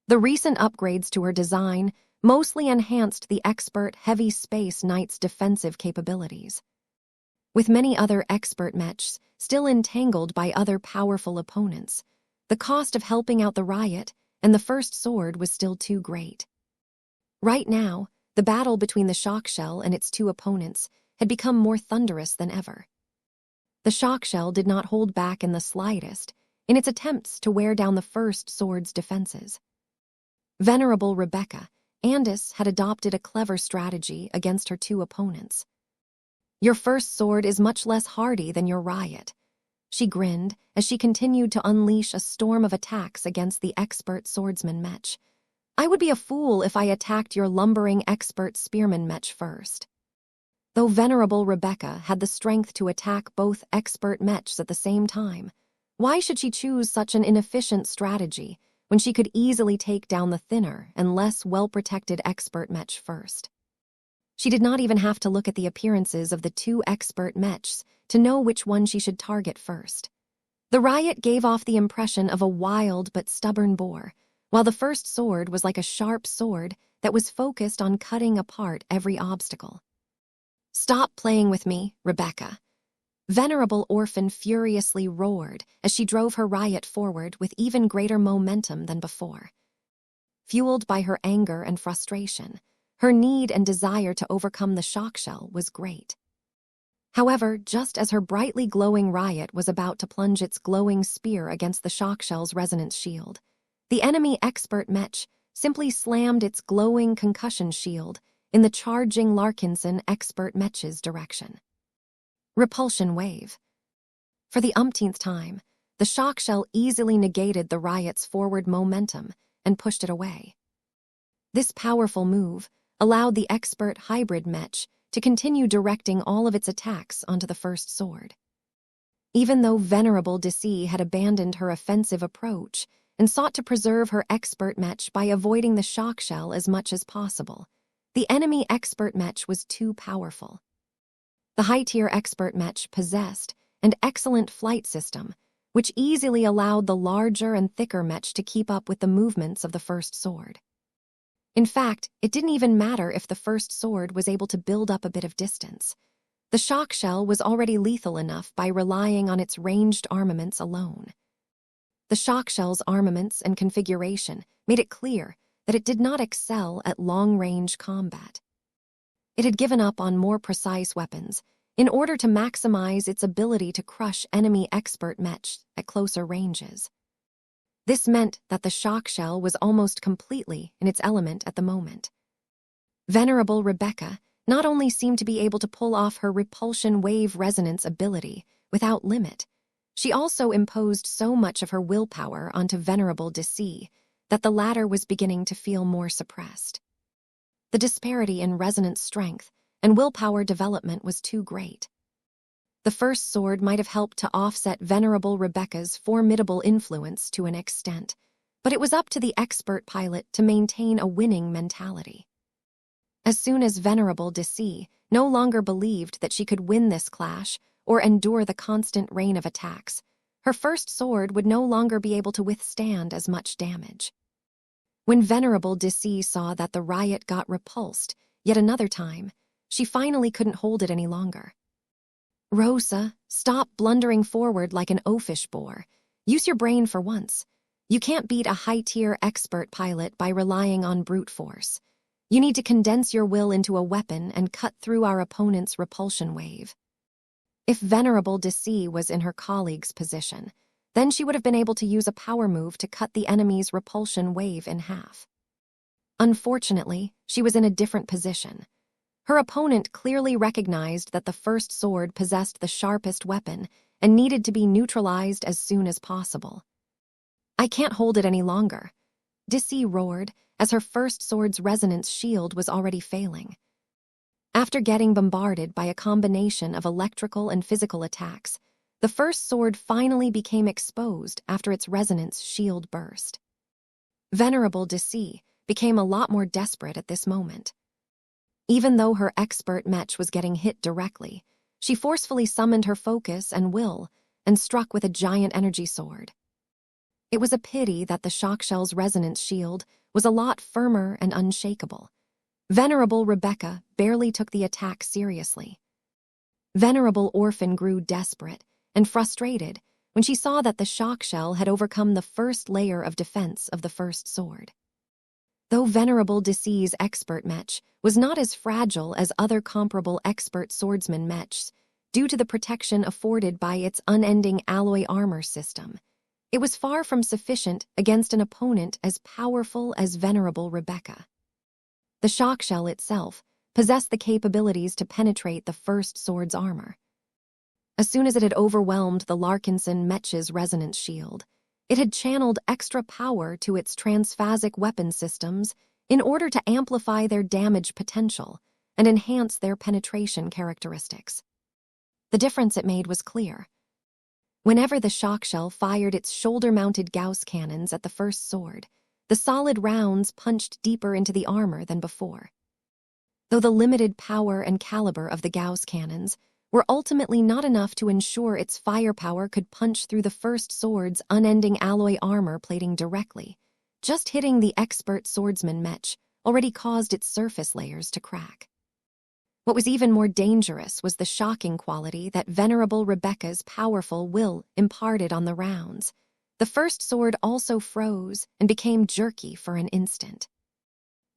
S1: The recent upgrades to her design mostly enhanced the expert Heavy Space Knight's defensive capabilities. With many other expert Mechs still entangled by other powerful opponents, the cost of helping out the Riot and the First Sword was still too great. Right now, the battle between the shock shell and its two opponents had become more thunderous than ever. The shock shell did not hold back in the slightest in its attempts to wear down the First Sword's defenses. Venerable Rebecca Andis had adopted a clever strategy against her two opponents. Your First Sword is much less hardy than your Riot, she grinned as she continued to unleash a storm of attacks against the expert swordsman Mech. I would be a fool if I attacked your lumbering expert spearman Mech first. Though Venerable Rebecca had the strength to attack both expert Mechs at the same time, why should she choose such an inefficient strategy when she could easily take down the thinner and less well-protected expert Mech first? She did not even have to look at the appearances of the two expert Mechs to know which one she should target first. The Riot gave off the impression of a wild but stubborn boar, while the First Sword was like a sharp sword that was focused on cutting apart every obstacle. Stop playing with me, Rebecca. Venerable Orphan furiously roared as she drove her Riot forward with even greater momentum than before. Fueled by her anger and frustration, her need and desire to overcome the shock shell was great. However, just as her brightly glowing Riot was about to plunge its glowing spear against the shock shell's resonance shield, the enemy expert Mech simply slammed its glowing concussion shield in the charging Larkinson expert Mech's direction. Repulsion wave. For the umpteenth time, the shock shell easily negated the Riot's forward momentum and pushed it away. This powerful move, allowed the expert hybrid Mech to continue directing all of its attacks onto the first sword. Even though Venerable Deci had abandoned her offensive approach and sought to preserve her expert Mech by avoiding the shock shell as much as possible, the enemy expert Mech was too powerful. The high-tier expert Mech possessed an excellent flight system, which easily allowed the larger and thicker Mech to keep up with the movements of the first sword. In fact, it didn't even matter if the first sword was able to build up a bit of distance. The shock shell was already lethal enough by relying on its ranged armaments alone. The shock shell's armaments and configuration made it clear that it did not excel at long-range combat. It had given up on more precise weapons in order to maximize its ability to crush enemy expert Mech at closer ranges. This meant that the shock shell was almost completely in its element at the moment. Venerable Rebecca not only seemed to be able to pull off her repulsion wave resonance ability without limit, she also imposed so much of her willpower onto Venerable Deci that the latter was beginning to feel more suppressed. The disparity in resonance strength and willpower development was too great. The first sword might have helped to offset Venerable Rebecca's formidable influence to an extent, but it was up to the expert pilot to maintain a winning mentality. As soon as Venerable Deci no longer believed that she could win this clash or endure the constant rain of attacks, her first sword would no longer be able to withstand as much damage. When Venerable Deci saw that the riot got repulsed yet another time, she finally couldn't hold it any longer. "Rosa, stop blundering forward like an oafish boar. Use your brain for once. You can't beat a high-tier expert pilot by relying on brute force. You need to condense your will into a weapon and cut through our opponent's repulsion wave." If Venerable Deci was in her colleague's position, then she would have been able to use a power move to cut the enemy's repulsion wave in half. Unfortunately, she was in a different position. Her opponent clearly recognized that the first sword possessed the sharpest weapon and needed to be neutralized as soon as possible. "I can't hold it any longer," Deci roared, as her first sword's resonance shield was already failing. After getting bombarded by a combination of electrical and physical attacks, the first sword finally became exposed after its resonance shield burst. Venerable Deci became a lot more desperate at this moment. Even though her expert Mech was getting hit directly, she forcefully summoned her focus and will and struck with a giant energy sword. It was a pity that the shock shell's resonance shield was a lot firmer and unshakable. Venerable Rebecca barely took the attack seriously. Venerable Orphan grew desperate and frustrated when she saw that the shock shell had overcome the first layer of defense of the first sword. Though Venerable Deci's expert Mech was not as fragile as other comparable expert swordsman Mechs due to the protection afforded by its unending alloy armor system, it was far from sufficient against an opponent as powerful as Venerable Rebecca. The shock shell itself possessed the capabilities to penetrate the first sword's armor. As soon as it had overwhelmed the Larkinson Mech's resonance shield, it had channeled extra power to its transphasic weapon systems in order to amplify their damage potential and enhance their penetration characteristics. The difference it made was clear. Whenever the shock shell fired its shoulder-mounted Gauss cannons at the first sword, the solid rounds punched deeper into the armor than before. Though the limited power and caliber of the Gauss cannons were ultimately not enough to ensure its firepower could punch through the first sword's unending alloy armor plating directly, just hitting the expert swordsman Mech already caused its surface layers to crack. What was even more dangerous was the shocking quality that Venerable Rebecca's powerful will imparted on the rounds. The first sword also froze and became jerky for an instant.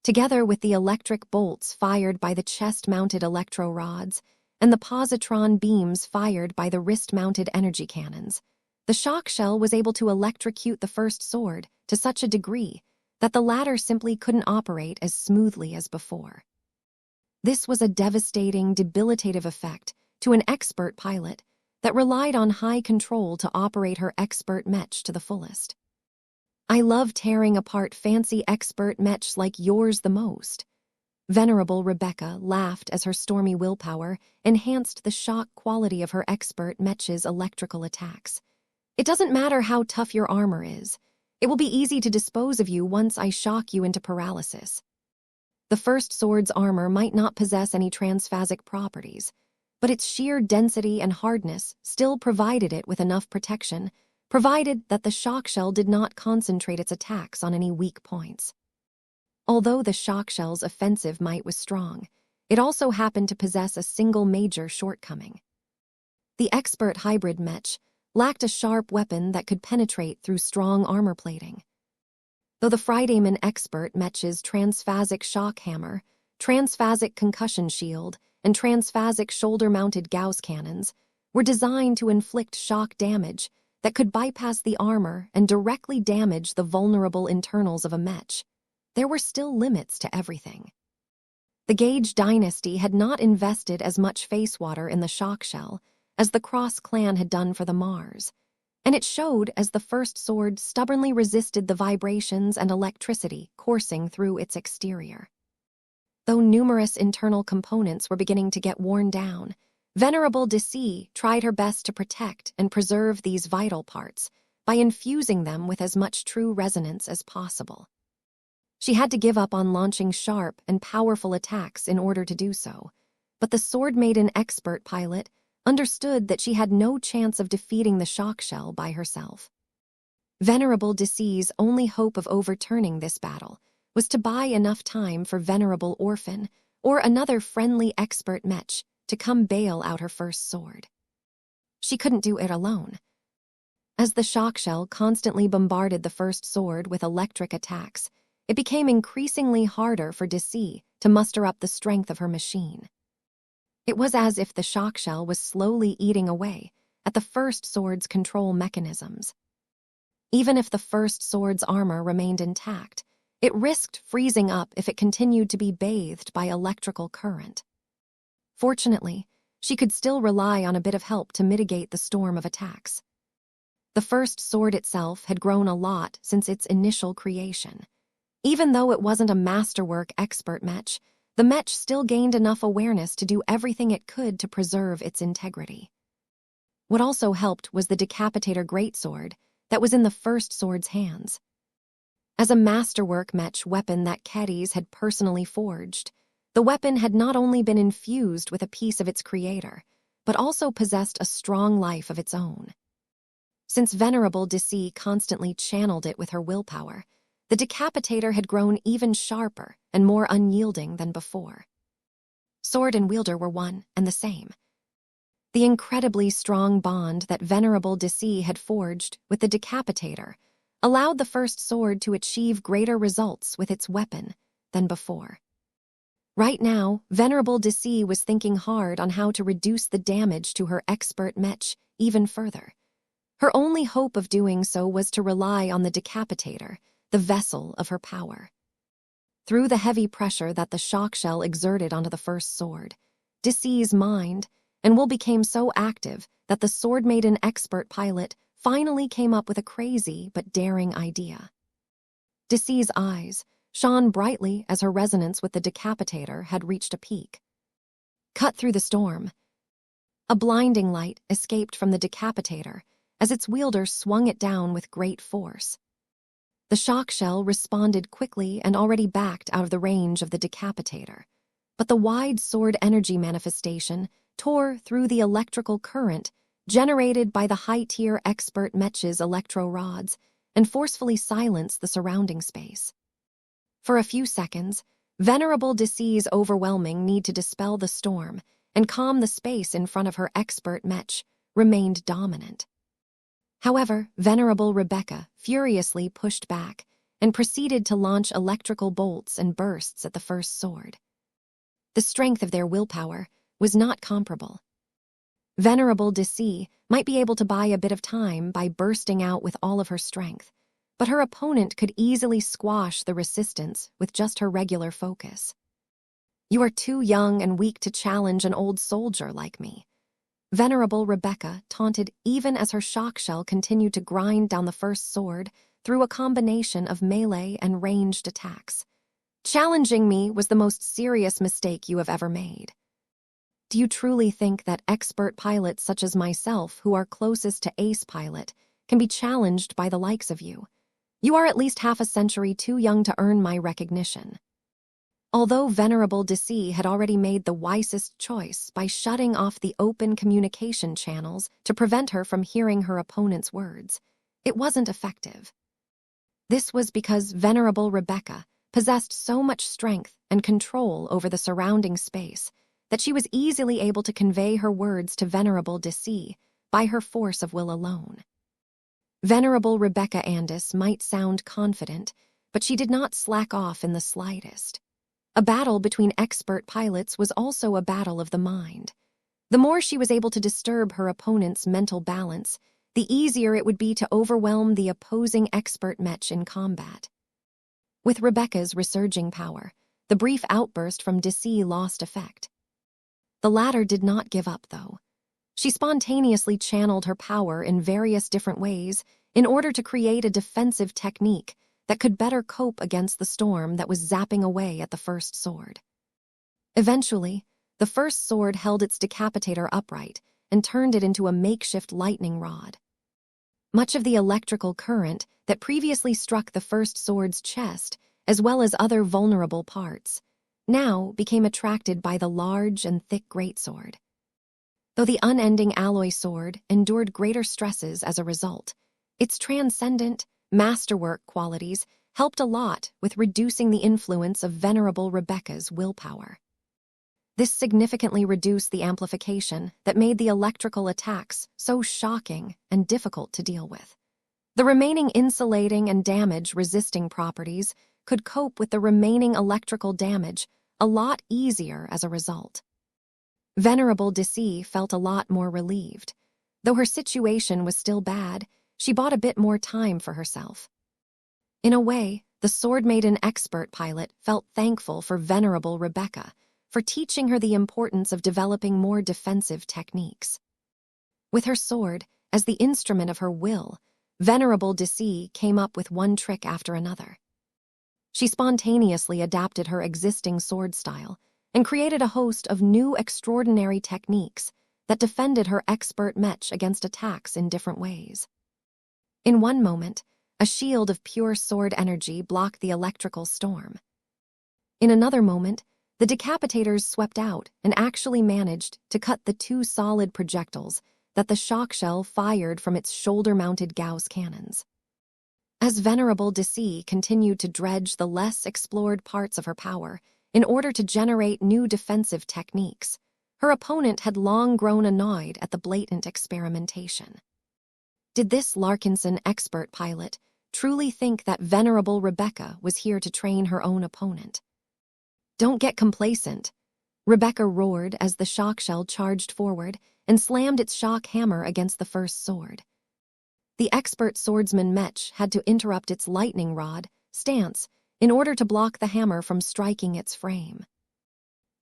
S1: Together with the electric bolts fired by the chest-mounted electro rods and the positron beams fired by the wrist-mounted energy cannons, the shock shell was able to electrocute the first sword to such a degree that the latter simply couldn't operate as smoothly as before. This was a devastating, debilitative effect to an expert pilot that relied on high control to operate her expert Mech to the fullest. "I love tearing apart fancy expert Mechs like yours the most," Venerable Rebecca laughed as her stormy willpower enhanced the shock quality of her expert Mech's electrical attacks. "It doesn't matter how tough your armor is. It will be easy to dispose of you once I shock you into paralysis." The first sword's armor might not possess any transphasic properties, but its sheer density and hardness still provided it with enough protection, provided that the shock shell did not concentrate its attacks on any weak points. Although the shock shell's offensive might was strong, it also happened to possess a single major shortcoming. The expert hybrid Mech lacked a sharp weapon that could penetrate through strong armor plating. Though the Friedman expert Mech's transphasic shock hammer, transphasic concussion shield, and transphasic shoulder-mounted Gauss cannons were designed to inflict shock damage that could bypass the armor and directly damage the vulnerable internals of a Mech, there were still limits to everything. The Gage dynasty had not invested as much face water in the shock shell as the Cross clan had done for the Mars, and it showed as the first sword stubbornly resisted the vibrations and electricity coursing through its exterior. Though numerous internal components were beginning to get worn down, Venerable Deci tried her best to protect and preserve these vital parts by infusing them with as much true resonance as possible. She had to give up on launching sharp and powerful attacks in order to do so, but the Sword Maiden expert pilot understood that she had no chance of defeating the shock shell by herself. Venerable Deci's only hope of overturning this battle was to buy enough time for Venerable Orphan or another friendly expert Mech to come bail out her first sword. She couldn't do it alone. As the shock shell constantly bombarded the first sword with electric attacks, it became increasingly harder for Deci to muster up the strength of her machine. It was as if the shock shell was slowly eating away at the first sword's control mechanisms. Even if the first sword's armor remained intact, it risked freezing up if it continued to be bathed by electrical current. Fortunately, she could still rely on a bit of help to mitigate the storm of attacks. The first sword itself had grown a lot since its initial creation. Even though it wasn't a masterwork expert Mech, the Mech still gained enough awareness to do everything it could to preserve its integrity. What also helped was the Decapitator greatsword that was in the first sword's hands. As a masterwork Mech weapon that Kedis had personally forged, the weapon had not only been infused with a piece of its creator, but also possessed a strong life of its own. Since Venerable Deci constantly channeled it with her willpower, the Decapitator had grown even sharper and more unyielding than before. Sword and wielder were one and the same. The incredibly strong bond that Venerable Deci had forged with the Decapitator allowed the first sword to achieve greater results with its weapon than before. Right now, Venerable Deci was thinking hard on how to reduce the damage to her expert Mech even further. Her only hope of doing so was to rely on the Decapitator, the vessel of her power. Through the heavy pressure that the shock shell exerted onto the first sword, Deci's mind and will became so active that the Sword Maiden expert pilot finally came up with a crazy but daring idea. Deci's eyes shone brightly as her resonance with the Decapitator had reached a peak. Cut through the storm. A blinding light escaped from the Decapitator as its wielder swung it down with great force. The shock shell responded quickly and already backed out of the range of the Decapitator, but the wide sword energy manifestation tore through the electrical current generated by the high-tier expert Mech's electro rods and forcefully silenced the surrounding space. For a few seconds, Venerable Deci's overwhelming need to dispel the storm and calm the space in front of her expert Mech remained dominant. However, Venerable Rebecca furiously pushed back and proceeded to launch electrical bolts and bursts at the first sword. The strength of their willpower was not comparable. Venerable Deci might be able to buy a bit of time by bursting out with all of her strength, but her opponent could easily squash the resistance with just her regular focus. "You are too young and weak to challenge an old soldier like me," Venerable Rebecca taunted even as her shock shell continued to grind down the first sword through a combination of melee and ranged attacks. Challenging me was the most serious mistake you have ever made. Do you truly think that expert pilots such as myself, who are closest to ace pilot, can be challenged by the likes of you? You are at least half a century too young to earn my recognition." Although Venerable Deci had already made the wisest choice by shutting off the open communication channels to prevent her from hearing her opponent's words, it wasn't effective. This was because Venerable Rebecca possessed so much strength and control over the surrounding space that she was easily able to convey her words to Venerable Deci by her force of will alone. Venerable Rebecca Andis might sound confident, but she did not slack off in the slightest. A battle between expert pilots was also a battle of the mind. The more she was able to disturb her opponent's mental balance, the easier it would be to overwhelm the opposing expert Mech in combat. With Rebecca's resurging power, the brief outburst from Deci lost effect. The latter did not give up, though. She spontaneously channeled her power in various different ways in order to create a defensive technique that could better cope against the storm that was zapping away at the first sword. Eventually, the first sword held its decapitator upright and turned it into a makeshift lightning rod. Much of the electrical current that previously struck the first sword's chest, as well as other vulnerable parts, now became attracted by the large and thick greatsword. Though the unending alloy sword endured greater stresses as a result, its transcendent, masterwork qualities helped a lot with reducing the influence of Venerable Rebecca's willpower. This significantly reduced the amplification that made the electrical attacks so shocking and difficult to deal with. The remaining insulating and damage-resisting properties could cope with the remaining electrical damage a lot easier as a result. Venerable Deci felt a lot more relieved. Though her situation was still bad, she bought a bit more time for herself. In a way, the Sword Maiden expert pilot felt thankful for Venerable Rebecca for teaching her the importance of developing more defensive techniques. With her sword as the instrument of her will, Venerable Deci came up with one trick after another. She spontaneously adapted her existing sword style and created a host of new extraordinary techniques that defended her expert Mech against attacks in different ways. In one moment, a shield of pure sword energy blocked the electrical storm. In another moment, the decapitators swept out and actually managed to cut the two solid projectiles that the shock shell fired from its shoulder-mounted Gauss cannons. As Venerable Deci continued to dredge the less explored parts of her power in order to generate new defensive techniques, her opponent had long grown annoyed at the blatant experimentation. Did this Larkinson expert pilot truly think that Venerable Rebecca was here to train her own opponent? "Don't get complacent," Rebecca roared as the shock shell charged forward and slammed its shock hammer against the first sword. The expert swordsman Mech had to interrupt its lightning rod stance in order to block the hammer from striking its frame.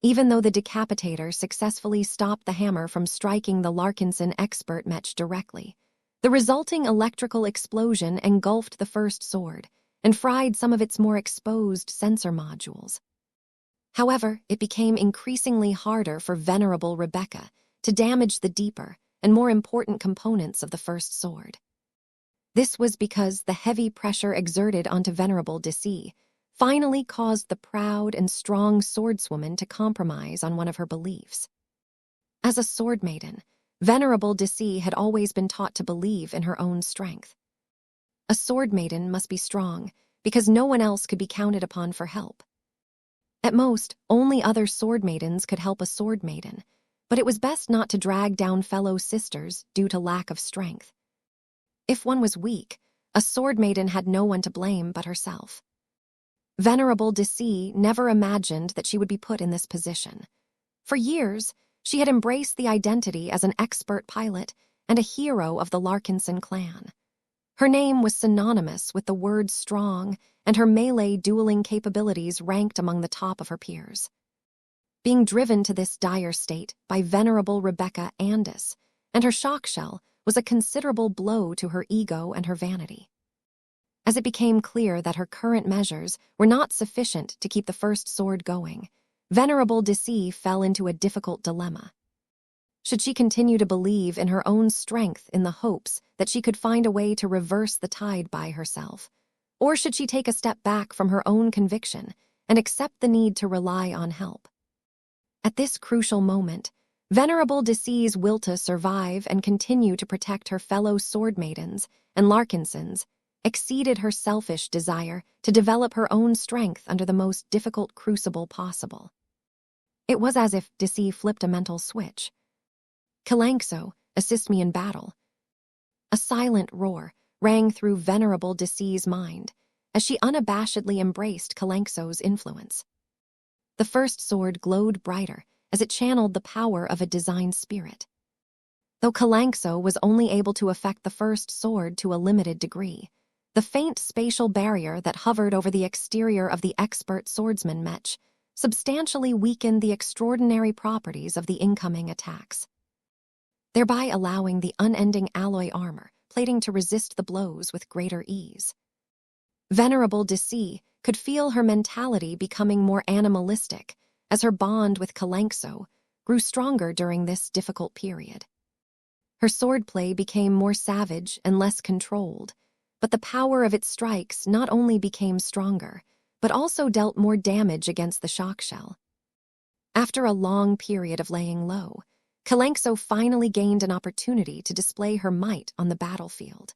S1: Even though the decapitator successfully stopped the hammer from striking the Larkinson expert Mech directly, the resulting electrical explosion engulfed the first sword and fried some of its more exposed sensor modules. However, it became increasingly harder for Venerable Rebecca to damage the deeper and more important components of the first sword. This was because the heavy pressure exerted onto Venerable Deci finally caused the proud and strong swordswoman to compromise on one of her beliefs. As a sword maiden, Venerable Deci had always been taught to believe in her own strength. A sword maiden must be strong because no one else could be counted upon for help. At most, only other sword maidens could help a sword maiden, but it was best not to drag down fellow sisters due to lack of strength. If one was weak, a sword maiden had no one to blame but herself. Venerable Deci never imagined that she would be put in this position. For years, she had embraced the identity as an expert pilot and a hero of the Larkinson clan. Her name was synonymous with the word strong, and her melee dueling capabilities ranked among the top of her peers. Being driven to this dire state by Venerable Rebecca Andis and her shock shell was a considerable blow to her ego and her vanity. As it became clear that her current measures were not sufficient to keep the first sword going, Venerable Deci fell into a difficult dilemma. Should she continue to believe in her own strength in the hopes that she could find a way to reverse the tide by herself? Or should she take a step back from her own conviction and accept the need to rely on help? At this crucial moment, Venerable Deci's will to survive and continue to protect her fellow sword maidens and Larkinsons exceeded her selfish desire to develop her own strength under the most difficult crucible possible. It was as if Deci flipped a mental switch. "Kalangso, assist me in battle." A silent roar rang through Venerable Deci's mind as she unabashedly embraced Kalangso's influence. The first sword glowed brighter as it channeled the power of a design spirit. Though Kalangso was only able to affect the first sword to a limited degree, the faint spatial barrier that hovered over the exterior of the expert swordsman Mech substantially weakened the extraordinary properties of the incoming attacks, thereby allowing the unending alloy armor plating to resist the blows with greater ease. Venerable Deci could feel her mentality becoming more animalistic as her bond with Kalangso grew stronger during this difficult period. Her swordplay became more savage and less controlled, but the power of its strikes not only became stronger, but also dealt more damage against the shock shell. After a long period of laying low, Kalangso finally gained an opportunity to display her might on the battlefield.